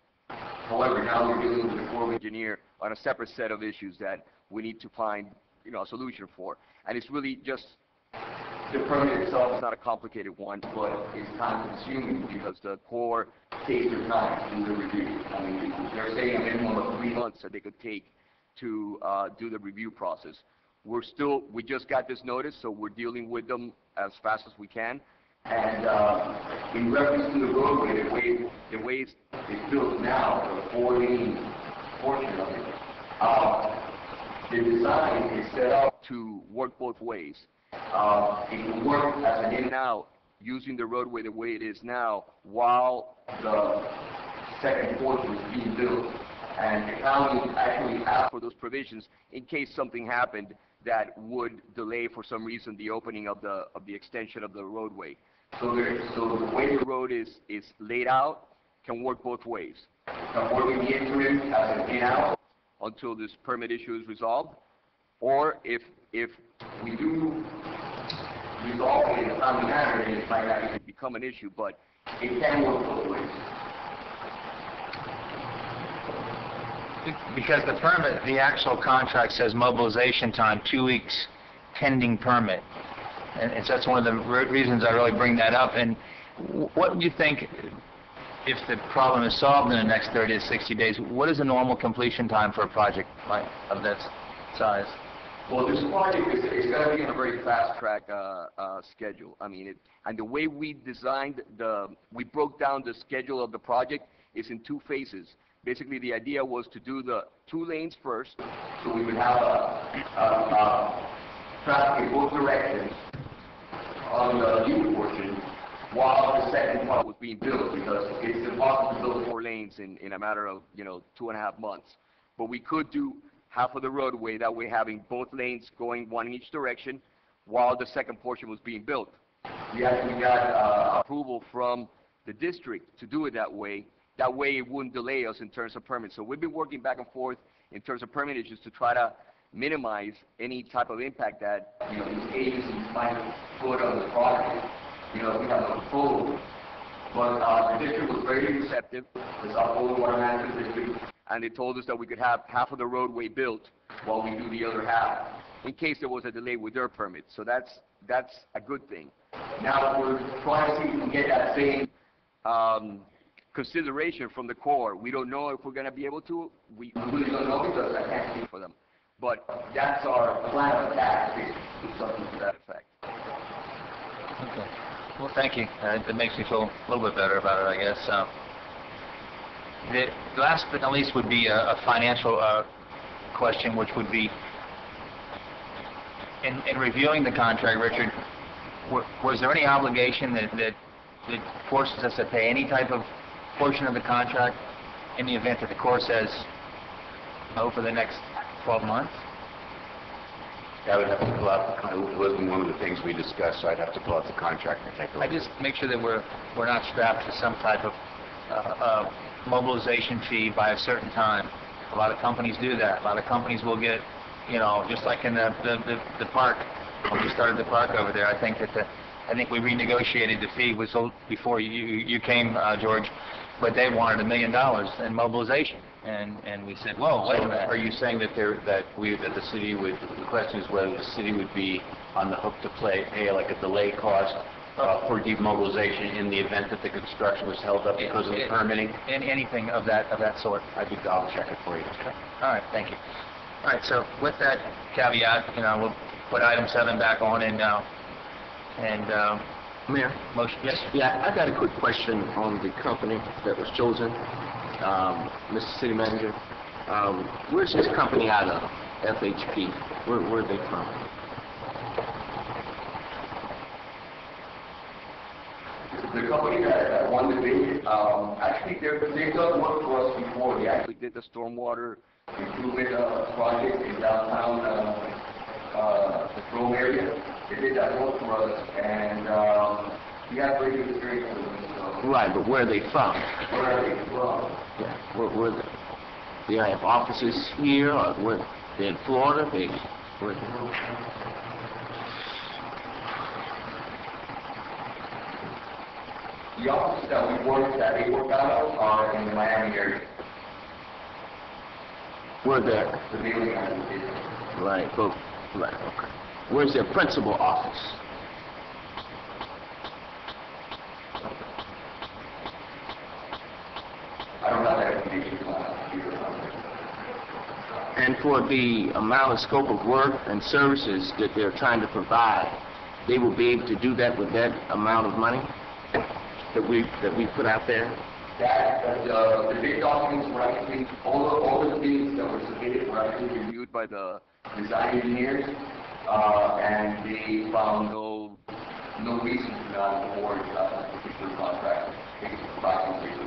However, now we're dealing with the Corps of Engineer on a separate set of issues that we need to find, a solution for. And it's really just, the permit itself is not a complicated one, but it's time-consuming because the Corps takes their time to do the review. I mean, they're saying a minimum of 3 months that they could take to do the review process. We just got this notice, so we're dealing with them as fast as we can. And in reference to the roadway, the way it's built now, the 4-lane portion of it, the design is set up to work both ways. It can work as an in and out using the roadway the way it is now while the second portion is being built. And the county actually asked for those provisions in case something happened that would delay for some reason the opening of the extension of the roadway. So the way the road is laid out can work both ways. Can work in the interim as an in-out until this permit issue is resolved, or if we do resolve it in a timely manner, then it might not even become an issue, but it can work both ways. Because the permit, the actual contract says mobilization time, 2 weeks pending permit. And so that's one of the reasons I really bring that up. And what do you think, if the problem is solved in the next 30 to 60 days, what is a normal completion time for a project of this size? Well, this project is going to be on a very fast-track schedule. I mean, and the way we designed we broke down the schedule of the project is in 2 phases. Basically, the idea was to do the 2 lanes first, so we would have traffic in both directions on the new portion, while the second part was being built, because it's impossible to build 4 lanes in a matter of 2.5 months. But we could do half of the roadway, that way having both lanes going one in each direction, while the second portion was being built. We actually got approval from the district to do it that way. That way it wouldn't delay us in terms of permits. So we've been working back and forth in terms of permit issues to try to minimize any type of impact that, these agencies might put on the project, if we have no control. But the district was very receptive, the South Florida Water Management District, and they told us that we could have half of the roadway built while we do the other half, in case there was a delay with their permit. So that's a good thing. Now we're trying to see if we can get that same consideration from the Corps. We don't know if we're going to be able to. We really don't know because I can't speak for them. But that's our plan of attack, is something to that effect. Okay. Well, thank you. It makes me feel a little bit better about it, I guess. The last but not least would be a financial question, which would be, in reviewing the contract, Richard, was there any obligation that forces us to pay any type of portion of the contract in the event that the Corps says no for the next 12 months? I would have to pull out it wasn't one of the things we discussed, so I'd have to pull out the contract and take a look. I just make sure that we're not strapped to some type of mobilization fee by a certain time. A lot of companies do that. A lot of companies will get, just like in the park, when we started the park over there. I think we renegotiated the fee before you came, George, but they wanted $1 million in mobilization, and we said, whoa, wait a minute. Are you saying that the city would? The question is whether the city would be on the hook to pay like a delay cost for demobilization in the event that the construction was held up because of the permitting? Anything of that sort. I'll check it for you. Okay. All right, thank you. All right, so with that caveat, we'll put item 7 back on and Mayor? Motion, yes. Yeah, I got a quick question on the company that was chosen, Mr. City Manager. Where's this company out of, FHP? Where are they from? The company that won the bid, actually they've done work for us before. They actually did the stormwater improvement project in downtown the Grove area. They did that work for us, and we have very good experience with them. So. Right, but where are they from? Where are they from? Yeah, where they? They have offices here, or where? They're in Florida? Where? The offices that they work out of are in the Miami area. Where they're? The building has a business. Right, okay. Where's their principal office? I don't have that information on my computer. And for the amount of scope of work and services that they're trying to provide, they will be able to do that with that amount of money that we put out there? The bid documents were actually, all the bids that were submitted were actually reviewed by the design engineers, and they found no reason to not award a particular contract based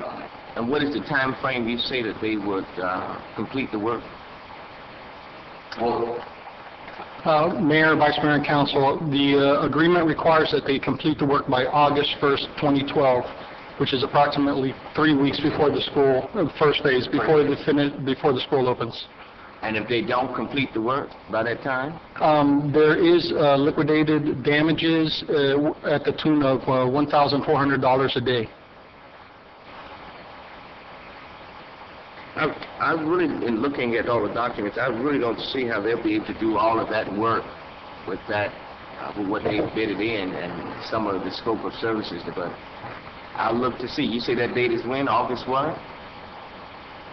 on it. And what is the time frame you say that they would complete the work? Well, Mayor, Vice Mayor, and Council, the agreement requires that they complete the work by August 1st, 2012, which is approximately 3 weeks before the school, first phase, before the school opens. And if they don't complete the work by that time? There is liquidated damages at the tune of $1,400 a day. I really, in looking at all the documents, I really don't see how they'll be able to do all of that work with that, with what they bidded in and some of the scope of services. But I'll look to see. You say that date is when? August what?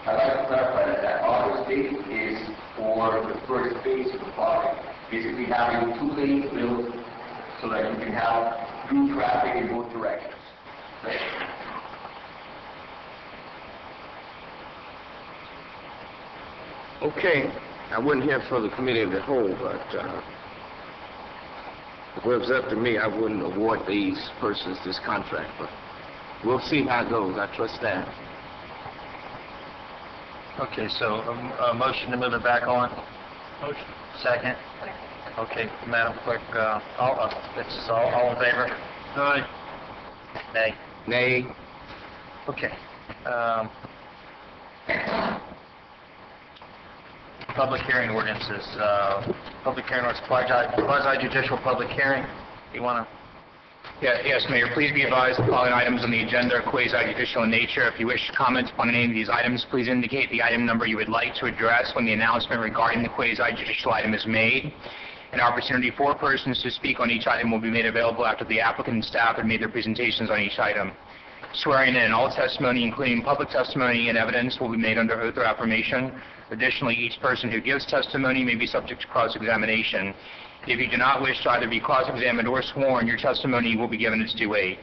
I'd like to clarify that August date is for the first phase of the project. Basically having 2 lanes built so that you can have through traffic in both directions. Right? Okay, I wasn't here for the committee of the whole, but if it was up to me, I wouldn't award these persons this contract, but we'll see how it goes. I trust that. Okay, so a motion to move it back on? Motion. Second? Okay, Madam Clerk, all in favor? Aye. Nay? Nay. Okay. public hearing ordinances. Public hearing ordinance, quasi-judicial public hearing. You want to? Yes, Mayor, please be advised the following items on the agenda are quasi-judicial in nature. If you wish to comment upon any of these items, please indicate the item number you would like to address when the announcement regarding the quasi-judicial item is made. An opportunity for persons to speak on each item will be made available after the applicant and staff have made their presentations on each item. Swearing in all testimony, including public testimony and evidence, will be made under oath or affirmation. Additionally, each person who gives testimony may be subject to cross-examination. If you do not wish to either be cross-examined or sworn, your testimony will be given its due weight.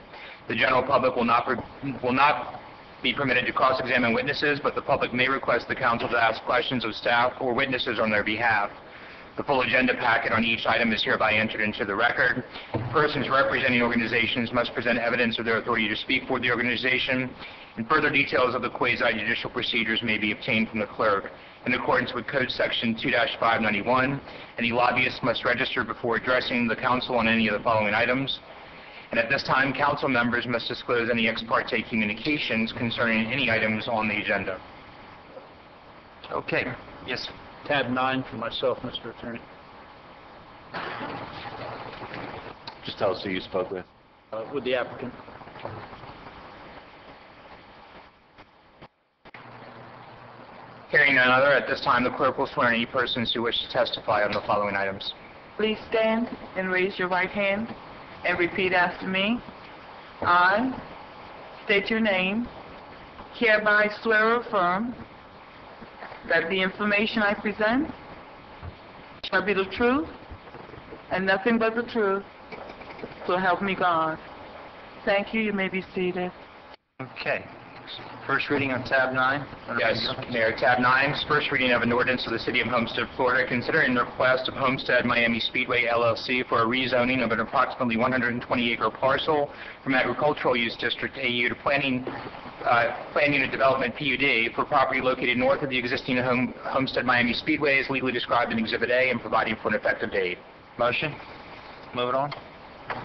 The general public will not be permitted to cross-examine witnesses, but the public may request the council to ask questions of staff or witnesses on their behalf. The full agenda packet on each item is hereby entered into the record. Persons representing organizations must present evidence of their authority to speak for the organization, and further details of the quasi-judicial procedures may be obtained from the clerk. In accordance with Code Section 2-591, any lobbyist must register before addressing the council on any of the following items. And at this time, council members must disclose any ex parte communications concerning any items on the agenda. Okay. Yes. Tab 9 for myself, Mr. Attorney. Just tell us who you spoke with. With the applicant. Hearing none other, at this time the clerk will swear any persons who wish to testify on the following items. Please stand and raise your right hand and repeat after me. I state your name, hereby swear or affirm that the information I present shall be the truth and nothing but the truth, so help me God. Thank you. You may be seated. Okay. First reading on tab 9. Yes, Mayor. Tab 9 is first reading of an ordinance of the City of Homestead, Florida, considering the request of Homestead Miami Speedway LLC for a rezoning of an approximately 120-acre parcel from Agricultural Use District AU to Plan Unit Development PUD for property located north of the existing Homestead Miami Speedway as legally described in Exhibit A and providing for an effective date. Motion? Move it on.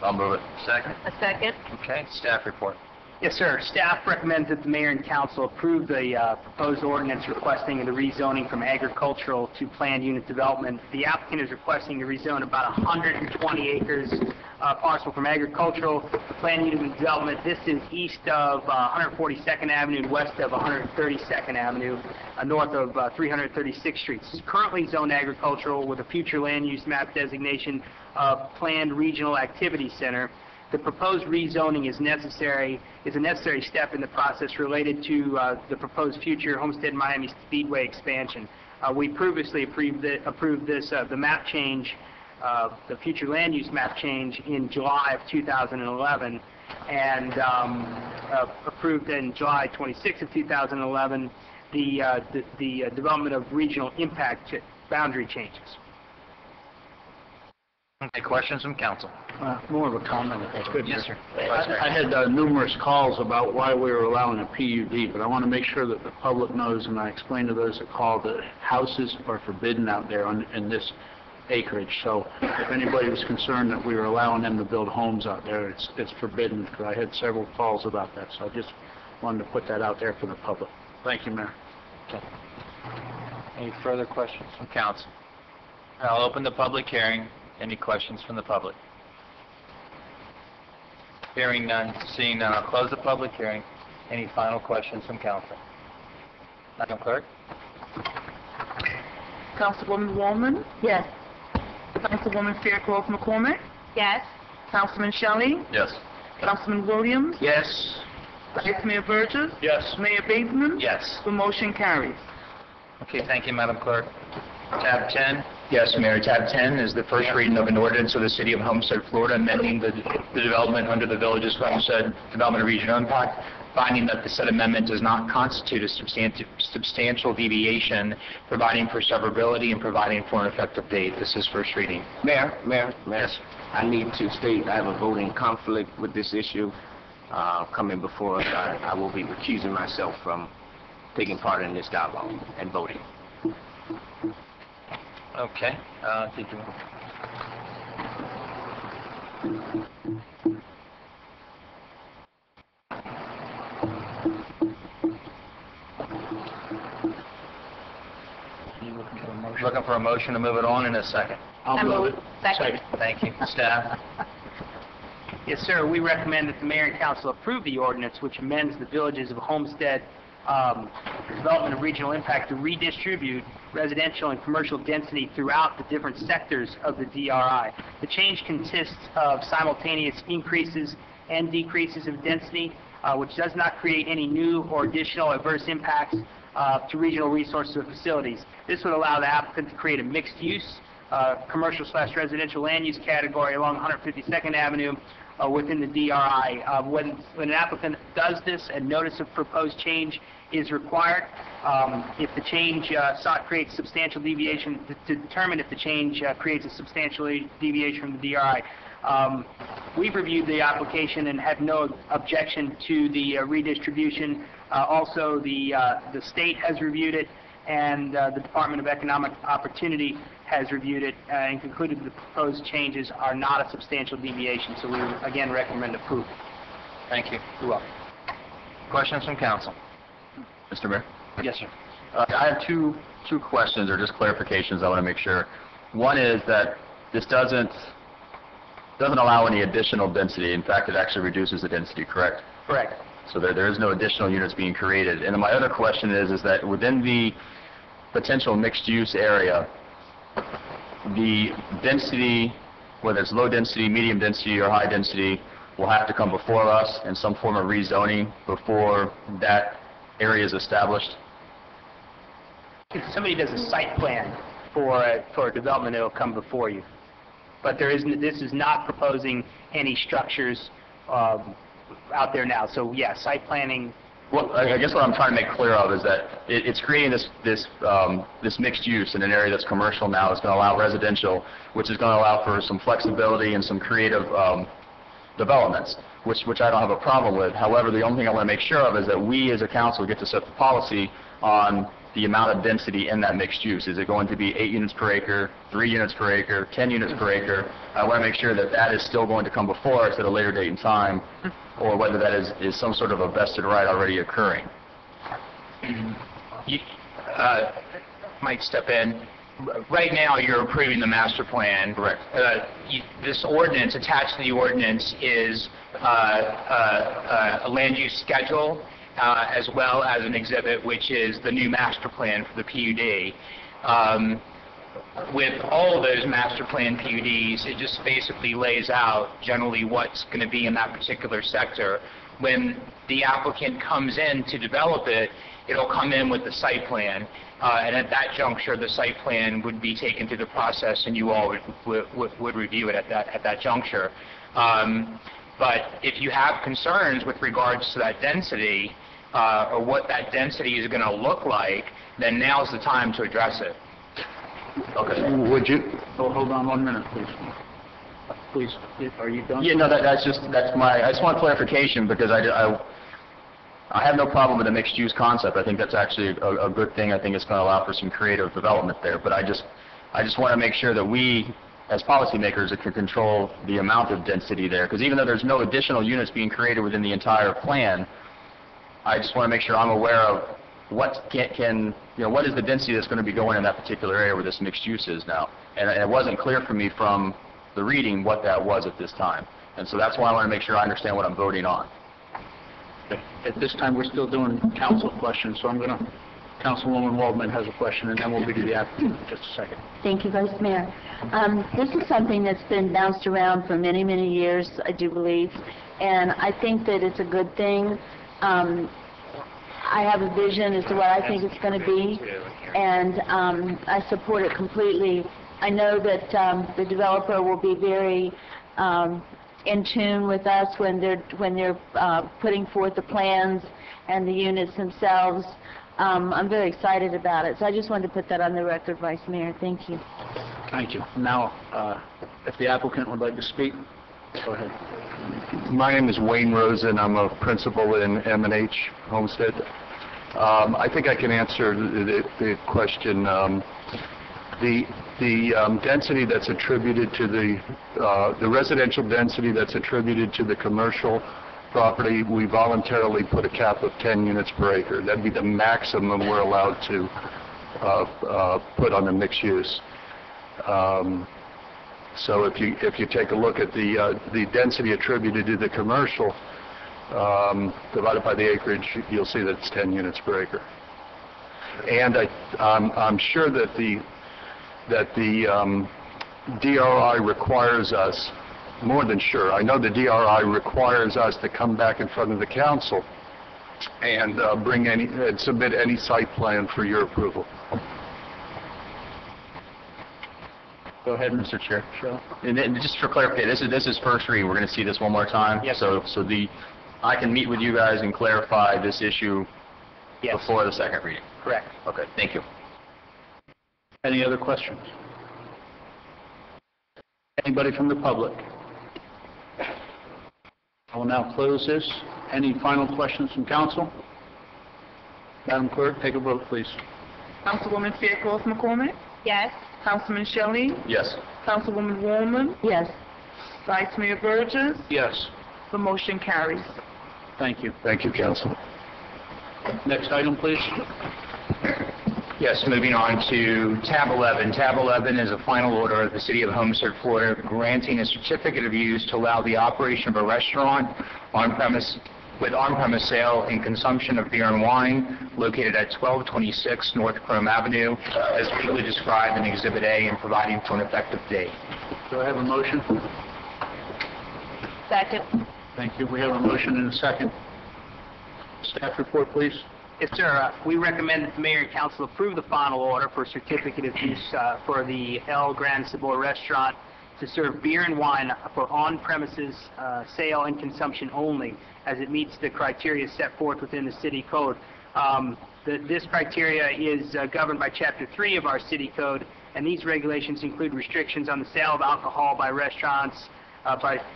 I'll move it. Second? A second. Okay. Staff report. Yes, sir. Staff recommends that the mayor and council approve the proposed ordinance requesting the rezoning from agricultural to planned unit development. The applicant is requesting to rezone about 120 acres parcel from agricultural to planned unit development. This is east of 142nd Avenue and west of 132nd Avenue, north of 336th Street. This is currently zoned agricultural with a future land use map designation of Planned Regional Activity Center. The proposed rezoning is a necessary step in the process related to the proposed future Homestead Miami Speedway expansion. We previously approved this, the map change, the future land use map change in July of 2011, and approved in July 26th of 2011 the development of regional impact boundary changes. Okay, questions from council? More of a comment, if that's good. Yes, sir. I had numerous calls about why we were allowing a PUD, but I want to make sure that the public knows, and I explained to those that called, that houses are forbidden out there in this acreage. So if anybody was concerned that we were allowing them to build homes out there, it's forbidden, because I had several calls about that. So I just wanted to put that out there for the public. Thank you, Mayor. Okay. Any further questions from council? I'll open the public hearing. Any questions from the public? Hearing none, seeing none, I'll close the public hearing. Any final questions from council? Madam Clerk? Councilwoman Wallman? Yes. Councilwoman Fairclough McCormick? Yes. Councilman Shelley? Yes. Councilman Williams? Yes. Vice Mayor Burgess? Yes. Mayor Bateman? Yes. The motion carries. Okay, thank you, Madam Clerk. Tab 10. Yes, Mayor. Tab 10 is the first reading of an ordinance of the City of Homestead, Florida, amending the development under the Villages of Homestead Development Region Impact, finding that the said amendment does not constitute a substantial deviation, providing for severability and providing for an effective date. This is first reading. Mayor, yes. I need to state I have a voting conflict with this issue coming before us. I will be recusing myself from taking part in this dialogue and voting. Okay. Did you... looking for a motion to move it on in a second. I'll move it. Second. Thank you. Staff? Yes, sir. We recommend that the mayor and council approve the ordinance which amends the villages of Homestead Development of Regional Impact to redistribute residential and commercial density throughout the different sectors of the DRI. The change consists of simultaneous increases and decreases of density, which does not create any new or additional adverse impacts to regional resources or facilities. This would allow the applicant to create a mixed-use commercial/residential land use category along 152nd Avenue within the DRI. When an applicant does this, a notice of proposed change is required. If the change sought creates substantial deviation, to determine if the change creates a substantial deviation from the DRI. We've reviewed the application and have no objection to the redistribution. Also, the state has reviewed it, and the Department of Economic Opportunity has reviewed it and concluded that the proposed changes are not a substantial deviation. So we again recommend approval. Thank you. You're welcome. Questions from council? Mr. Mayor? Yes, sir. I have two questions or just clarifications I want to make sure. One is that this doesn't allow any additional density. In fact, it actually reduces the density, correct? Correct. So there is no additional units being created. And then my other question is that within the potential mixed-use area, the density, whether it's low density, medium density, or high density, will have to come before us in some form of rezoning before that area is established? If somebody does a site plan for a development, it'll come before you. But this is not proposing any structures out there now. So yeah, site planning. Well, I guess what I'm trying to make clear of is that it's creating this mixed use in an area that's commercial now. It's going to allow residential, which is going to allow for some flexibility and some creative developments, which I don't have a problem with. However, the only thing I want to make sure of is that we as a council get to set the policy on the amount of density in that mixed use. Is it going to be 8 units per acre, 3 units per acre, 10 units per acre? I want to make sure that that is still going to come before us at a later date and time, or whether that is some sort of a vested right already occurring. Might step in. Right now, you're approving the master plan. Correct. This ordinance, attached to the ordinance, is a land use schedule, as well as an exhibit, which is the new master plan for the PUD. With all of those master plan PUDs, it just basically lays out generally what's going to be in that particular sector. When the applicant comes in to develop it, it'll come in with the site plan, and at that juncture, the site plan would be taken through the process, and you all would review it at that juncture. But if you have concerns with regards to that density, or what that density is going to look like, then now's the time to address it. Okay. Would you? Oh, hold on 1 minute, please. Please, are you done? Yeah, no, that's my. I just want clarification because I have no problem with a mixed-use concept. I think that's actually a good thing. I think it's going to allow for some creative development there. But I just want to make sure that we, as policymakers, can control the amount of density there. Because even though there's no additional units being created within the entire plan, I just want to make sure I'm aware of what what is the density that's going to be going in that particular area where this mixed use is now. And it wasn't clear for me from the reading what that was at this time. And so that's why I want to make sure I understand what I'm voting on. At this time, we're still doing council questions, so Councilwoman Waldman has a question, and then we'll be to the applicant in just a second. Thank you, Vice Mayor. This is something that's been bounced around for many, many years, I do believe, and I think that it's a good thing. I have a vision as to what I think it's going to be, and I support it completely. I know that the developer will be very in tune with us when they're putting forth the plans and the units themselves. I'm very excited about it. So I just wanted to put that on the record, Vice Mayor. Thank you. Thank you. Now, if the applicant would like to speak, go ahead. My name is Wayne Rosen. I'm a principal in M&H Homestead. I think I can answer the question. The density that's attributed to the residential density that's attributed to the commercial property, we voluntarily put a cap of 10 units per acre. That'd be the maximum we're allowed to put on the mixed use. So if you take a look at the density attributed to the commercial divided by the acreage, you'll see that it's 10 units per acre. And I'm sure that the DRI requires us, more than sure, I know the DRI requires us to come back in front of the council and submit any site plan for your approval. Go ahead, Mr. Chair. Sure. And then just for clarification, this is first reading. We're going to see this one more time. Yes. So I can meet with you guys and clarify this issue Yes. before the second reading. Correct. Okay. Thank you. Any other questions? Anybody from the public? I will now close this. Any final questions from council? Madam Clerk, take a vote, please. Councilwoman Fairclough McCormick? Yes. Councilman Shelley? Yes. Councilwoman Woolman? Yes. Vice Mayor Burgess? Yes. The motion carries. Thank you. Thank you, council. Next item, please. Yes, moving on to tab 11. Tab 11 is a final order of the City of Homestead, Florida, granting a certificate of use to allow the operation of a restaurant with on-premise sale and consumption of beer and wine located at 1226 North Chrome Avenue, as legally described in Exhibit A, and providing for an effective date. Do I have a motion? Second. Thank you. We have a motion and a second. Staff report, please. Yes, sir. We recommend that the mayor and council approve the final order for certificate of use for the El Gran Sabor restaurant to serve beer and wine for on-premises sale and consumption only, as it meets the criteria set forth within the city code. This criteria is governed by Chapter 3 of our city code, and these regulations include restrictions on the sale of alcohol by restaurants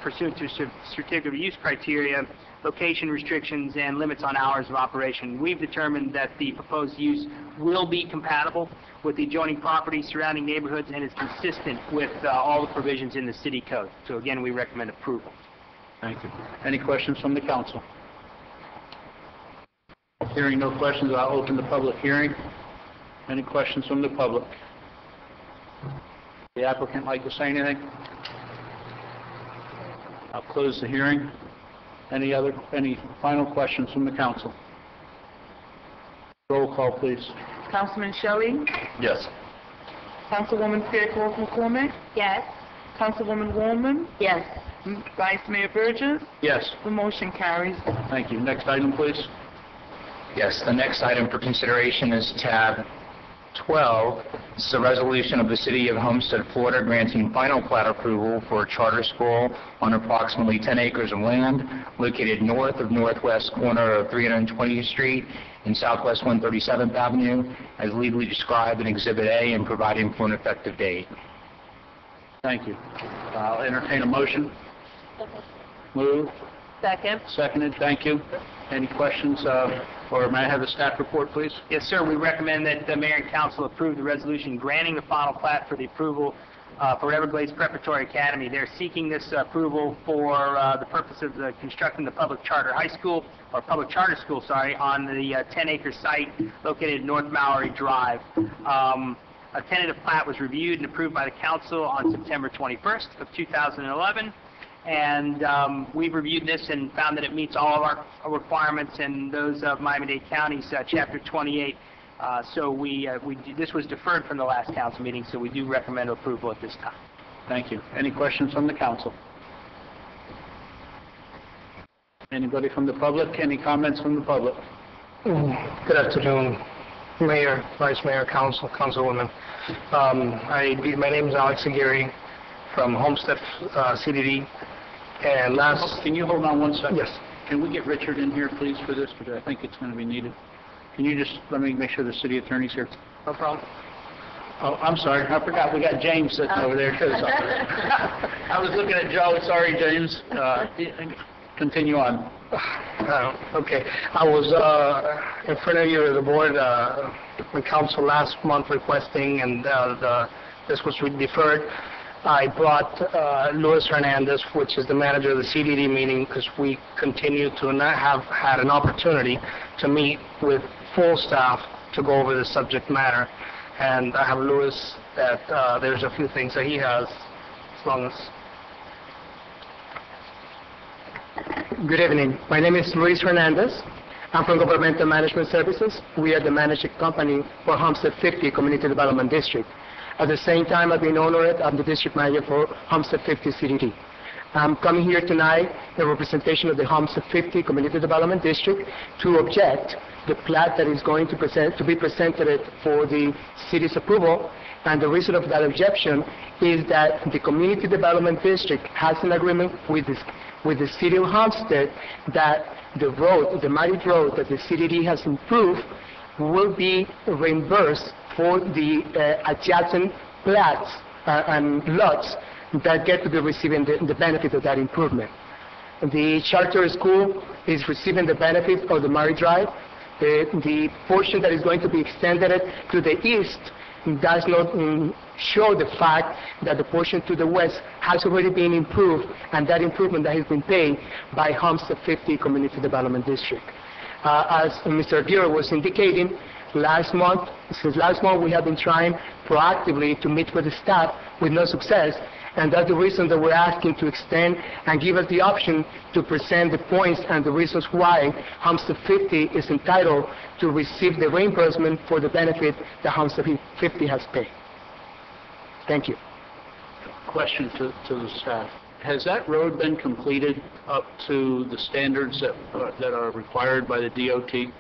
pursuant to certificate of use criteria, location restrictions, and limits on hours of operation. We've determined that the proposed use will be compatible with the adjoining properties, surrounding neighborhoods, and is consistent with all the provisions in the city code. So again, we recommend approval. Thank you. Any questions from the council? Hearing no questions, I'll open the public hearing. Any questions from the public? The applicant like to say anything? I'll close the hearing. Any final questions from the council? Roll call, please. Councilman Shelley? Yes. Councilwoman Fairclough McCormick? Yes. Councilwoman Woolman? Yes. Vice Mayor Burgess? Yes. The motion carries. Thank you. Next item, please. Yes, the next item for consideration is tab 12. This is a resolution of the City of Homestead, Florida, granting final plat approval for a charter school on approximately 10 acres of land located north of northwest corner of 320th Street and southwest 137th Avenue, as legally described in Exhibit A, and providing for an effective date. Thank you. I'll entertain a motion. Move. Second. Seconded. Thank you. Any questions, or may I have the staff report, please? Yes, sir. We recommend that the mayor and council approve the resolution granting the final plat for the approval for Everglades Preparatory Academy. They're seeking this approval for the purpose of constructing the public charter high school, or public charter school, sorry, on the 10-acre site located North Mallory Drive. A tentative plat was reviewed and approved by the council on September 21st of 2011. And we've reviewed this and found that it meets all of our requirements and those of Miami-Dade County's Chapter 28. This was deferred from the last council meeting, so we do recommend approval at this time. Thank you. Any questions from the council? Anybody from the public? Any comments from the public? Good afternoon, Mayor, Vice Mayor, Council, Councilwoman. My name is Alex Aguirre from Homestead CDD. And Can you hold on one second? Yes. Can we get Richard in here, please, for this? Because I think it's going to be needed. Can you just let me make sure the city attorney's here? No problem. Oh, I'm sorry. I forgot. We got James sitting over there, too. I was looking at Joe. Sorry, James. Continue on. Okay. I was in front of you, the board, the council last month requesting, and this was deferred. I brought Luis Hernandez, which is the manager of the CDD meeting, because we continue to not have had an opportunity to meet with full staff to go over the subject matter. and I have Louis that there's a few things that he has, as long as... Good evening. My name is Luis Hernandez. I'm from Governmental Management Services. We are the managing company for Homestead 50 Community Development District. At the same time, I've been honored. I'm the district manager for Homestead 50 CDD. I'm coming here tonight in representation of the Homestead 50 Community Development District to object the plat that is going to be presented for the city's approval. And the reason of that objection is that the Community Development District has an agreement with the city of Homestead that the road, the Mighty Road that the CDD has improved, will be reimbursed for the adjacent plats and lots that get to be receiving the benefit of that improvement. The charter school is receiving the benefit of the Murray Drive. The portion that is going to be extended to the east does not show the fact that the portion to the west has already been improved, and that improvement that has been paid by Homestead 50 Community Development District. As Mr. Aguirre was indicating, since last month we have been trying proactively to meet with the staff with no success, and that's the reason that we're asking to extend and give us the option to present the points and the reasons why Homestead 50 is entitled to receive the reimbursement for the benefit that Homestead 50 has paid. Thank you. Question to the staff. Has that road been completed up to the standards that are required by the DOT?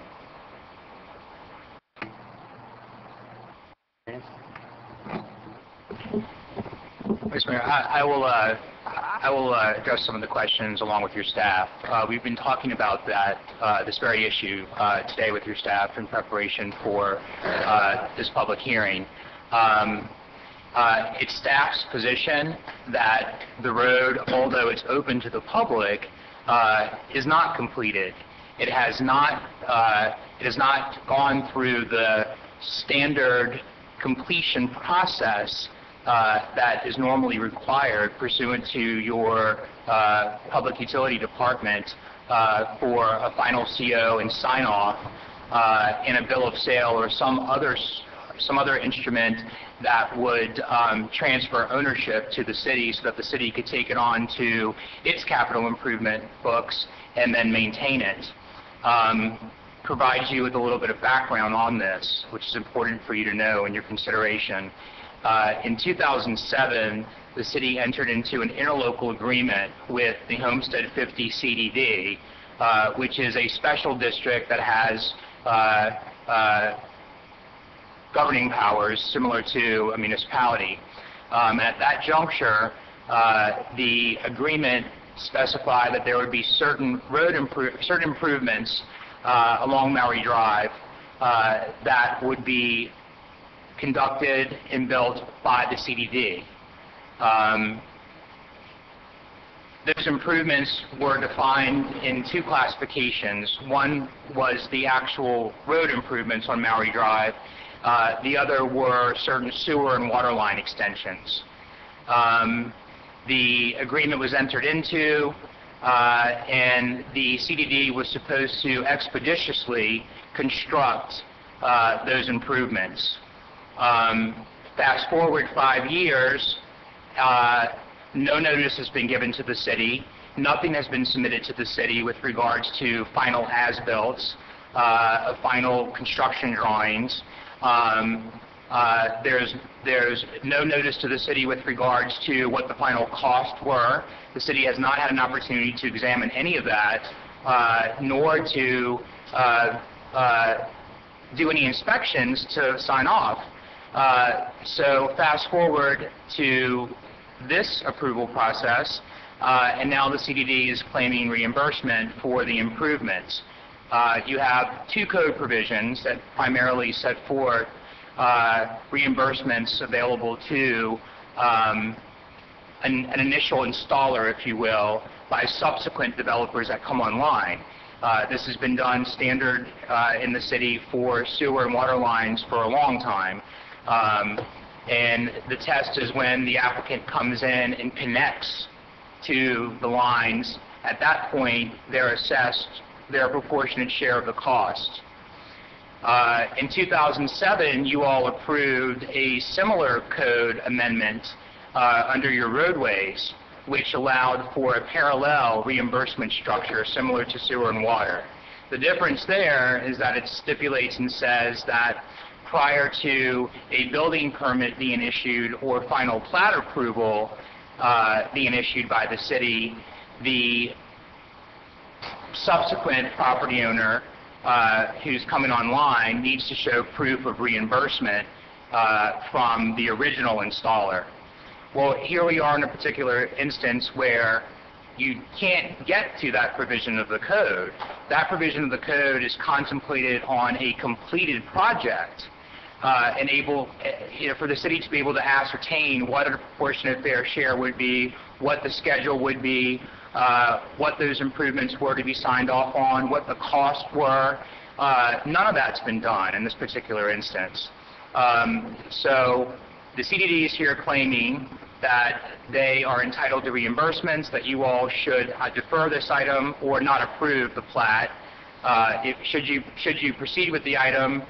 Vice Mayor, I will address some of the questions along with your staff. We've been talking about this very issue today with your staff in preparation for this public hearing. It's staff's position that the road, although it's open to the public, is not completed. It has not gone through the standard completion process that is normally required pursuant to your public utility department for a final CO and sign-off in a bill of sale or some other instrument that would transfer ownership to the city so that the city could take it on to its capital improvement books and then maintain it. Provides you with a little bit of background on this, which is important for you to know in your consideration. In 2007, the city entered into an interlocal agreement with the Homestead 50 CDD, which is a special district that has governing powers similar to a municipality. At that juncture, the agreement specified that there would be certain improvements along Maury Drive that would be conducted and built by the CDD. Those improvements were defined in two classifications. One was the actual road improvements on Maury Drive. The other were certain sewer and water line extensions. The agreement was entered into, and the CDD was supposed to expeditiously construct those improvements. Fast forward 5 years, no notice has been given to the city. Nothing has been submitted to the city with regards to final as-builts, final construction drawings. There's no notice to the city with regards to what the final costs were. The city has not had an opportunity to examine any of that, nor to do any inspections to sign off. So fast forward to this approval process, and now the CDD is claiming reimbursement for the improvements. You have two code provisions that primarily set forth reimbursements available to an initial installer, if you will, by subsequent developers that come online. This has been done standard in the city for sewer and water lines for a long time. And the test is when the applicant comes in and connects to the lines. At that point, they're assessed their proportionate share of the cost. In 2007, you all approved a similar code amendment under your roadways, which allowed for a parallel reimbursement structure similar to sewer and water. The difference there is that it stipulates and says that prior to a building permit being issued or final plat approval being issued by the city, the subsequent property owner who's coming online needs to show proof of reimbursement from the original installer. Well, here we are in a particular instance where you can't get to that provision of the code. That provision of the code is contemplated on a completed project, for the city to be able to ascertain what a proportionate fair share would be, what the schedule would be, what those improvements were to be signed off on, what the costs were. None of that's been done in this particular instance. So the CDD is here claiming that they are entitled to reimbursements, that you all should defer this item or not approve the plat. Should you proceed with the item,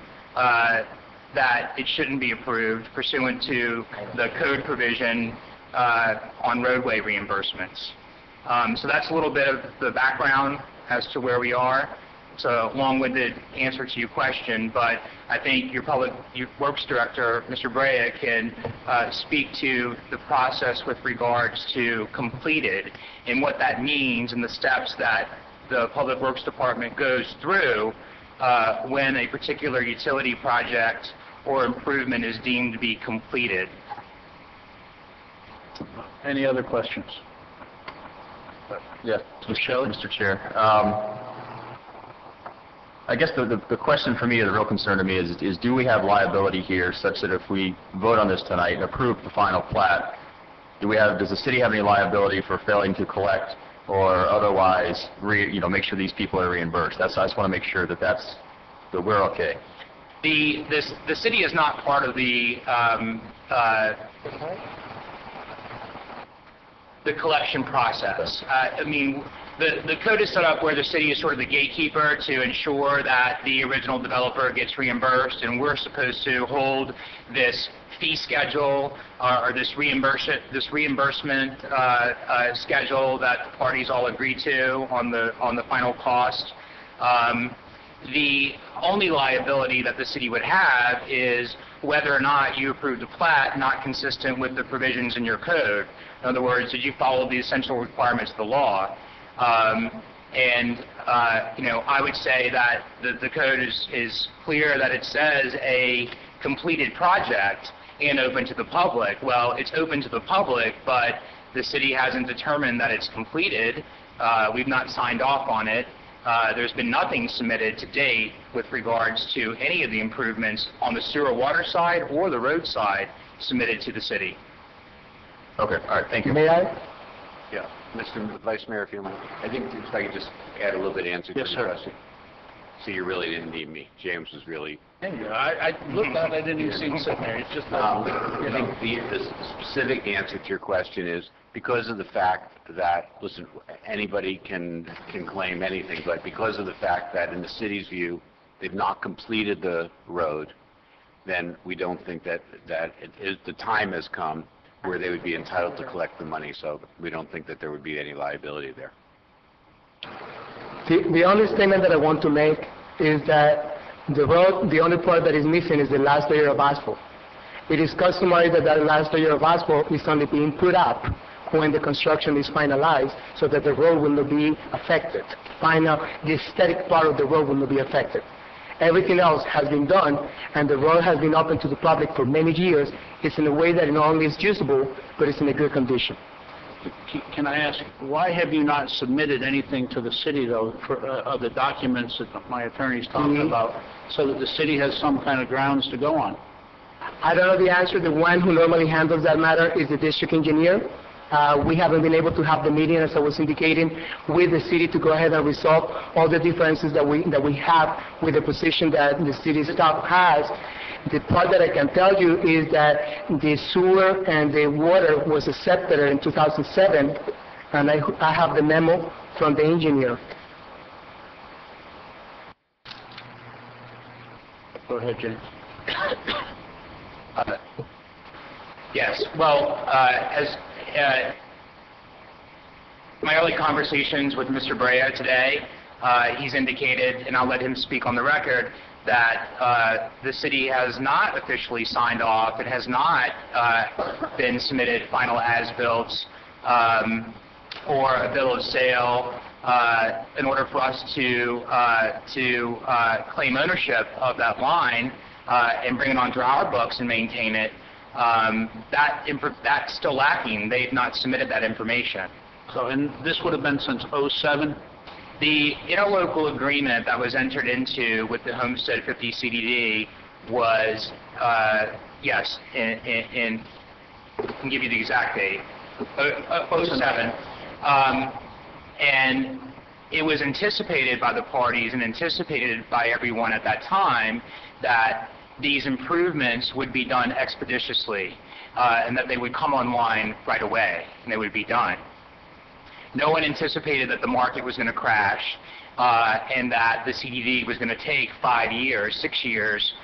that it shouldn't be approved pursuant to the code provision on roadway reimbursements. So that's a little bit of the background as to where we are. It's a long-winded answer to your question, but I think your Public Works Director, Mr. Brea, can speak to the process with regards to completed and what that means and the steps that the Public Works Department goes through when a particular utility project or improvement is deemed to be completed. Any other questions? Yeah, Mr. Chair. I guess the question for me, the real concern to me is do we have liability here such that if we vote on this tonight and approve the final plat, does the city have any liability for failing to collect or otherwise make sure these people are reimbursed? I just want to make sure that we're okay. The city is not part of the collection process. I mean, the code is set up where the city is sort of the gatekeeper to ensure that the original developer gets reimbursed, and we're supposed to hold this fee schedule or this reimbursement schedule that the parties all agree to on the final cost. The only liability that the city would have is whether or not you approved a plat not consistent with the provisions in your code. In other words, did you follow the essential requirements of the law? I would say that the code is clear that it says a completed project and open to the public. Well, it's open to the public, but the city hasn't determined that it's completed. We've not signed off on it. There's been nothing submitted to date with regards to any of the improvements on the sewer water side or the road side submitted to the city. Okay, all right, thank you. May I? Yeah, Mr. Vice Mayor, if you want, I think if I could just add a little bit of answer to your question. So you really didn't need me. James was really... I looked out, I didn't even see him sitting there. It's just I think the specific answer to your question is because of the fact that, listen, anybody can claim anything, but because of the fact that in the city's view, they've not completed the road, then we don't think that the time has come where they would be entitled to collect the money. So we don't think that there would be any liability there. The only statement that I want to make is that the road, the only part that is missing is the last layer of asphalt. It is customary that that last layer of asphalt is only being put up when the construction is finalized so that the road will not be affected. The aesthetic part of the road will not be affected. Everything else has been done, and the road has been open to the public for many years. It's in a way that not only is usable, but it's in a good condition. Can I ask, why have you not submitted anything to the city, though, of the documents that my attorney's talking about, so that the city has some kind of grounds to go on? I don't know the answer. The one who normally handles that matter is the district engineer. We haven't been able to have the meeting, as I was indicating, with the city to go ahead and resolve all the differences that we have with the position that the city staff has. The part that I can tell you is that the sewer and the water was accepted in 2007, and I have the memo from the engineer. Okay, all right, thank you. May I? Yeah. Yes, sir. May I? Mr. Shelley? Mr. Chairman, I think the ahead, James. Yes. Well, as my early conversations with Mr. Brea today, he's indicated, and I'll let him speak on the record, that the city has not officially signed off. It has not been submitted final as-built or a bill of sale in order for us to claim ownership of that line and bring it onto our books and maintain it. That's still lacking. They've not submitted that information. So, and this would have been since '07? The interlocal agreement that was entered into with the Homestead 50 CDD was, yes, I can give you the exact date, '07. And it was anticipated by the parties and anticipated by everyone at that time that these improvements would be done expeditiously and that they would come online right away and they would be done. No one anticipated that the market was going to crash and that the CDD was going to take 5 years, 6 years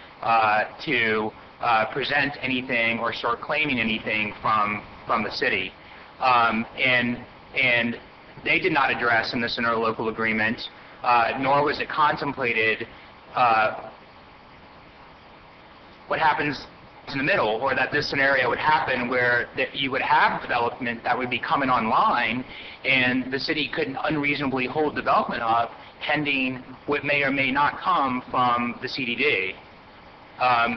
to present anything or start claiming anything from the city. And they did not address in this interlocal agreement, nor was it contemplated what happens in the middle, or that this scenario would happen where that you would have development that would be coming online and the city couldn't unreasonably hold development up pending what may or may not come from the CDD.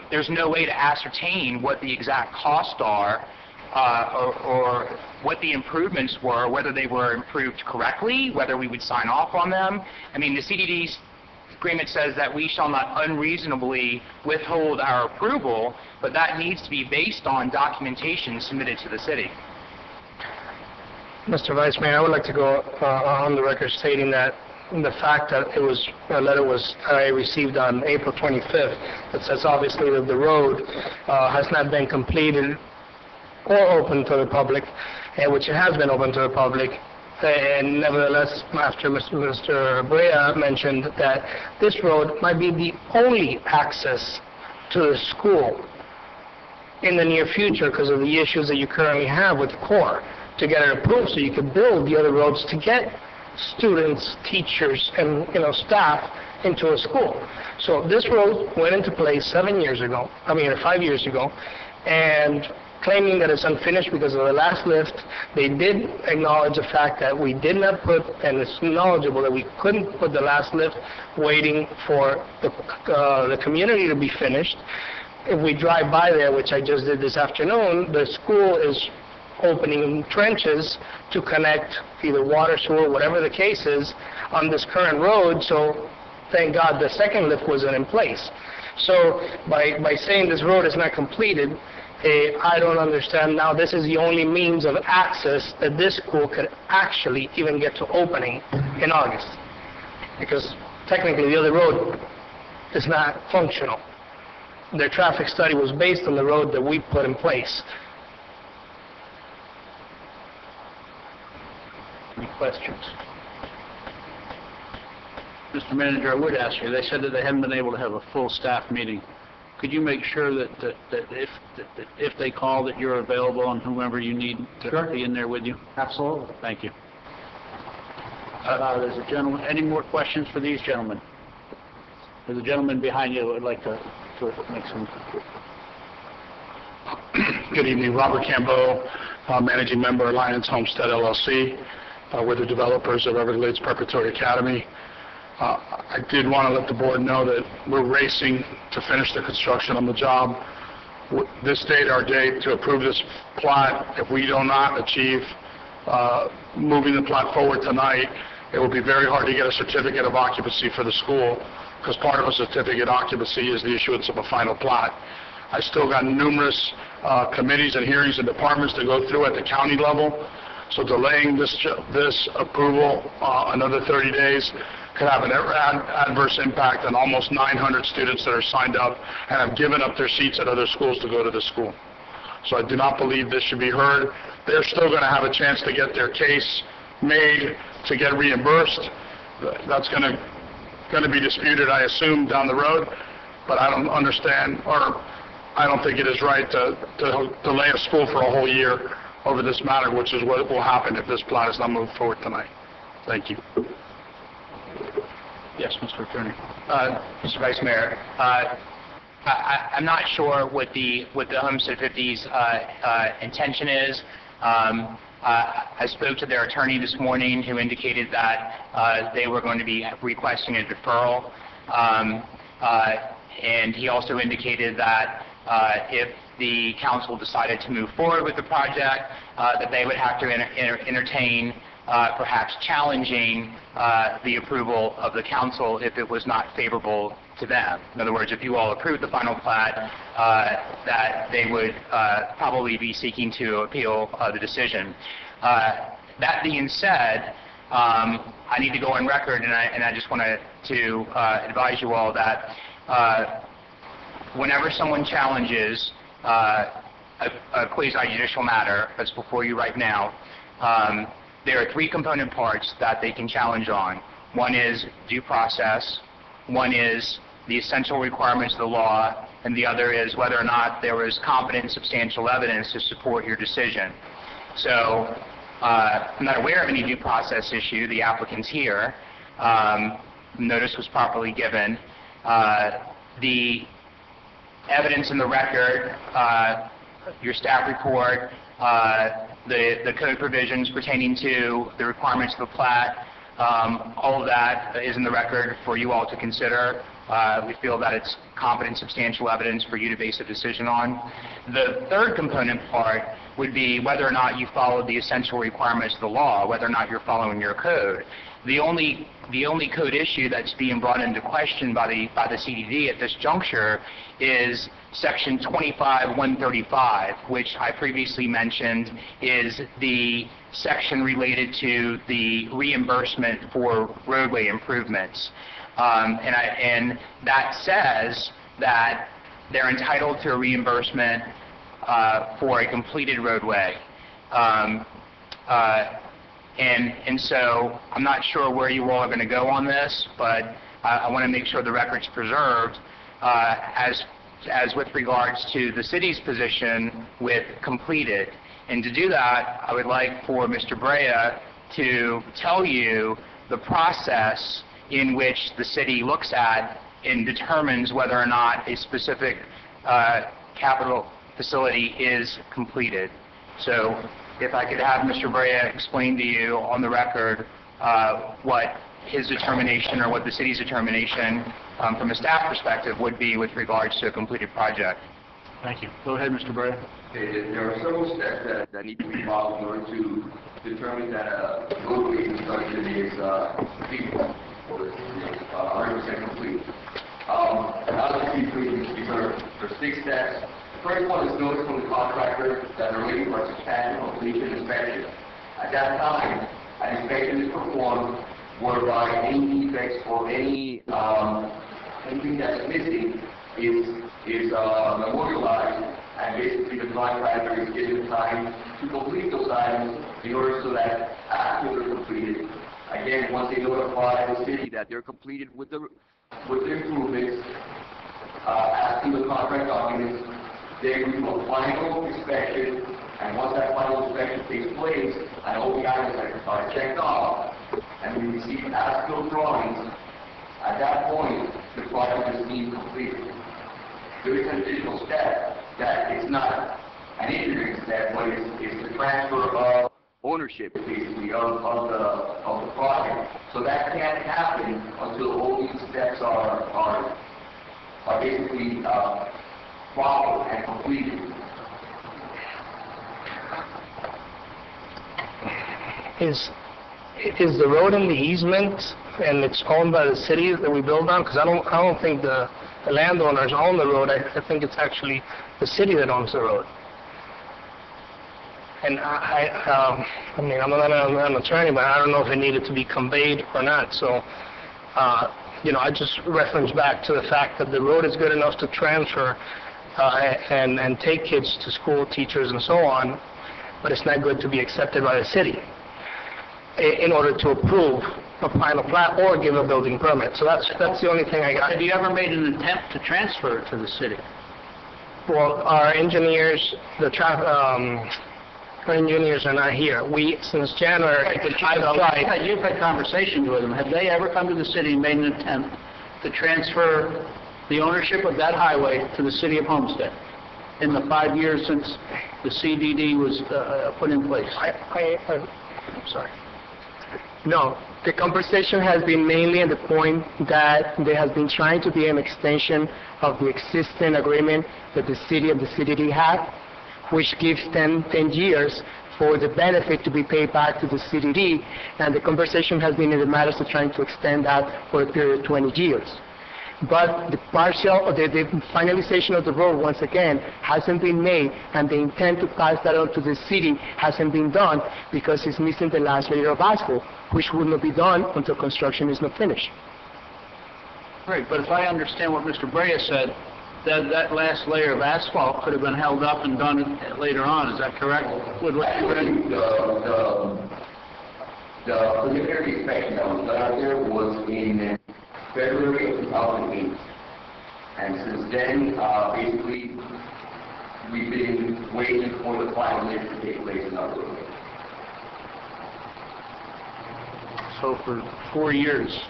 There's no way to ascertain what the exact costs are or what the improvements were, whether they were improved correctly, whether we would sign off on them. I mean, the CDD's agreement says that we shall not unreasonably withhold our approval, but that needs to be based on documentation submitted to the city. Mr. Vice Mayor, I would like to go on the record stating that the fact that a letter was received on April 25th that says obviously that the road has not been completed or open to the public, which it has been open to the public. And nevertheless, after Mr. Brea mentioned that this road might be the only access to the school in the near future because of the issues that you currently have with the Corps, to get it approved so you could build the other roads to get students, teachers, and staff into a school. So this road went into place 5 years ago, and claiming that it's unfinished because of the last lift. They did acknowledge the fact that we did not put, and it's knowledgeable that we couldn't put the last lift waiting for the community to be finished. If we drive by there, which I just did this afternoon, the school is opening trenches to connect either water, sewer, whatever the case is, on this current road, so thank God the second lift wasn't in place. So by saying this road is not completed, I don't understand now. This is the only means of access that this school could actually even get to opening in August, because technically the other road is not functional. Their traffic study was based on the road that we put in place. Any questions? Mr. Manager, I would ask you, they said that they haven't been able to have a full staff meeting. Could you make sure that if they call that you're available and whomever you need to be in there with you? Absolutely. Thank you. There's a gentleman. Any more questions for these gentlemen? There's a gentleman behind you who would like to make some. Good evening, Robert Cambeau, Managing Member, Alliance Homestead LLC. We're the developers of Everglades Preparatory Academy. I did want to let the board know that we're racing to finish the construction on the job. This date, our date to approve this plot, if we do not achieve moving the plot forward tonight, it will be very hard to get a certificate of occupancy for the school, because part of a certificate of occupancy is the issuance of a final plot. I still got numerous committees and hearings and departments to go through at the county level, so delaying this approval another 30 days could have an adverse impact on almost 900 students that are signed up and have given up their seats at other schools to go to the school. So I do not believe this should be heard. They're still going to have a chance to get their case made to get reimbursed. That's going to be disputed, I assume, down the road. but I don't understand, or I don't think it is right to delay a school for a whole year over this matter, which is what will happen if this plat is not moved forward tonight. Thank you. Yes, Mr. Attorney. Mr. Vice Mayor, I'm not sure what the Homestead 50's intention is. I spoke to their attorney this morning, who indicated that they were going to be requesting a deferral, and he also indicated that if the council decided to move forward with the project, that they would have to entertain perhaps challenging the approval of the council if it was not favorable to them. In other words, if you all approved the final plat, that they would probably be seeking to appeal the decision. That being said, I need to go on record, and I just wanted to advise you all that whenever someone challenges a quasi-judicial matter that's before you right now, there are three component parts that they can challenge on. One is due process, one is the essential requirements of the law, and the other is whether or not there was competent substantial evidence to support your decision. So I'm not aware of any due process issue. The applicant's here. Notice was properly given. The evidence in the record, your staff report, the code provisions pertaining to the requirements of the plat, all of that is in the record for you all to consider. We feel that it's competent, substantial evidence for you to base a decision on. The third component part would be whether or not you followed the essential requirements of the law, whether or not you're following your code. The only code issue that's being brought into question by the CDD at this juncture is Section 25135, which I previously mentioned is the section related to the reimbursement for roadway improvements. And that says that they're entitled to a reimbursement for a completed roadway. And so I'm not sure where you all are going to go on this, but I want to make sure the record's preserved as with regards to the city's position with completed. And to do that, I would like for Mr. Brea to tell you the process in which the city looks at and determines whether or not a specific capital facility is completed. So if I could have Mr. Brea explain to you on the record what his determination or what the city's determination from a staff perspective would be with regards to a completed project. Thank you. Go ahead, Mr. Brea. Okay, there are several steps that need to be followed in order to determine that a roadway construction is complete, or 100% complete. I'll just be brief. These are 6 steps. The first one is notice from the contractor that the roadway was substantial completion inspection. At that time, an inspection is performed whereby any defects or anything that's missing is memorialized, and basically the contractor is given time to complete those items in order so that after they're completed, again, once they notify the city that they're completed with the improvements, as to the contract documents, they do a final inspection, and once that final inspection takes place, and all the items are checked off, and we receive as-built drawings, at that point, the project is deemed completed. There is an additional step that it's not an engineering step, but it's the transfer of ownership, basically, of the project. So that can't happen until all these steps are basically followed and completed. Is the road in the easement and it's owned by the city that we build on? Because I don't think the landowners own the road. I think it's actually the city that owns the road. And I mean, I'm not an attorney, but I don't know if it needed to be conveyed or not. So, you know, I just reference back to the fact that the road is good enough to transfer and take kids to school, teachers, and so on, but it's not good to be accepted by the city in order to approve a final plat or give a building permit. So that's the only thing I got. Have you ever made an attempt to transfer it to the city? Well, our engineers, our engineers are not here. Since January, I've tried. You've had conversations with them. Have they ever come to the city and made an attempt to transfer the ownership of that highway to the city of Homestead in the 5 years since the CDD was put in place? I'm sorry. No, the conversation has been mainly at the point that there has been trying to be an extension of the existing agreement that the city and the CDD had, which gives them 10 years for the benefit to be paid back to the CDD, and the conversation has been in the matters of trying to extend that for a period of 20 years. But the finalization of the road, once again, hasn't been made, and the intent to pass that on to the city hasn't been done because it's missing the last layer of asphalt, which will not be done until construction is not finished. Right, but if I understand what Mr. Brea said, that last layer of asphalt could have been held up and done later on. Is that correct? The preliminary inspection that was done out there was in February of 2008. And since then, basically, we've been waiting for the final lift to take place in our road. So for 4 years.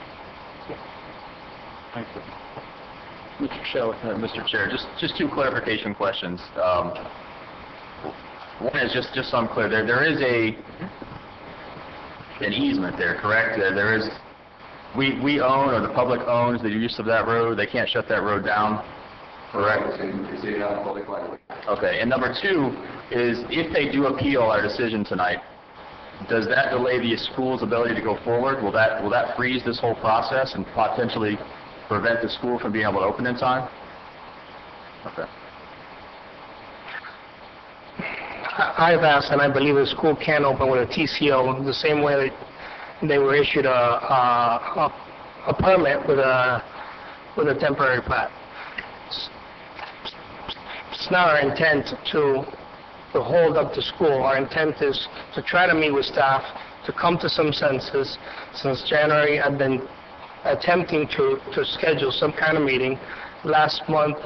Thank you. Mr. Shelley. Mr. Chair, just two clarification questions. One is just so I'm clear, there is an easement there, correct? There is, we own, or the public owns the use of that road. They can't shut that road down, correct? It's public right away. Okay. And number two is, if they do appeal our decision tonight, does that delay the school's ability to go forward? Will that freeze this whole process and potentially prevent the school from being able to open in time? Okay. I've asked, and I believe the school can open with a TCO the same way that they were issued a permit with a temporary plat. It's not our intent to hold up the school. Our intent is to try to meet with staff, to come to some senses. Since January, I've been attempting to schedule some kind of meeting. Last month,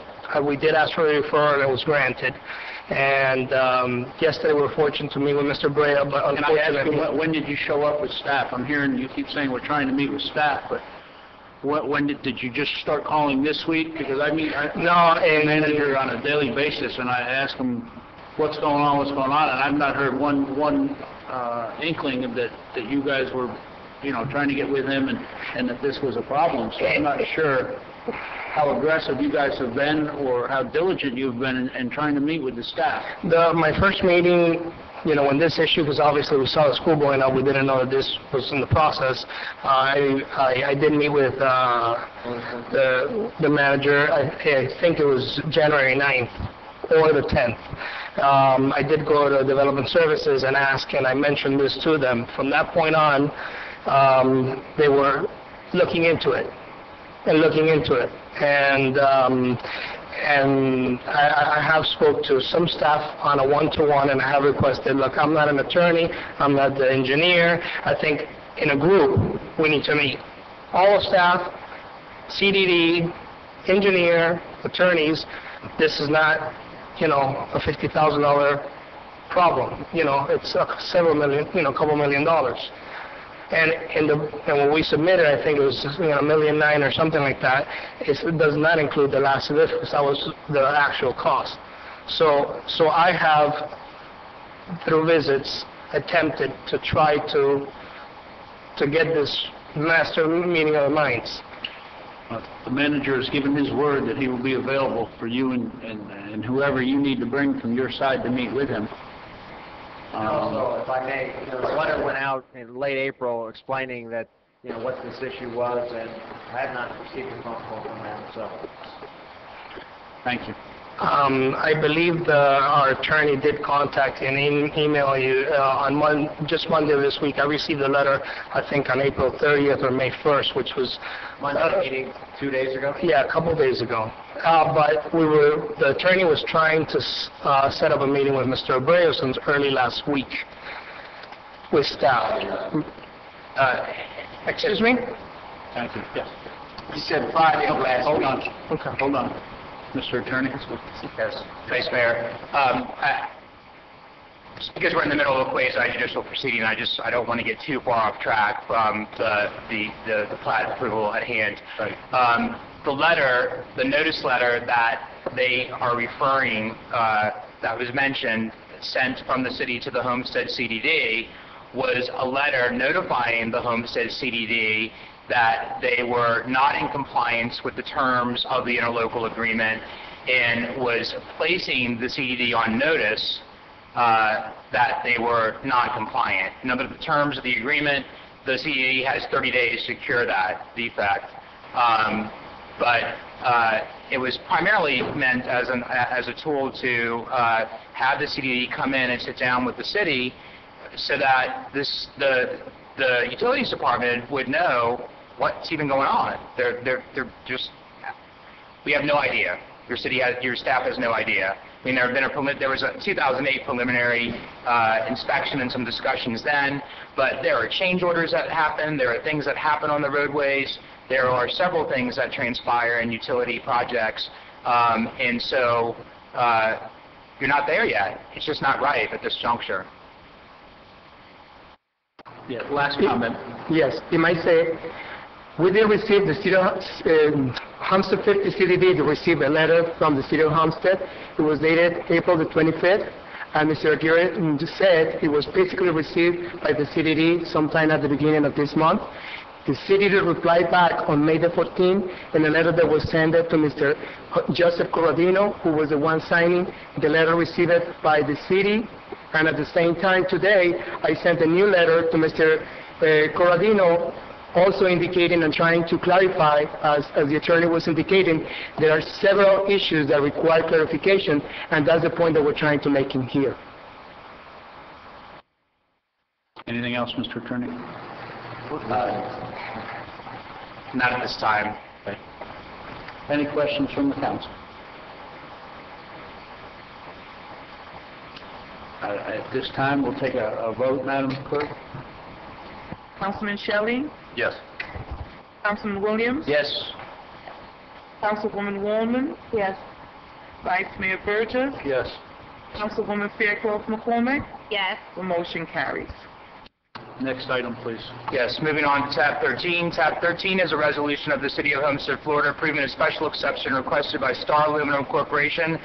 we did ask for a referral, and it was granted. And yesterday, we were fortunate to meet with Mr. Brea, but unfortunately... Can I ask you, when did you show up with staff? I'm hearing you keep saying we're trying to meet with staff, but when did you just start calling this week? Because I manager on a daily basis, and I ask them what's going on, and I've not heard one inkling of that you guys were, trying to get with him and that this was a problem. So I'm not sure how aggressive you guys have been or how diligent you've been in trying to meet with the staff. My first meeting, when this issue, because obviously we saw the school going up, we didn't know that this was in the process. I did meet with the manager. I think it was January 9th or the 10th. I did go to Development Services and ask, and I mentioned this to them. From that point on, they were looking into it. And I have spoke to some staff on a one-to-one, and I have requested, look, I'm not an attorney, I'm not the engineer. I think in a group we need to meet. All the staff, CDD, engineer, attorneys. This is not, a $50,000 problem. It's several million, a couple $1 million. And when we submitted, I think it was $1.9 million or something like that. It does not include the last lift, because that was the actual cost. So I have, through visits, attempted to try to get this master meeting of the minds. The manager has given his word that he will be available for you and whoever you need to bring from your side to meet with him. Also, if I may, the letter went out in late April explaining that, what this issue was, and I have not received a phone call from them, so. Thank you. I believe our attorney did contact you and email you on just Monday of this week. I received a letter, I think, on April 30th or May 1st, which was... Monday meeting 2 days ago? Yeah, a couple of days ago. But the attorney was trying to set up a meeting with Mr. Abreu since early last week with staff. Excuse me? Thank you. Yes. You said Friday of last Hold week. on. Okay. Hold on. Mr. Attorney? Yes, Vice Mayor. Because we're in the middle of a quasi-judicial proceeding, I don't want to get too far off track from the plat approval at hand. Right. The letter, the notice letter that they are referring, that was mentioned, sent from the city to the Homestead CDD, was a letter notifying the Homestead CDD that they were not in compliance with the terms of the interlocal agreement and was placing the CDD on notice that they were non-compliant. Under the terms of the agreement, the CDD has 30 days to cure that defect. But it was primarily meant as a tool to have the CDD come in and sit down with the city so that the utilities department would know what's even going on. They're just, we have no idea. Your staff has no idea. I mean, there was a 2008 preliminary inspection and some discussions then, but there are change orders that happen. There are things that happen on the roadways. There are several things that transpire in utility projects, and so you're not there yet. It's just not right at this juncture. Yeah, last comment. Yes, you might say, we did receive the city of Homestead 50 CDD. They received a letter from the city of Homestead. It was dated April the 25th, and Mr. Aguirre said it was basically received by the CDD sometime at the beginning of this month. The CDD replied back on May the 14th in a letter that was sent to Mr. Joseph Corradino, who was the one signing the letter received by the city. And at the same time today, I sent a new letter to Mr. Corradino, also indicating and trying to clarify, as the attorney was indicating, there are several issues that require clarification, and that's the point that we're trying to make in here. Anything else, Mr. Attorney? Not at this time. Okay. Any questions from the council? At this time, we'll take a vote, Madam Clerk. Councilman Shelley? Yes. Councilman Williams? Yes. Councilwoman Wallman? Yes. Vice Mayor Burgess? Yes. Councilwoman Fairclough McCormick? Yes. The motion carries. Next item, please. Yes, moving on to tab 13. Tab 13 is a resolution of the City of Homestead, Florida, approving a special exception requested by Star Aluminum Corporation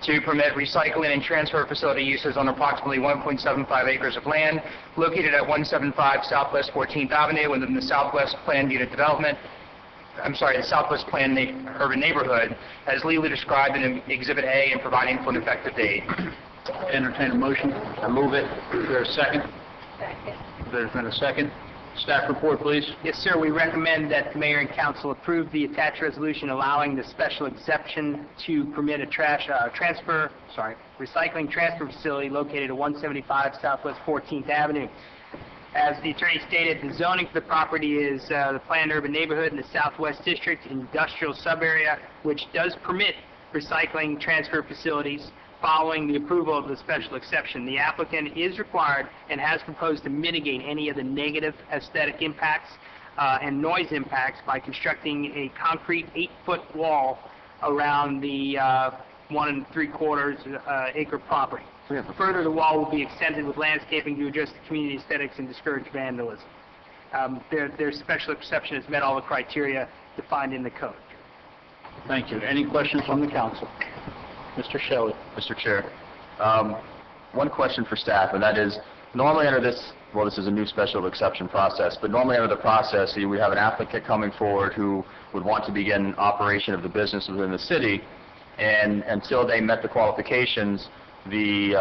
to permit recycling and transfer facility uses on approximately 1.75 acres of land located at 175 Southwest 14th Avenue within the Southwest Planned Unit Development, the Southwest Planned Urban Neighborhood, as legally described in Exhibit A and providing for an effective date. Entertain a motion. I move it. Is there a second? There's been a second. Staff report, please. Yes, sir. We recommend that the mayor and council approve the attached resolution allowing the special exception to permit a recycling transfer facility located at 175 Southwest 14th Avenue. As the attorney stated, the zoning for the property is the planned urban neighborhood in the Southwest District industrial subarea, which does permit recycling transfer facilities. Following the approval of the special exception, the applicant is required and has proposed to mitigate any of the negative aesthetic impacts and noise impacts by constructing a concrete 8-foot wall around the 1 3/4 acre property. Further, the wall will be extended with landscaping to address the community aesthetics and discourage vandalism. Their special exception has met all the criteria defined in the code. Thank you. Any questions from the council? Mr. Shelley. Mr. Chair, one question for staff, and that is, normally under this, well, this is a new special exception process, but normally under the process, we have an applicant coming forward who would want to begin operation of the business within the city, and until they met the qualifications, the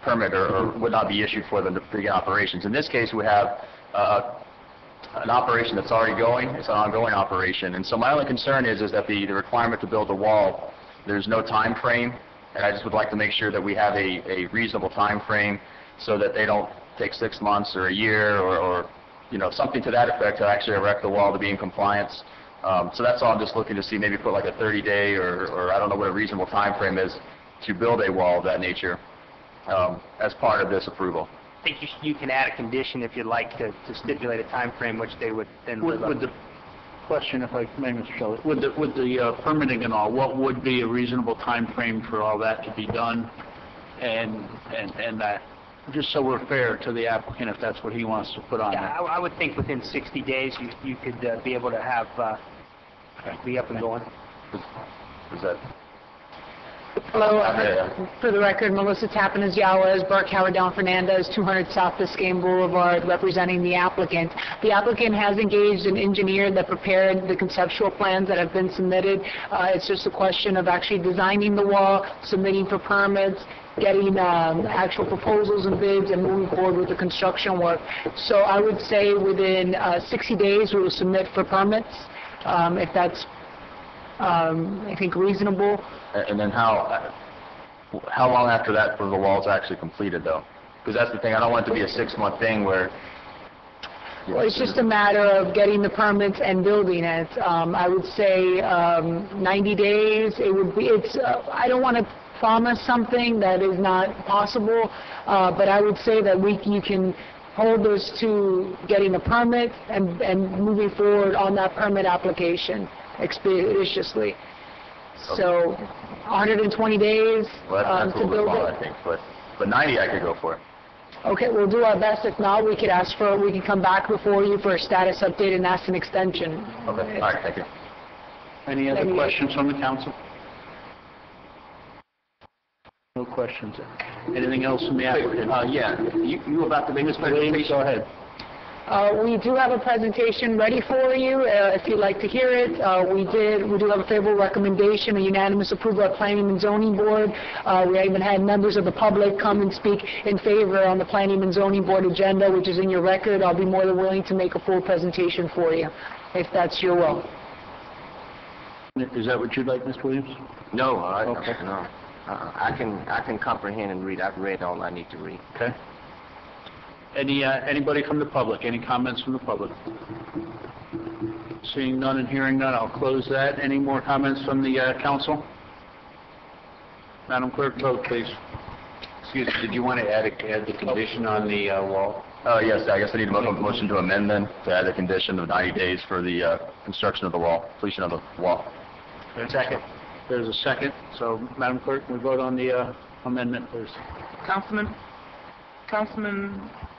permit or would not be issued for them to begin operations. In this case, we have an operation that's already going. It's an ongoing operation, and so my only concern is that the requirement to build a wall, there's no time frame, and I just would like to make sure that we have a reasonable time frame so that they don't take 6 months or a year or something to that effect to actually erect the wall to be in compliance. So that's all I'm just looking to see, maybe put like a 30-day or I don't know what a reasonable time frame is to build a wall of that nature as part of this approval. think you can add a condition if you'd like to stipulate a time frame which they would then live up With to. the question, if I may, Mr. Shelley, with the permitting and all, what would be a reasonable time frame for all that to be done? And that, just so we're fair to the applicant, if that's what he wants to put on Yeah, there. I would think within 60 days you could be able to have, be up and going. Is that? Hello, for the record, Melissa Tapinas-Yawez, Burke Howard Down Fernandez, 200 South Biscayne Boulevard, representing the applicant. The applicant has engaged an engineer that prepared the conceptual plans that have been submitted. It's just a question of actually designing the wall, submitting for permits, getting actual proposals and bids, and moving forward with the construction work. So I would say within 60 days we will submit for permits, if that's, I think, reasonable. And then how long after that for the wall's actually completed, though? Because that's the thing, I don't want it to be a 6-month thing where... Well, it's just a matter of getting the permits and building it. I would say 90 days. It would be. I don't want to promise something that is not possible, but I would say that you can hold us to getting a permit and moving forward on that permit application expeditiously. So 120 days Well, that's a to little bit build long, it. I think, but 90 I could go for. Okay, we'll do our best. If not, we can come back before you for a status update and ask an extension. Okay, all right, thank you. Any other questions from the council? No questions. Anything else from the applicant? Yeah, you about to make this Mr. Williams, go ahead. We do have a presentation ready for you, if you'd like to hear it. We do have a favorable recommendation, a unanimous approval at Planning and Zoning Board. We even had members of the public come and speak in favor on the Planning and Zoning Board agenda, which is in your record. I'll be more than willing to make a full presentation for you, if that's your will. Is that what you'd like, Mr. Williams? No, Okay. no. I can comprehend and read. I've read all I need to read. Okay. Anybody from the public? Any comments from the public? Seeing none and hearing none, I'll close that. Any more comments from the council? Madam Clerk, vote, please. Excuse me, did you want to add the condition on the wall? Yes, I guess I need a motion to amend then, to add the condition of 90 days for the construction of the wall, completion of the wall. Second. There's a second. So, Madam Clerk, can we vote on the amendment, please? Councilman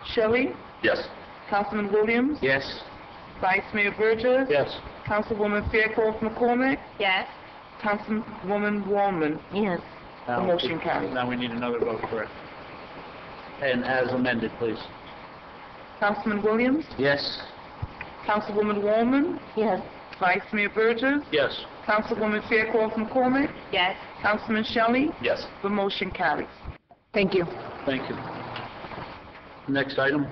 Shelley? Yes. Councilman Williams? Yes. Vice Mayor Burgess? Yes. Councilwoman Fairclough McCormick? Yes. Councilwoman Wallman? Yes. The motion carries. Now we need another vote for it. And as amended, please. Councilman Williams? Yes. Councilwoman Wallman? Yes. Vice Mayor Burgess? Yes. Councilwoman Fairclough McCormick? Yes. Councilman Shelley? Yes. The motion carries. Thank you. Thank you. Next item.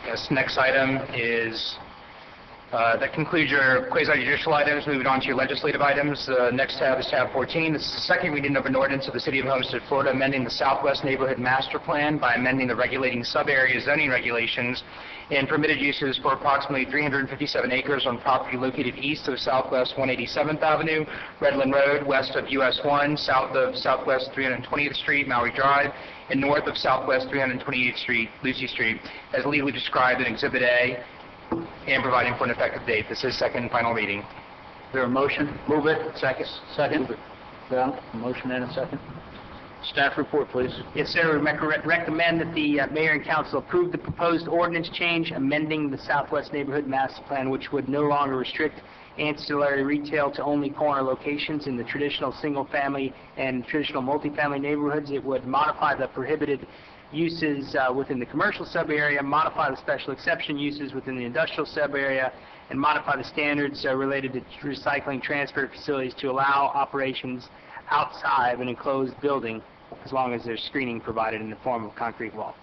Yes, next item is, that concludes your quasi-judicial items. Moving on to your legislative items. Next tab is tab 14. This is the second reading of an ordinance of the City of Homestead, Florida, amending the Southwest Neighborhood Master Plan by amending the regulating sub-area zoning regulations and permitted uses for approximately 357 acres on property located east of Southwest 187th Avenue, Redland Road, west of US 1, south of Southwest 320th Street, Maui Drive, and north of Southwest 328th Street, Lucy Street, as legally described in Exhibit A, and providing for an effective date. This is second and final reading. Is there a motion? Move it. Second. Second. Yeah, a motion and a second. Staff report, please. Yes, sir. We recommend that the mayor and council approve the proposed ordinance change amending the Southwest Neighborhood Master Plan, which would no longer restrict ancillary retail to only corner locations in the traditional single-family and traditional multifamily neighborhoods. It would modify the prohibited uses within the commercial sub-area, modify the special exception uses within the industrial sub-area, and modify the standards related to recycling transfer facilities to allow operations outside of an enclosed building as long as there's screening provided in the form of concrete wall.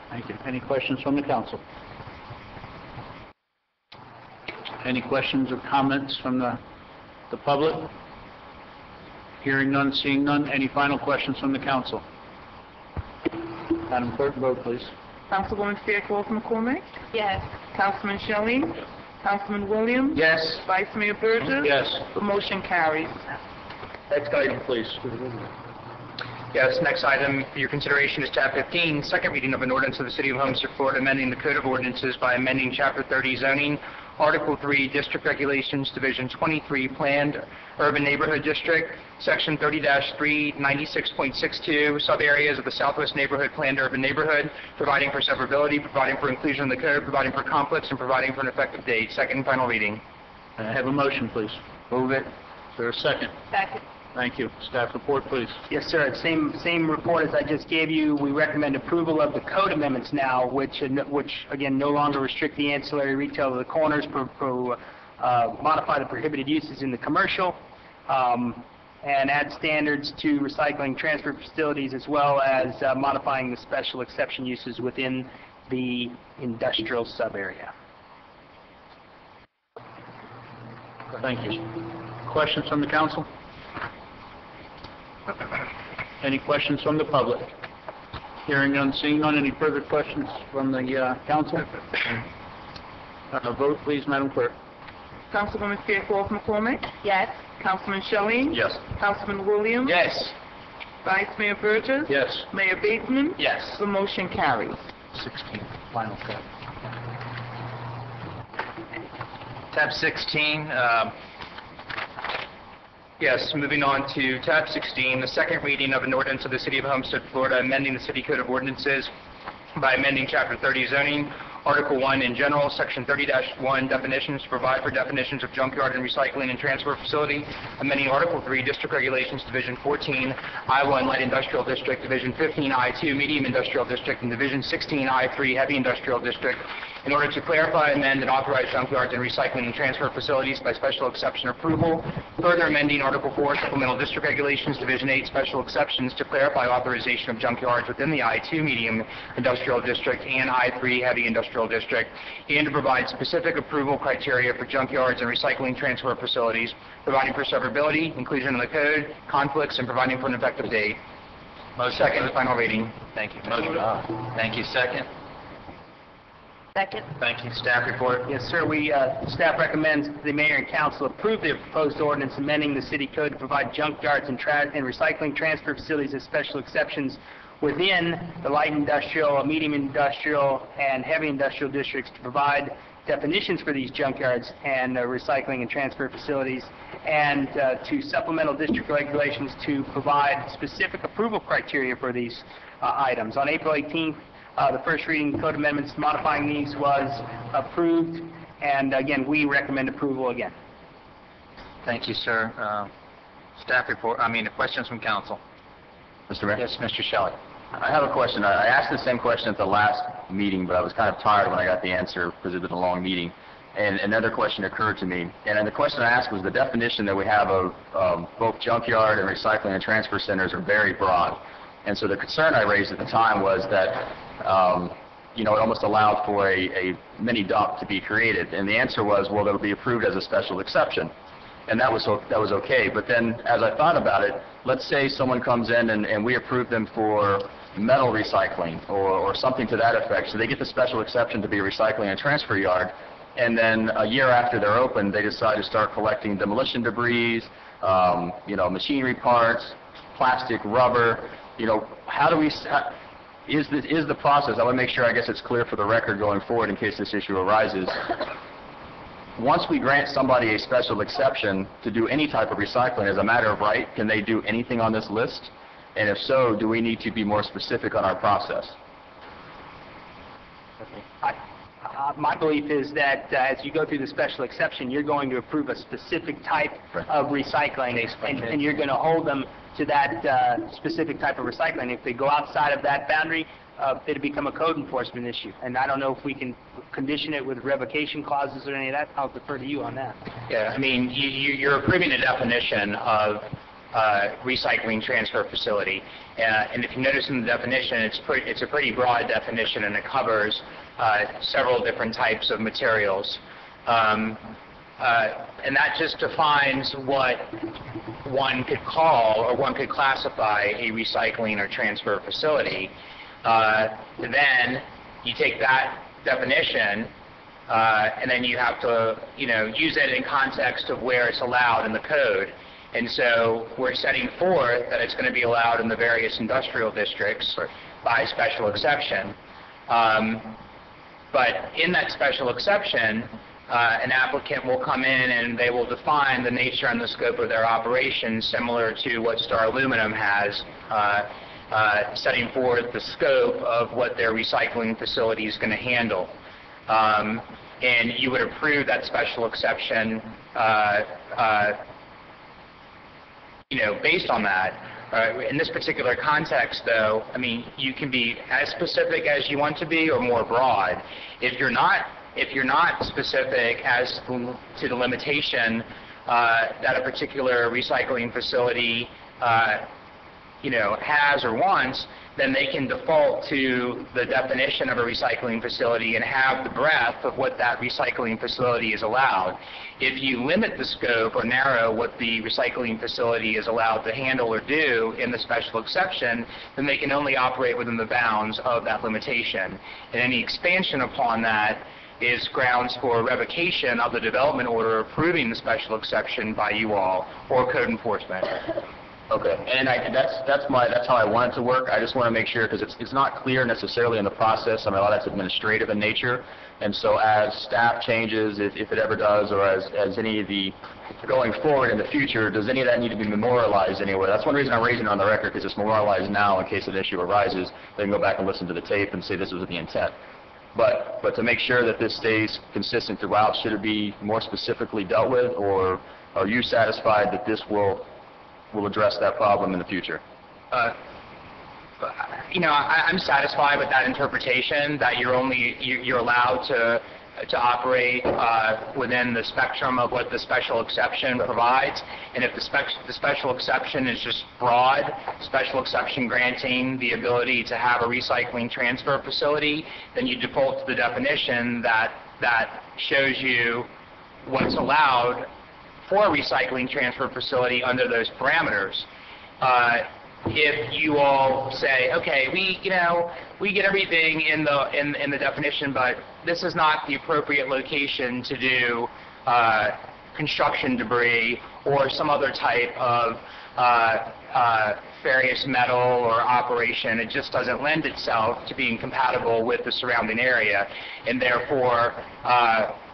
Thank you. Any questions from the council? Any questions or comments from the public? Hearing none, seeing none. Any final questions from the council? Madam Clerk, vote please. Councilwoman Fairclough McCormick? Yes. Councilman Shelley? Councilman Williams? Yes. Vice Mayor Burgess? Yes. The motion carries. Next item, please. Yes, next item for your consideration is tab 15, second reading of an ordinance of the City of Homestead, Florida, amending the Code of Ordinances by amending Chapter 30 zoning, Article 3 District Regulations, Division 23 Planned Urban Neighborhood District, Section 30-3, 96.62, sub-areas of the Southwest Neighborhood Planned Urban Neighborhood, providing for severability, providing for inclusion in the code, providing for conflicts, and providing for an effective date. Second and final reading. Have a motion, please. Move it. Is there a second? Second. Thank you. Staff report, please. Yes, sir. Same report as I just gave you. We recommend approval of the code amendments now, which again no longer restrict the ancillary retail to the corners, modify the prohibited uses in the commercial, and add standards to recycling transfer facilities, as well as modifying the special exception uses within the industrial sub-area. Thank you. Questions from the council? Any questions from the public? Hearing none, seeing none. Any further questions from the council? Vote, please, Madam Clerk. Councilwoman Fairclough McCormick? Yes. Councilman Shelley? Yes. Councilman Williams? Yes. Vice Mayor Burgess? Yes. Mayor Bateman? Yes. The motion carries. 16, final cut. Tab 16, yes, moving on to tab 16, the second reading of an ordinance of the City of Homestead, Florida, amending the City Code of Ordinances by amending Chapter 30 zoning, Article 1 in general, Section 30-1 definitions, to provide for definitions of junkyard and recycling and transfer facility, amending Article 3 District Regulations, Division 14, I-1 Light Industrial District, Division 15, I-2 Medium Industrial District, and Division 16, I-3 Heavy Industrial District, in order to clarify, amend, and authorize junkyards and recycling and transfer facilities by special exception approval. Further amending Article 4 Supplemental District Regulations, Division 8 Special Exceptions, to clarify authorization of junkyards within the I-2 Medium Industrial District and I-3 Heavy Industrial District, and to provide specific approval criteria for junkyards and recycling transfer facilities, providing for severability, inclusion in the code, conflicts, and providing for an effective date. Second and final reading. Thank you. Motion. Thank you. Second. Second. Thank you. Staff report. Yes, sir. Staff recommends the mayor and council approve the proposed ordinance amending the city code to provide junkyards and recycling transfer facilities as special exceptions within the light industrial, medium industrial, and heavy industrial districts, to provide definitions for these junkyards and recycling and transfer facilities, and to supplemental district regulations to provide specific approval criteria for these items. On April 18th, the first reading code amendments modifying these was approved, and again, we recommend approval again. Thank you, sir. Staff report, questions from council. Mr. Mayor? Yes, Mr. Shelley. I have a question. I asked the same question at the last meeting, but I was kind of tired when I got the answer because it was a long meeting. And another question occurred to me. And the question I asked was the definition that we have of both junkyard and recycling and transfer centers are very broad. And so the concern I raised at the time was that, it almost allowed for a mini dump to be created. And the answer was, well, it'll be approved as a special exception. And that was okay. But then as I thought about it, let's say someone comes in and we approve them for metal recycling or something to that effect. So they get the special exception to be a recycling and transfer yard. And then a year after they're open, they decide to start collecting demolition debris, machinery parts, plastic, rubber. How do we... Is the process, I want to make sure, I guess it's clear for the record going forward in case this issue arises. Once we grant somebody a special exception to do any type of recycling as a matter of right, can they do anything on this list? And if so, do we need to be more specific on our process? My belief is that as you go through the special exception, you're going to approve a specific type of recycling, and you're going to hold them to that specific type of recycling. If they go outside of that boundary, it'll become a code enforcement issue. And I don't know if we can condition it with revocation clauses or any of that. I'll defer to you on that. Yeah, you're approving a definition of recycling transfer facility. And if you notice in the definition, it's a pretty broad definition, and it covers several different types of materials. And that just defines what one could call or one could classify a recycling or transfer facility. Then you take that definition and then you have to use it in context of where it's allowed in the code. And so we're setting forth that it's going to be allowed in the various industrial districts by special exception. But in that special exception, an applicant will come in and they will define the nature and the scope of their operation similar to what Star Aluminum has, setting forth the scope of what their recycling facility is going to handle. And you would approve that special exception, based on that. In this particular context, though, I mean, you can be as specific as you want to be or more broad. If you're not specific as to the limitation that a particular recycling facility has or wants, then they can default to the definition of a recycling facility and have the breadth of what that recycling facility is allowed. If you limit the scope or narrow what the recycling facility is allowed to handle or do in the special exception, then they can only operate within the bounds of that limitation. And any expansion upon that is grounds for revocation of the development order approving the special exception by you all or code enforcement. Okay, and that's how I want it to work. I just want to make sure, because it's not clear necessarily in the process. I mean, a lot of that's administrative in nature, and so as staff changes, if it ever does, or as any of the going forward in the future, does any of that need to be memorialized anywhere? That's one reason I'm raising it on the record, because it's memorialized now in case an issue arises. They can go back and listen to the tape and say this was the intent. But to make sure that this stays consistent throughout, should it be more specifically dealt with, or are you satisfied that this will address that problem in the future? I'm satisfied with that interpretation, that you're allowed to operate within the spectrum of what the special exception provides. And if the special exception is just broad, special exception granting the ability to have a recycling transfer facility, then you default to the definition that shows you what's allowed for a recycling transfer facility under those parameters. If you all say, okay, we get everything in the definition, but this is not the appropriate location to do construction debris or some other type of ferrous metal or operation, it just doesn't lend itself to being compatible with the surrounding area, and therefore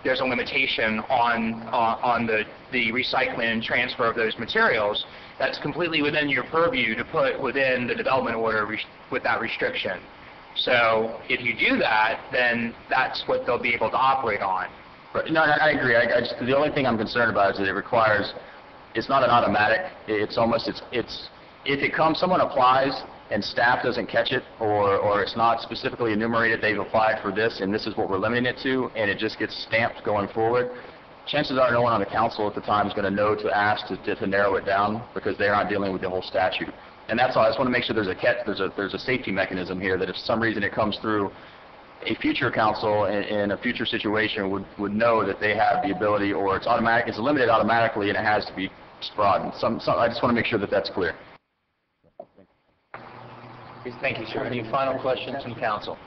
there's a limitation on the recycling and transfer of those materials. That's completely within your purview to put within the development order with that restriction. So if you do that, then that's what they'll be able to operate on. Right. No, I agree. The only thing I'm concerned about is that it requires, it's not an automatic. It's almost, if someone applies and staff doesn't catch it, or it's not specifically enumerated, they've applied for this and this is what we're limiting it to, and it just gets stamped going forward, chances are no one on the council at the time is going to know to ask to narrow it down, because they're not dealing with the whole statute. And that's all. I just want to make sure there's a safety mechanism here, that if for some reason it comes through, a future council in a future situation would know that they have the ability, or it's automatic, it's limited automatically, and it has to be broadened. I just want to make sure that that's clear. Thank you, sir. Any final questions from council?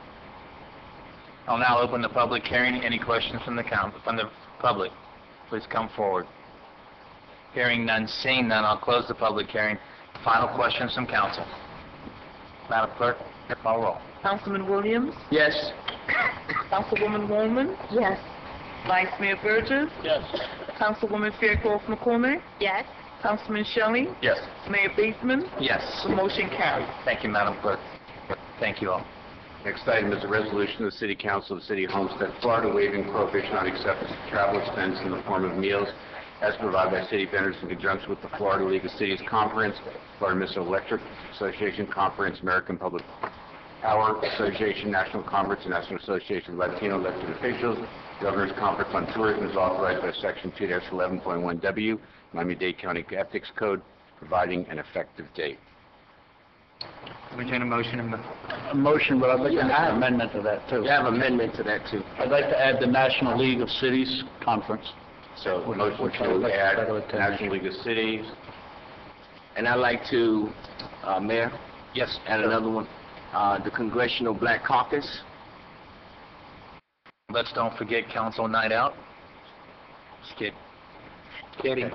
I'll now open the public hearing. Any questions from the public? Please come forward. Hearing none, seeing none, I'll close the public hearing. Final questions from council. Madam Clerk, call roll. Councilman Williams? Yes. Councilwoman Woolman? Yes. Vice Mayor Burgess? Yes. Councilwoman Fairclough McCormick? Yes. Councilman Shelley? Yes. Mayor Bateman? Yes. The motion carries. Thank you, Madam Clerk. Thank you all. Next item is a resolution of the City Council of the City of Homestead, Florida, waiving prohibition on acceptance of travel expense in the form of meals as provided by city vendors in conjunction with the Florida League of Cities Conference, Florida Municipal Electric Association Conference, American Public Power Association National Conference, and National Association of Latino Elected Officials. Governor's Conference on Tourism is authorized by Section 2-11.1W, Miami-Dade County Ethics Code, providing an effective date. Entertain a motion. A motion, but I'd like to add an amendment to that, too. You have amendment to that, too. I'd like to add the National League of Cities Conference. So the motion to add National League of Cities. And I'd like to, Mayor? Yes. Add another one, the Congressional Black Caucus. Let's don't forget Council Night Out. Skip. Kidding.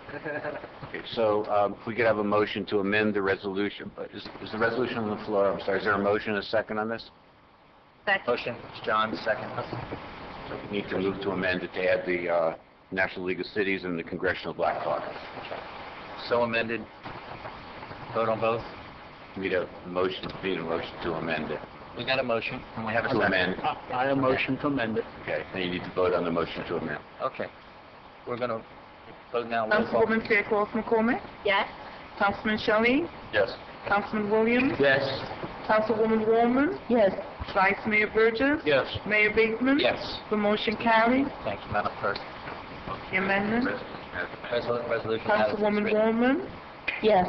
Okay, so if we could have a motion to amend the resolution. Is the resolution on the floor? I'm sorry, is there a motion and a second on this? Motion, John, second. So we need to move to amend it to add the National League of Cities and the Congressional Black Caucus. So amended. Vote on both. Need a motion to amend it. We got a motion, and we have a To second. amend. I have a motion to amend it. Okay, then you need to vote on the motion to amend. Okay. We're going to vote now. Roll call. Councilwoman Fairclough McCormick? Yes? Councilman Shelley? Yes. Councilman Williams? Yes. Councilwoman Wallman? Yes. Vice Mayor Burgess? Yes. Mayor Bateman? Yes. The motion carries. Thank you, Madam Clerk. The amendment? Resolution has Councilwoman been read. Wallman? Yes.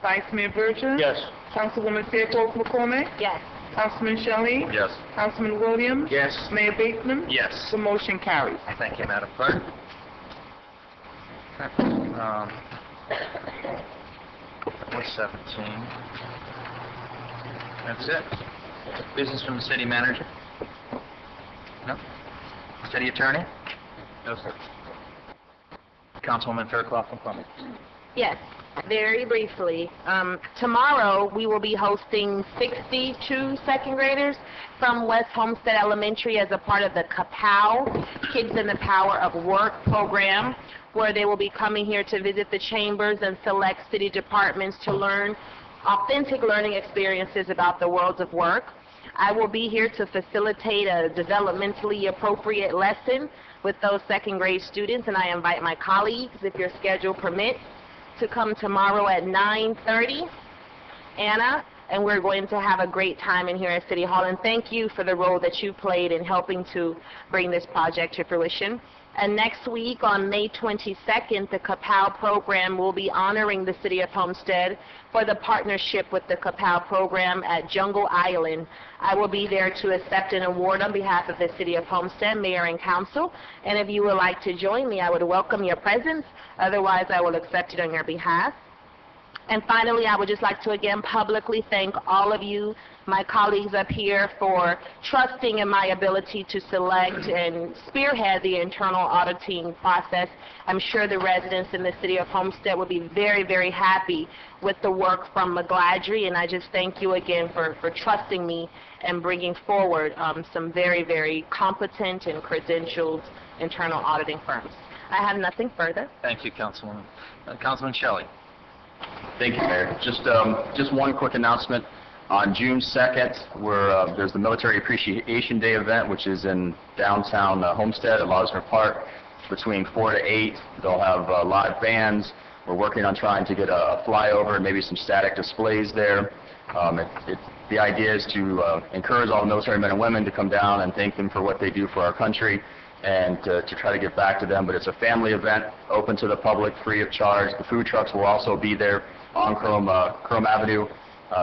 Vice Mayor Burgess? Yes. Councilwoman Fairclough McCormick? Yes. Councilman Shelley? Yes. Councilman Williams? Yes. Mayor Bateman? Yes. The motion carries. Thank you, Madam Clerk. What's 17? That's it. Business from the city manager? No? City attorney? No, sir. Councilwoman Fairclough McCormick. Yes, very briefly. Tomorrow, we will be hosting 62 second graders from West Homestead Elementary as a part of the KAPOW, Kids in the Power of Work program, where they will be coming here to visit the chambers and select city departments to learn authentic learning experiences about the worlds of work. I will be here to facilitate a developmentally appropriate lesson with those second grade students, and I invite my colleagues, if your schedule permits, to come tomorrow at 9:30, Anna, and we're going to have a great time in here at City Hall. And thank you for the role that you played in helping to bring this project to fruition. And next week, on May 22nd, the KAPOW program will be honoring the City of Homestead for the partnership with the KAPOW program at Jungle Island. I will be there to accept an award on behalf of the City of Homestead, Mayor and Council. And if you would like to join me, I would welcome your presence. Otherwise, I will accept it on your behalf. And finally, I would just like to again publicly thank all of you, my colleagues up here, for trusting in my ability to select and spearhead the internal auditing process. I'm sure the residents in the city of Homestead will be very, very happy with the work from McGladrey, and I just thank you again for trusting me and bringing forward some very, very competent and credentialed internal auditing firms. I have nothing further. Thank you, Councilwoman. Councilman Shelley. Thank you, Mayor. Just one quick announcement. On June 2nd, there's the Military Appreciation Day event, which is in downtown Homestead at Losner Park, between 4 to 8. They'll have live bands. We're working on trying to get a flyover and maybe some static displays there. The idea is to encourage all the military men and women to come down and thank them for what they do for our country, and to try to give back to them. But it's a family event, open to the public, free of charge. The food trucks will also be there on Chrome Avenue.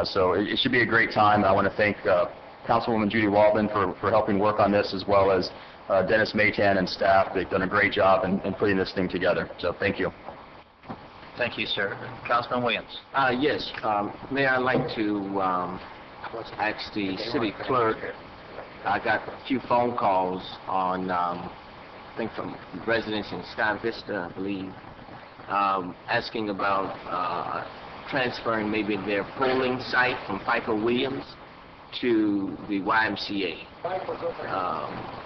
So it should be a great time. I want to thank Councilwoman Judy Waldman for helping work on this, as well as Dennis Maytan and staff. They've done a great job in putting this thing together. So thank you. Thank you, sir. Councilman Williams. Yes, Mayor, I'd like to ask the city clerk. I got a few phone calls on, I think from residents in Sky Vista, I believe, asking about transferring maybe their polling site from Piper Williams to the YMCA.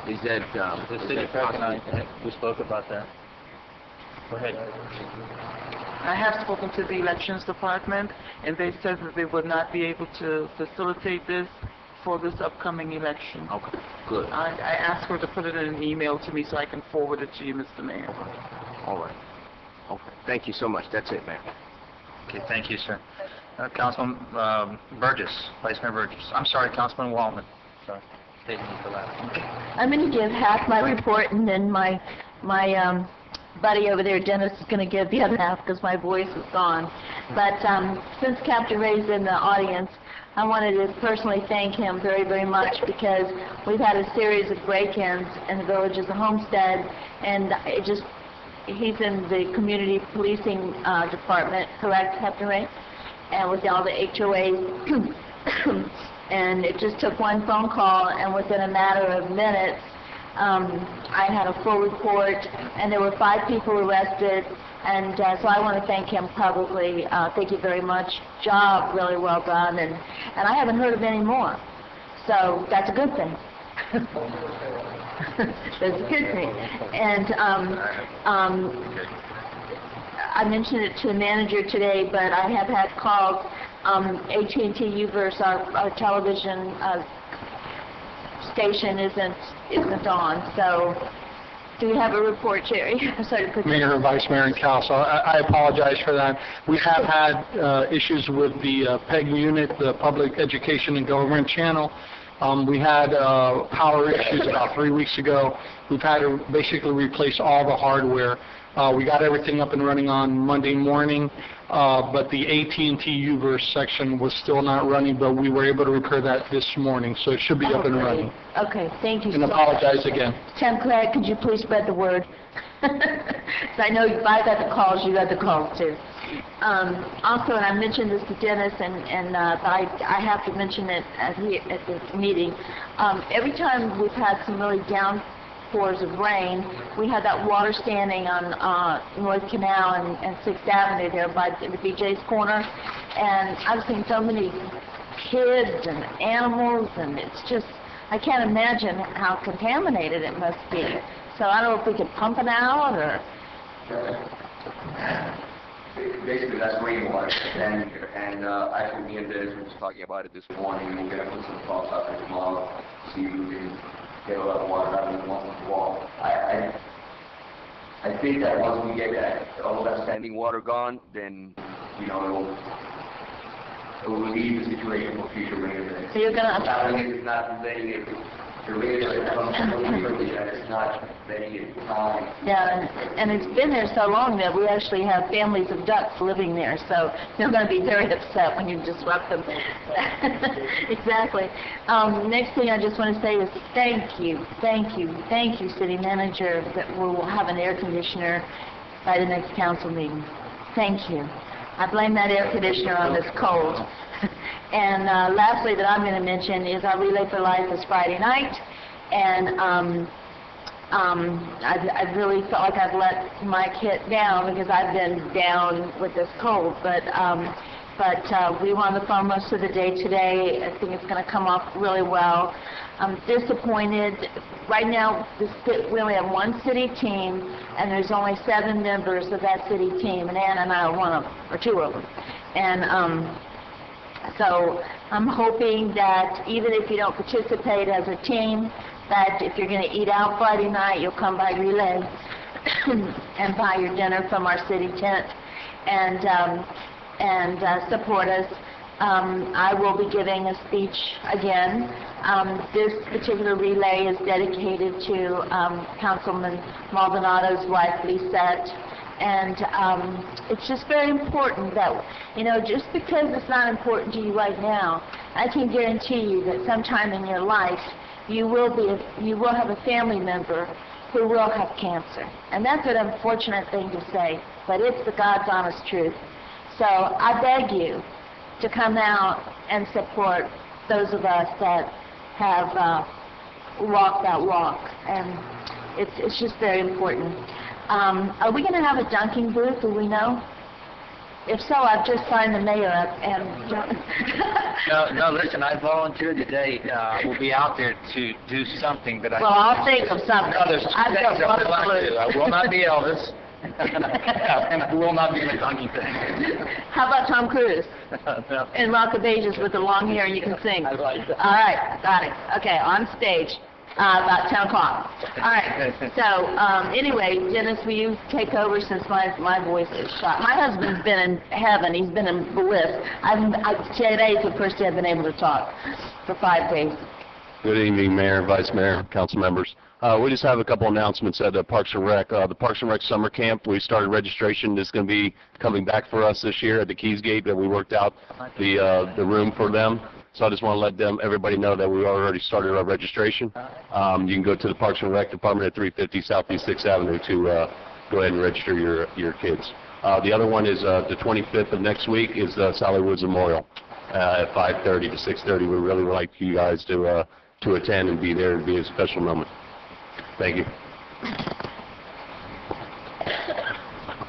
Is that The city clerk and I, we spoke about that. Go ahead. I have spoken to the elections department, and they said that they would not be able to facilitate this for this upcoming election. Okay, good. I asked her to put it in an email to me so I can forward it to you, Mr. Mayor. All right. Okay, thank you so much. That's it, Mayor. Okay, thank you, sir. Councilman Burgess, Vice Mayor Burgess. I'm sorry, Councilman Waldman. Sorry. Stating for that. I'm going to give half my report, and then my buddy over there, Dennis, is going to give the other half because my voice is gone. But since Captain Ray's in the audience, I wanted to personally thank him very, very much, because we've had a series of break-ins in the villages of Homestead, and he's in the community policing department, correct, Captain Ray? And with all the HOAs, and it just took one phone call, and within a matter of minutes, I had a full report, and there were 5 people arrested, And so I want to thank him publicly. Thank you very much. Job really well done, and I haven't heard of any more. So that's a good thing. That's a good thing. And I mentioned it to the manager today, but I have had calls. AT&T Uverse, our television station isn't on. So do you have a report, Jerry? Sorry to put you... Mayor, Vice Mayor, and Council, I apologize for that. We have had issues with the PEG unit, the Public Education and Government channel. We had power issues about 3 weeks ago. We've had to basically replace all the hardware. We got everything up and running on Monday morning, but the AT&T Uverse section was still not running, but we were able to repair that this morning, so it should be up and running. Okay, thank you. And apologize again. Tim Craig, could you please spread the word? So I know if I got the calls, you got the calls too. Also, and I mentioned this to Dennis, but I have to mention it at this meeting. Every time we've had some really downpours of rain, we had that water standing on North Canal and 6th Avenue there by the BJ's Corner, and I've seen so many kids and animals, and it's just, I can't imagine how contaminated it must be. So I don't know if we could pump it out or... Basically, that's rainwater, and actually me and Dennis were just talking about it this morning. We're going to put some pumps out there tomorrow, see if we can get a lot of water out of the wall. I think that once we get all that standing water gone, then, you know, it will relieve the situation for future rain events. So you're going to... It's not letting it... The rain event comes quickly, and it's not letting it time. Yeah, and it's been there so long that we actually have families of ducks living there, so they're going to be very upset when you disrupt them. Exactly. Next thing I just want to say is thank you, City Manager, that we'll have an air conditioner by the next council meeting. Thank you. I blame that air conditioner on this cold. And lastly that I'm going to mention is our Relay for Life is Friday night, and I really felt like I've let Mike hit down because I've been down with this cold, but we were on the phone most of the day today. I think it's going to come off really well. I'm disappointed. Right now, we only have one city team, and there's only 7 members of that city team, and Ann and I are one of them, or 2 of them. And so I'm hoping that even if you don't participate as a team, that if you're going to eat out Friday night, you'll come by Relay and buy your dinner from our city tent and support us. I will be giving a speech again. This particular relay is dedicated to Councilman Maldonado's wife, Lisette. And it's just very important that, you know, just because it's not important to you right now, I can guarantee you that sometime in your life you will have a family member who will have cancer. And that's an unfortunate thing to say, but it's the God's honest truth. So I beg you to come out and support those of us that have walked that walk. And it's just very important. Are we going to have a dunking booth? Do we know? If so, I've just signed the mayor up and... No, listen, I volunteered today. We'll be out there to do something, but Well, I'll think of something. No, there's 2 I've things got I would like to do. I will not be Elvis, and I will not be the dunking thing. How about Tom Cruise? No. In Rock of Ages with the long hair and you can sing. I like that. All right, got it. Okay, on stage. About 10 o'clock. All right. So, anyway, Dennis, will you take over since my voice is shot? My husband's been in heaven. He's been in bliss. Today's the first day I've been able to talk for 5 days. Good evening, Mayor, Vice Mayor, council members. We just have a couple announcements at Parks and Rec. The Parks and Rec Summer Camp, we started registration. It's going to be coming back for us this year at the Keys Gate that we worked out the room for them. So I just want to let everybody know that we already started our registration. You can go to the Parks and Rec Department at 350 Southeast 6th Avenue to go ahead and register your kids. The other one is the 25th of next week is the Sally Woods Memorial at 5:30 to 6:30. We really would like you guys to attend and be there and be a special moment. Thank you.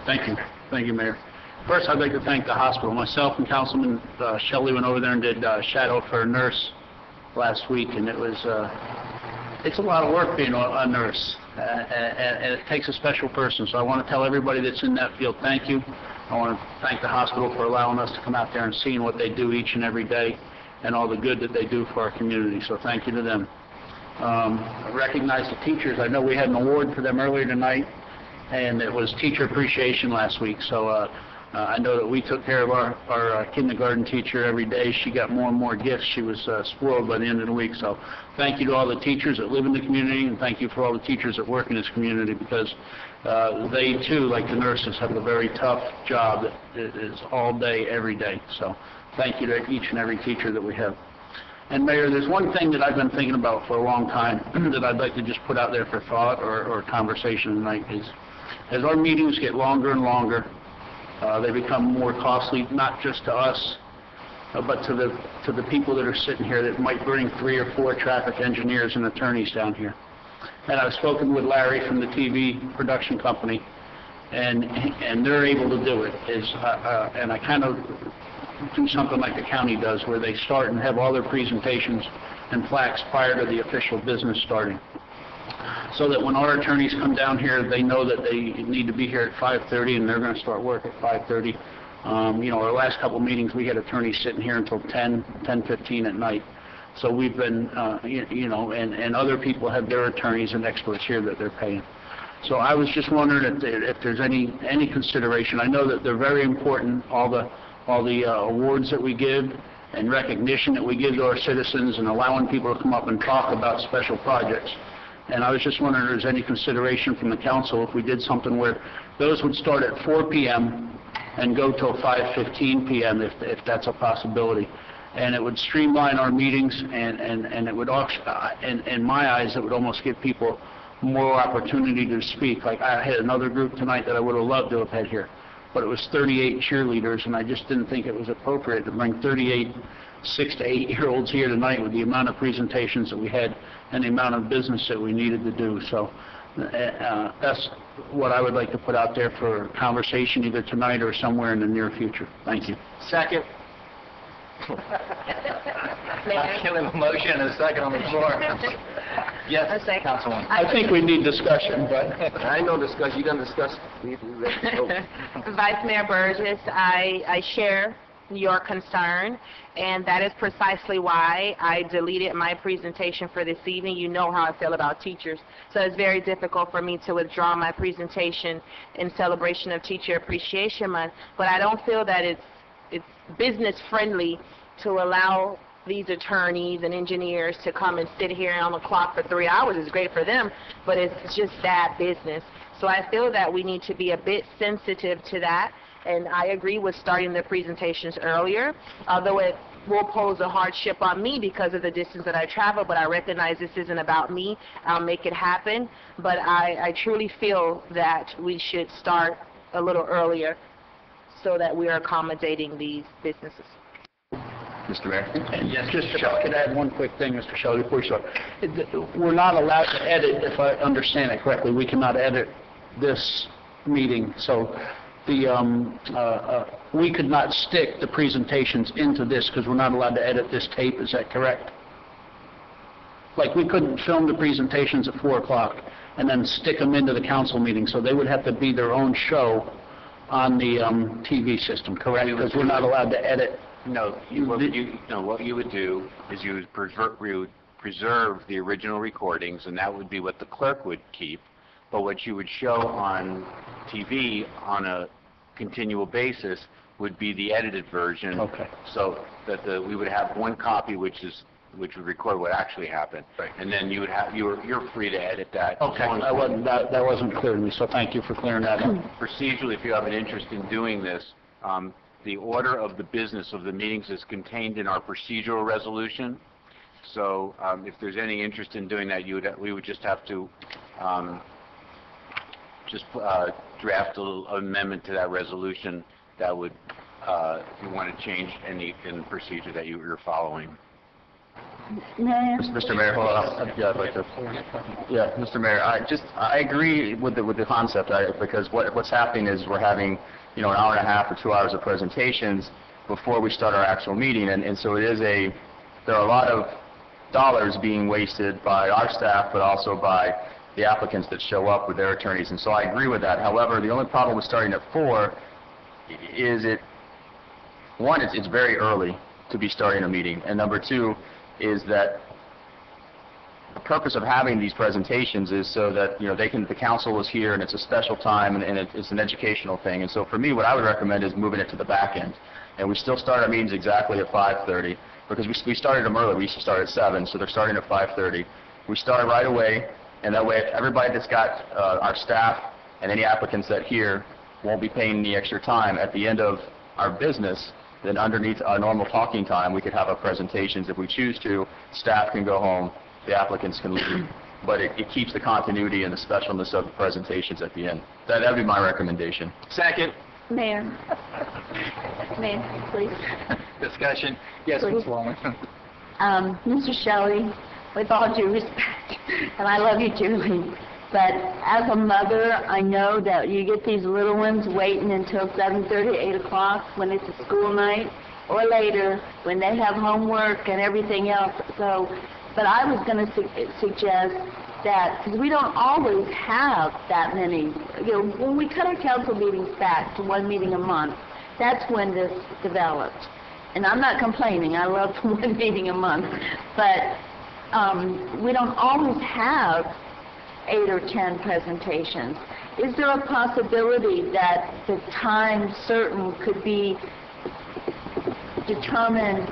Thank you. Thank you, Mayor. First, I'd like to thank the hospital. Myself and Councilman Shelley went over there and did shadow for a nurse last week, and it's a lot of work being a nurse, and it takes a special person. So I want to tell everybody that's in that field, thank you. I want to thank the hospital for allowing us to come out there and seeing what they do each and every day and all the good that they do for our community. So thank you to them. I recognize the teachers. I know we had an award for them earlier tonight, and it was Teacher Appreciation last week. So I know that we took care of our kindergarten teacher every day. She got more and more gifts. She was spoiled by the end of the week. So thank you to all the teachers that live in the community, and thank you for all the teachers that work in this community, because they too, like the nurses, have a very tough job that is all day, every day. So thank you to each and every teacher that we have. And Mayor, there's one thing that I've been thinking about for a long time that I'd like to just put out there for thought or conversation tonight is, as our meetings get longer and longer, they become more costly, not just to us, but to the people that are sitting here that might bring 3 or 4 traffic engineers and attorneys down here. And I've spoken with Larry from the TV production company, and they're able to do it. And I kind of do something like the county does, where they start and have all their presentations and plaques prior to the official business starting, so that when our attorneys come down here, they know that they need to be here at 5:30, and they're going to start work at 5:30. You know, our last couple meetings, we had attorneys sitting here until 10:15 at night. So we've been, you know, and other people have their attorneys and experts here that they're paying. So I was just wondering if there's any consideration. I know that they're very important, all the awards that we give and recognition that we give to our citizens, and allowing people to come up and talk about special projects. And I was just wondering if there's any consideration from the council if we did something where those would start at 4 p.m. and go till 5:15 p.m. if that's a possibility. And it would streamline our meetings, and it would, in my eyes, it would almost give people more opportunity to speak. Like, I had another group tonight that I would have loved to have had here, but it was 38 cheerleaders, and I just didn't think it was appropriate to bring 38 6 to 8-year-olds here tonight with the amount of presentations that we had and the amount of business that we needed to do. So that's what I would like to put out there for conversation, either tonight or somewhere in the near future. Thank you. Second. I'm killing a motion and a second on the floor. Yes, Councilwoman. I think we need discussion, but I know discuss. You're going to discuss. Vice Mayor Burgess, I share your concern, and that is precisely why I deleted my presentation for this evening. You know how I feel about teachers, so it's very difficult for me to withdraw my presentation in celebration of Teacher Appreciation Month, but I don't feel that it's business friendly to allow these attorneys and engineers to come and sit here on the clock for 3 hours. It's great for them, but it's just bad business. So I feel that we need to be a bit sensitive to that, and I agree with starting the presentations earlier, although it will pose a hardship on me because of the distance that I travel, but I recognize this isn't about me. I'll make it happen, but I truly feel that we should start a little earlier so that we are accommodating these businesses. Mr. Mayor? Yes, just if I could add one quick thing, Mr. Shelley, before you start. We're not allowed to edit, if I understand it correctly. We cannot edit this meeting, so we could not stick the presentations into this because we're not allowed to edit this tape. Is that correct? Like, we couldn't film the presentations at 4 o'clock and then stick them into the council meeting, so they would have to be their own show on the TV system, correct? Because we're not allowed to edit. No, what you would do is you would preserve the original recordings, and that would be what the clerk would keep. But what you would show on TV on a continual basis would be the edited version. Okay. So that we would have one copy which would record what actually happened. Right. And then you would have you're free to edit that. Okay. That wasn't clear to me, so thank you for clearing that up. Procedurally, if you have an interest in doing this, the order of the business of the meetings is contained in our procedural resolution. So if there's any interest in doing that, we would just have to draft a little amendment to that resolution that would, if you want to change any in the procedure that you're following. Mayor? Mr. Mayor, hold on. Yeah, I'd like to. Yeah, Mr. Mayor, I agree with the concept, because what's happening is we're having, an hour and a half or 2 hours of presentations before we start our actual meeting, and so there are a lot of dollars being wasted by our staff, but also by the applicants that show up with their attorneys, and so I agree with that. However, the only problem with starting at 4 is it's very early to be starting a meeting, and number 2 is that the purpose of having these presentations is so that, the council is here and it's a special time and it's an educational thing. And so for me, what I would recommend is moving it to the back end. And we still start our meetings exactly at 5:30 because we started them early. We used to start at 7, so they're starting at 5:30. We start right away, and that way everybody that's got our staff and any applicants that here won't be paying any extra time at the end of our business. Then underneath our normal talking time, we could have our presentations if we choose to. Staff can go home, the applicants can leave, but it keeps the continuity and the specialness of the presentations at the end. That would be my recommendation. Second. Mayor? Mayor, please. Discussion? Yes, Please. Ms. Wallen. Mr. Shelley, with all due respect, and I love you dearly, but as a mother, I know that you get these little ones waiting until 7:30, 8 o'clock when it's a school night, or later when they have homework and everything else. But I was going to suggest that, because we don't always have that many, when we cut our council meetings back to one meeting a month, that's when this developed. And I'm not complaining, I love one meeting a month, but we don't always have 8 or 10 presentations. Is there a possibility that the time certain could be determined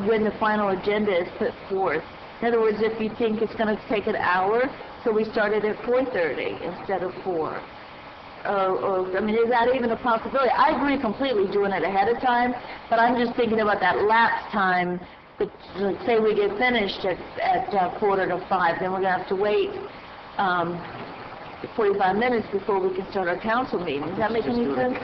when the final agenda is put forth? In other words, if you think it's going to take an hour, so we started at 4:30 instead of 4. Is that even a possibility? I agree completely doing it ahead of time, but I'm just thinking about that lapse time. But let's say we get finished at 4:45, then we're going to have to wait 45 minutes before we can start our council meeting. Does that make any sense?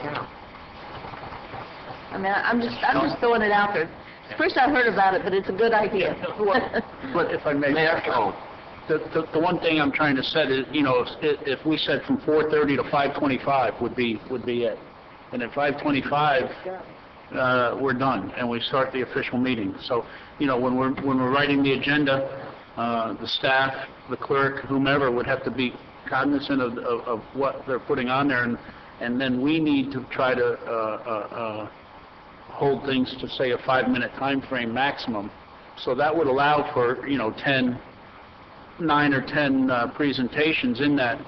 I'm just throwing it out there. First I heard about it, but it's a good idea. But if I may, the one thing I'm trying to set is, if we said from 4:30 to 5:25 would be it, and at 5:25 we're done and we start the official meeting. So, when we're writing the agenda, the staff, the clerk, whomever would have to be cognizant of what they're putting on there, and then we need to try to hold things to, say, a 5-minute time frame maximum. So that would allow for, 9 or 10 presentations in that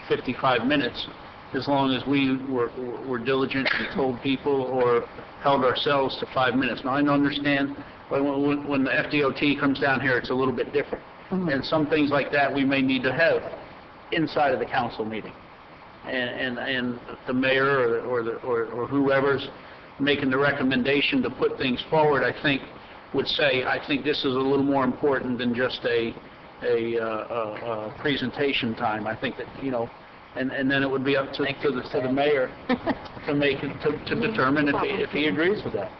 55 minutes, as long as we were diligent and told people or held ourselves to 5 minutes. Now, I understand when the FDOT comes down here, it's a little bit different. Mm-hmm. And some things like that we may need to have inside of the council meeting. And the mayor or whoever's making the recommendation to put things forward, I think, would say, I think this is a little more important than just a presentation time. I think that, and then it would be up to the mayor to determine if he agrees with that.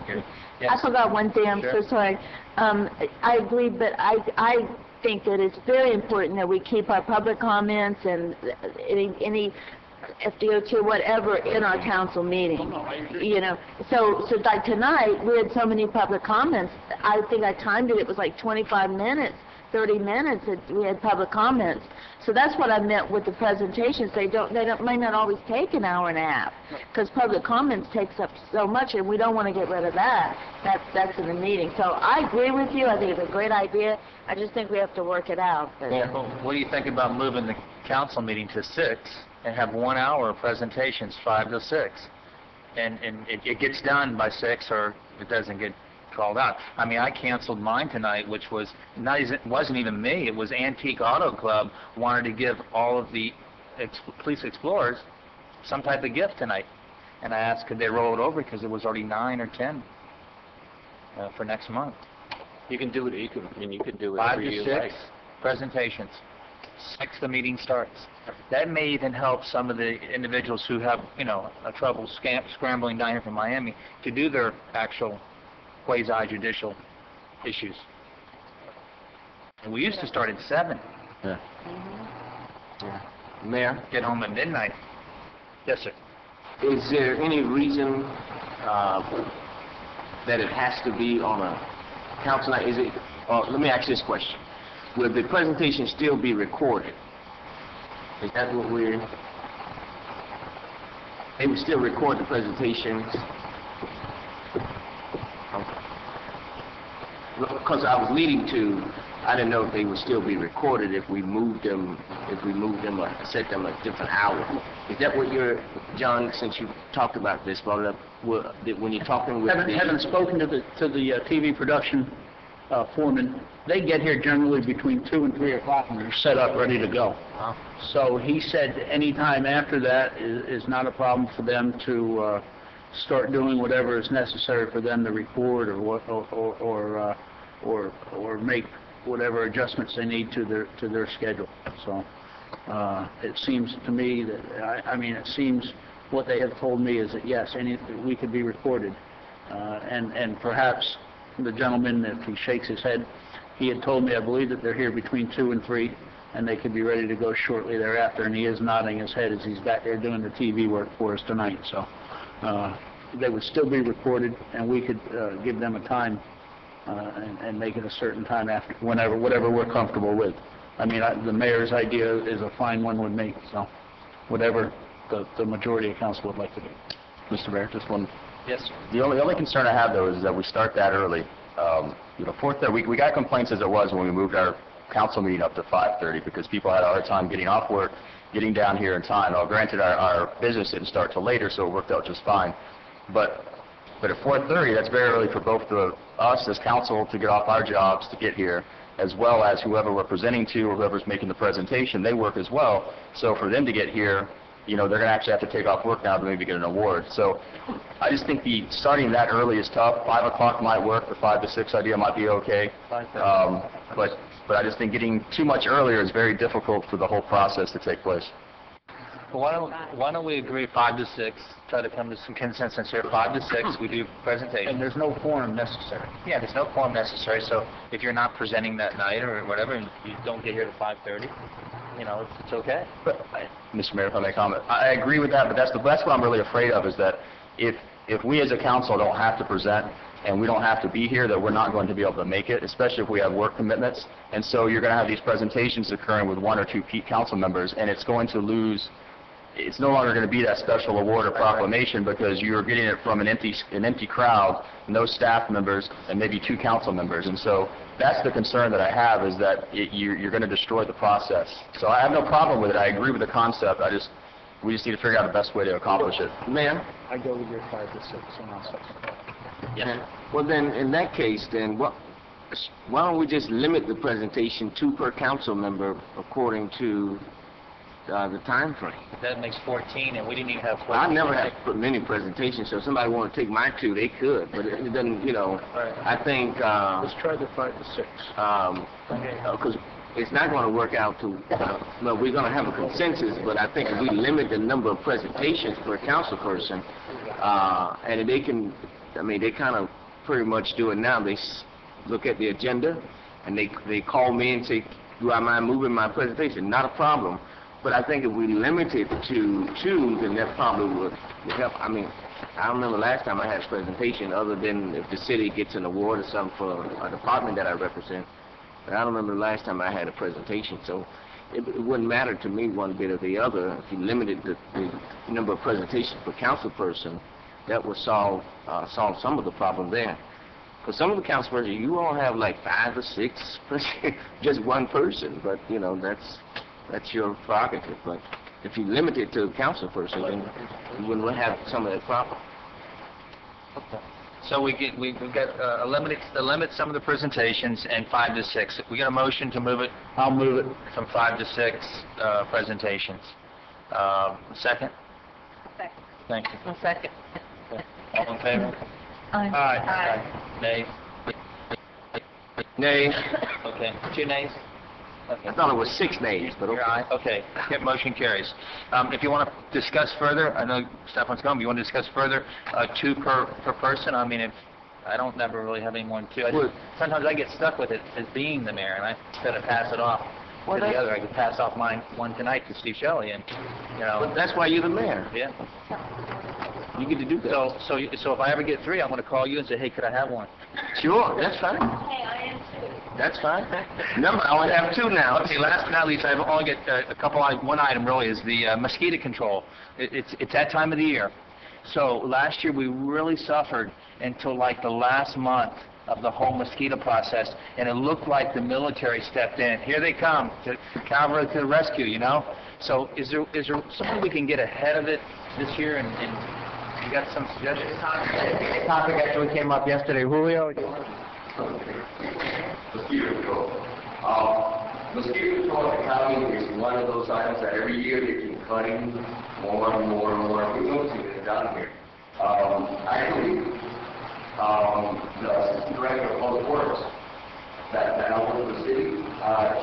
Okay. Yes. I forgot one thing, I'm so sorry. I agree, but I think that it's very important that we keep our public comments and any FDOT or whatever in our council meeting. So like tonight, we had so many public comments. I think I timed it. It was like 25 minutes, 30 minutes that we had public comments. So that's what I meant with the presentations. They may not always take an hour and a half, because public comments takes up so much, and we don't want to get rid of that. That's in the meeting. So I agree with you. I think it's a great idea. I just think we have to work it out. But what do you think about moving the council meeting to 6 and have 1 hour of presentations, 5 to 6, and it gets done by 6, or it doesn't get called out? I canceled mine tonight, which wasn't even me. It was Antique Auto Club wanted to give all of the police explorers some type of gift tonight, and I asked could they roll it over because it was already 9 or 10 for next month. You can do it. You can do it 5 every to you 6 like. presentations. 6 the meeting starts. That may even help some of the individuals who have a trouble scrambling down here from Miami to do their actual quasi-judicial issues. We used to start at 7. Yeah. Mayor, Get home at midnight. Yes, sir. is there any reason that it has to be on a council night? Is it, let me ask this question. Will the presentation still be recorded? Is that what we're... They would still record the presentations? Because I was leading to, I didn't know if they would still be recorded if we moved them, or set them at a different hour. Is that what you're, John, since you talked about this, brought it up, when you're talking with Haven't spoken to the TV production foreman. They get here generally between 2 and 3 o'clock and they're set up, ready to go. So he said any time after that is not a problem for them to start doing whatever is necessary for them to record or make whatever adjustments they need to their schedule. So it seems to me that it seems what they have told me is that yes, we could be recorded, and perhaps the gentleman, if he shakes his head, he had told me, I believe, that they're here between 2 and 3, and they could be ready to go shortly thereafter, and he is nodding his head as he's back there doing the TV work for us tonight. So they would still be recorded, and we could give them a time and make it a certain time after, whatever we're comfortable with. The mayor's idea is a fine one with me, so whatever the majority of council would like to do. Mr. Mayor, just one. Yes, sir. The only concern I have, though, is that we start that early. 4:30. We got complaints as it was when we moved our council meeting up to 5:30 because people had a hard time getting off work, getting down here in time. Now, granted, our business didn't start till later, so it worked out just fine. But at 4:30, that's very early for both us as council to get off our jobs to get here, as well as whoever we're presenting to or whoever's making the presentation. They work as well. So for them to get here, they're going to actually have to take off work now to maybe get an award. So I just think starting that early is tough. 5 o'clock might work. The 5 to 6 idea might be okay. But I just think getting too much earlier is very difficult for the whole process to take place. Well, why don't we agree 5 to 6, try to come to some consensus here. 5 to 6, we do presentation. And there's no quorum necessary. Yeah, there's no quorum necessary, so if you're not presenting that night or whatever, and you don't get here to 5:30, it's okay. But, Mr. Mayor, if I may comment, I agree with that, but that's what I'm really afraid of, is that if we as a council don't have to present and we don't have to be here, that we're not going to be able to make it, especially if we have work commitments. And so you're going to have these presentations occurring with 1 or 2 council members, and it's going to lose. It's no longer going to be that special award or proclamation because you're getting it from an empty crowd, no staff members, and maybe 2 council members. And so that's the concern that I have, is that you're going to destroy the process. So I have no problem with it. I agree with the concept. We just need to figure out the best way to accomplish it. Ma'am? I go with your 5 to 6, and I'll second that. Yes. Well, then, in that case, why don't we just limit the presentation 2 per council member according to the time frame? That makes 14, and we didn't even have 14. I never have many presentations, so if somebody want to take my 2, they could, but it doesn't, I think... Let's try the 5 to 6. Because it's not going to work out to... we're going to have a consensus, but I think if we limit the number of presentations per council person, and they can... they kind of pretty much do it now. They look at the agenda, and they call me and say, do I mind moving my presentation? Not a problem. But I think if we limit it to 2, then that probably would help. I don't remember last time I had a presentation other than if the city gets an award or something for a department that I represent. But I don't remember the last time I had a presentation. So it wouldn't matter to me one bit or the other. If you limited the number of presentations per council person, that would solve some of the problem there. Because some of the council persons, you all have like 5 or 6, just one person. But that's your prerogative. But if you limit it to a council person, then you wouldn't have some of that problem. Okay. So we've got limit some of the presentations and 5 to 6. We got a motion to move it. I'll move it from 5 to 6 presentations. Second. Second. Thank you. A second. Okay. All in favor? Aye. Aye. Nay. Nay. Okay. 2 nays. Okay. I thought it was 6 nays, but okay. Okay. Motion carries. If you want to discuss further, I know Stefan's gone, but you want to discuss further, 2 per person? I don't never really have anyone to. Sometimes I get stuck with it as being the mayor, and I instead of pass it off to the other, I could pass off mine one tonight to Steve Shelley, and But that's why you're the mayor. Yeah. You get to do that. So if I ever get 3, I'm going to call you and say, hey, could I have one? Sure, that's fine. Hey, I am too. That's fine. Remember, I only have 2 now. Okay, last but not least, I've only got a couple. One item really is the mosquito control. It's that time of the year. So last year we really suffered until like the last month of the whole mosquito process, and it looked like the military stepped in. Here they come, cavalry to the rescue, you know. So is there something we can get ahead of it this year? And you got some suggestions? The topic actually came up yesterday. Julio, do you want Mosquito control. Mosquito control in the county is one of those items that every year they keep cutting more and more and more. We're noticing it down here. Actually, the assistant director of public works that I work for the city,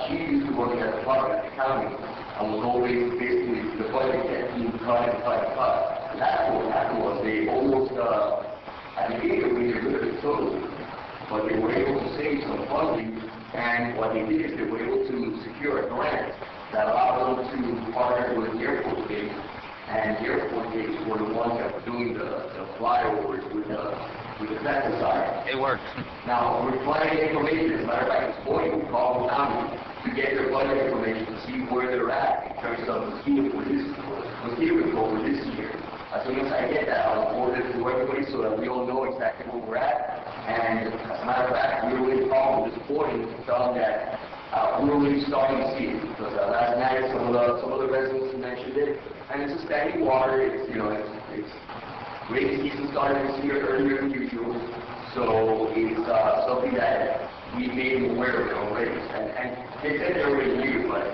she used to work at the department at the county and was always basically the budget kept being cut and cut and cut. And that's what happened was they almost, at the beginning we were good at totally, but they were able to save some funding, and what they did is they were able to secure a grant that allowed them to partner with the airport gates, and the airport gates were the ones that were doing the flyovers with the pesticide. It worked. Now, we're finding information, as a matter of fact, this morning we called the county to get their budget information to see where they're at in terms of mosquito control for this year. As soon as I get that, I'll forward it to everybody so that we all know exactly where we're at. And as a matter of fact, we were really calling this morning to tell them that we're really starting to see it, because last night some of the residents mentioned it, and it's a standing water. It's rainy season started this year earlier than usual, so it's something that we made them aware of it already. And they said they already knew, but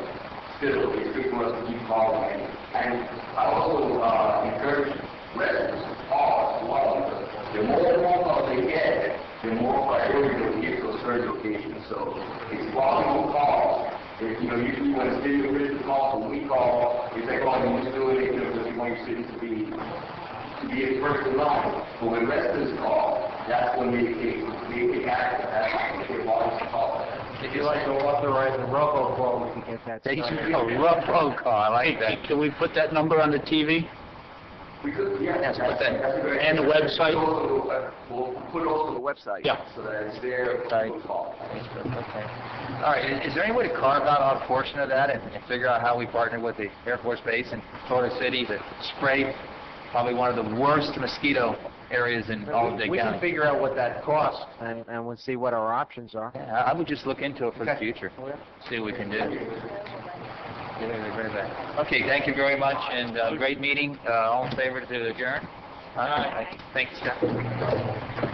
still, it's good for us to keep calling. And I also encourage residents to call as well, because the more phone calls they get, the more priority they'll give those surge locations. So it's volume of calls. Usually when a city official calls, when we call, it's like, oh, you're just doing it because you want your city to be first in line. But when residents call, that's when they act. That's when they volume of calls. If you like to authorize a robocall, we can get that started. A robocall, I like that. Can we put that number on the TV? We could, yeah. Yes, put that. That's a great And the idea. website? We'll put it also on the website. Yeah. So that it's there. Right. Okay. All right. Is there any way to carve out a portion of that and figure out how we partner with the Air Force Base in Florida City to spray probably one of the worst mosquito areas in all of Dade We County? can figure out what that costs, and we'll see what our options are. Yeah, I would just look into it for the future. See what we can do. Okay, thank you very much, and great meeting. All in favor to adjourn? All right. Thanks, Scott.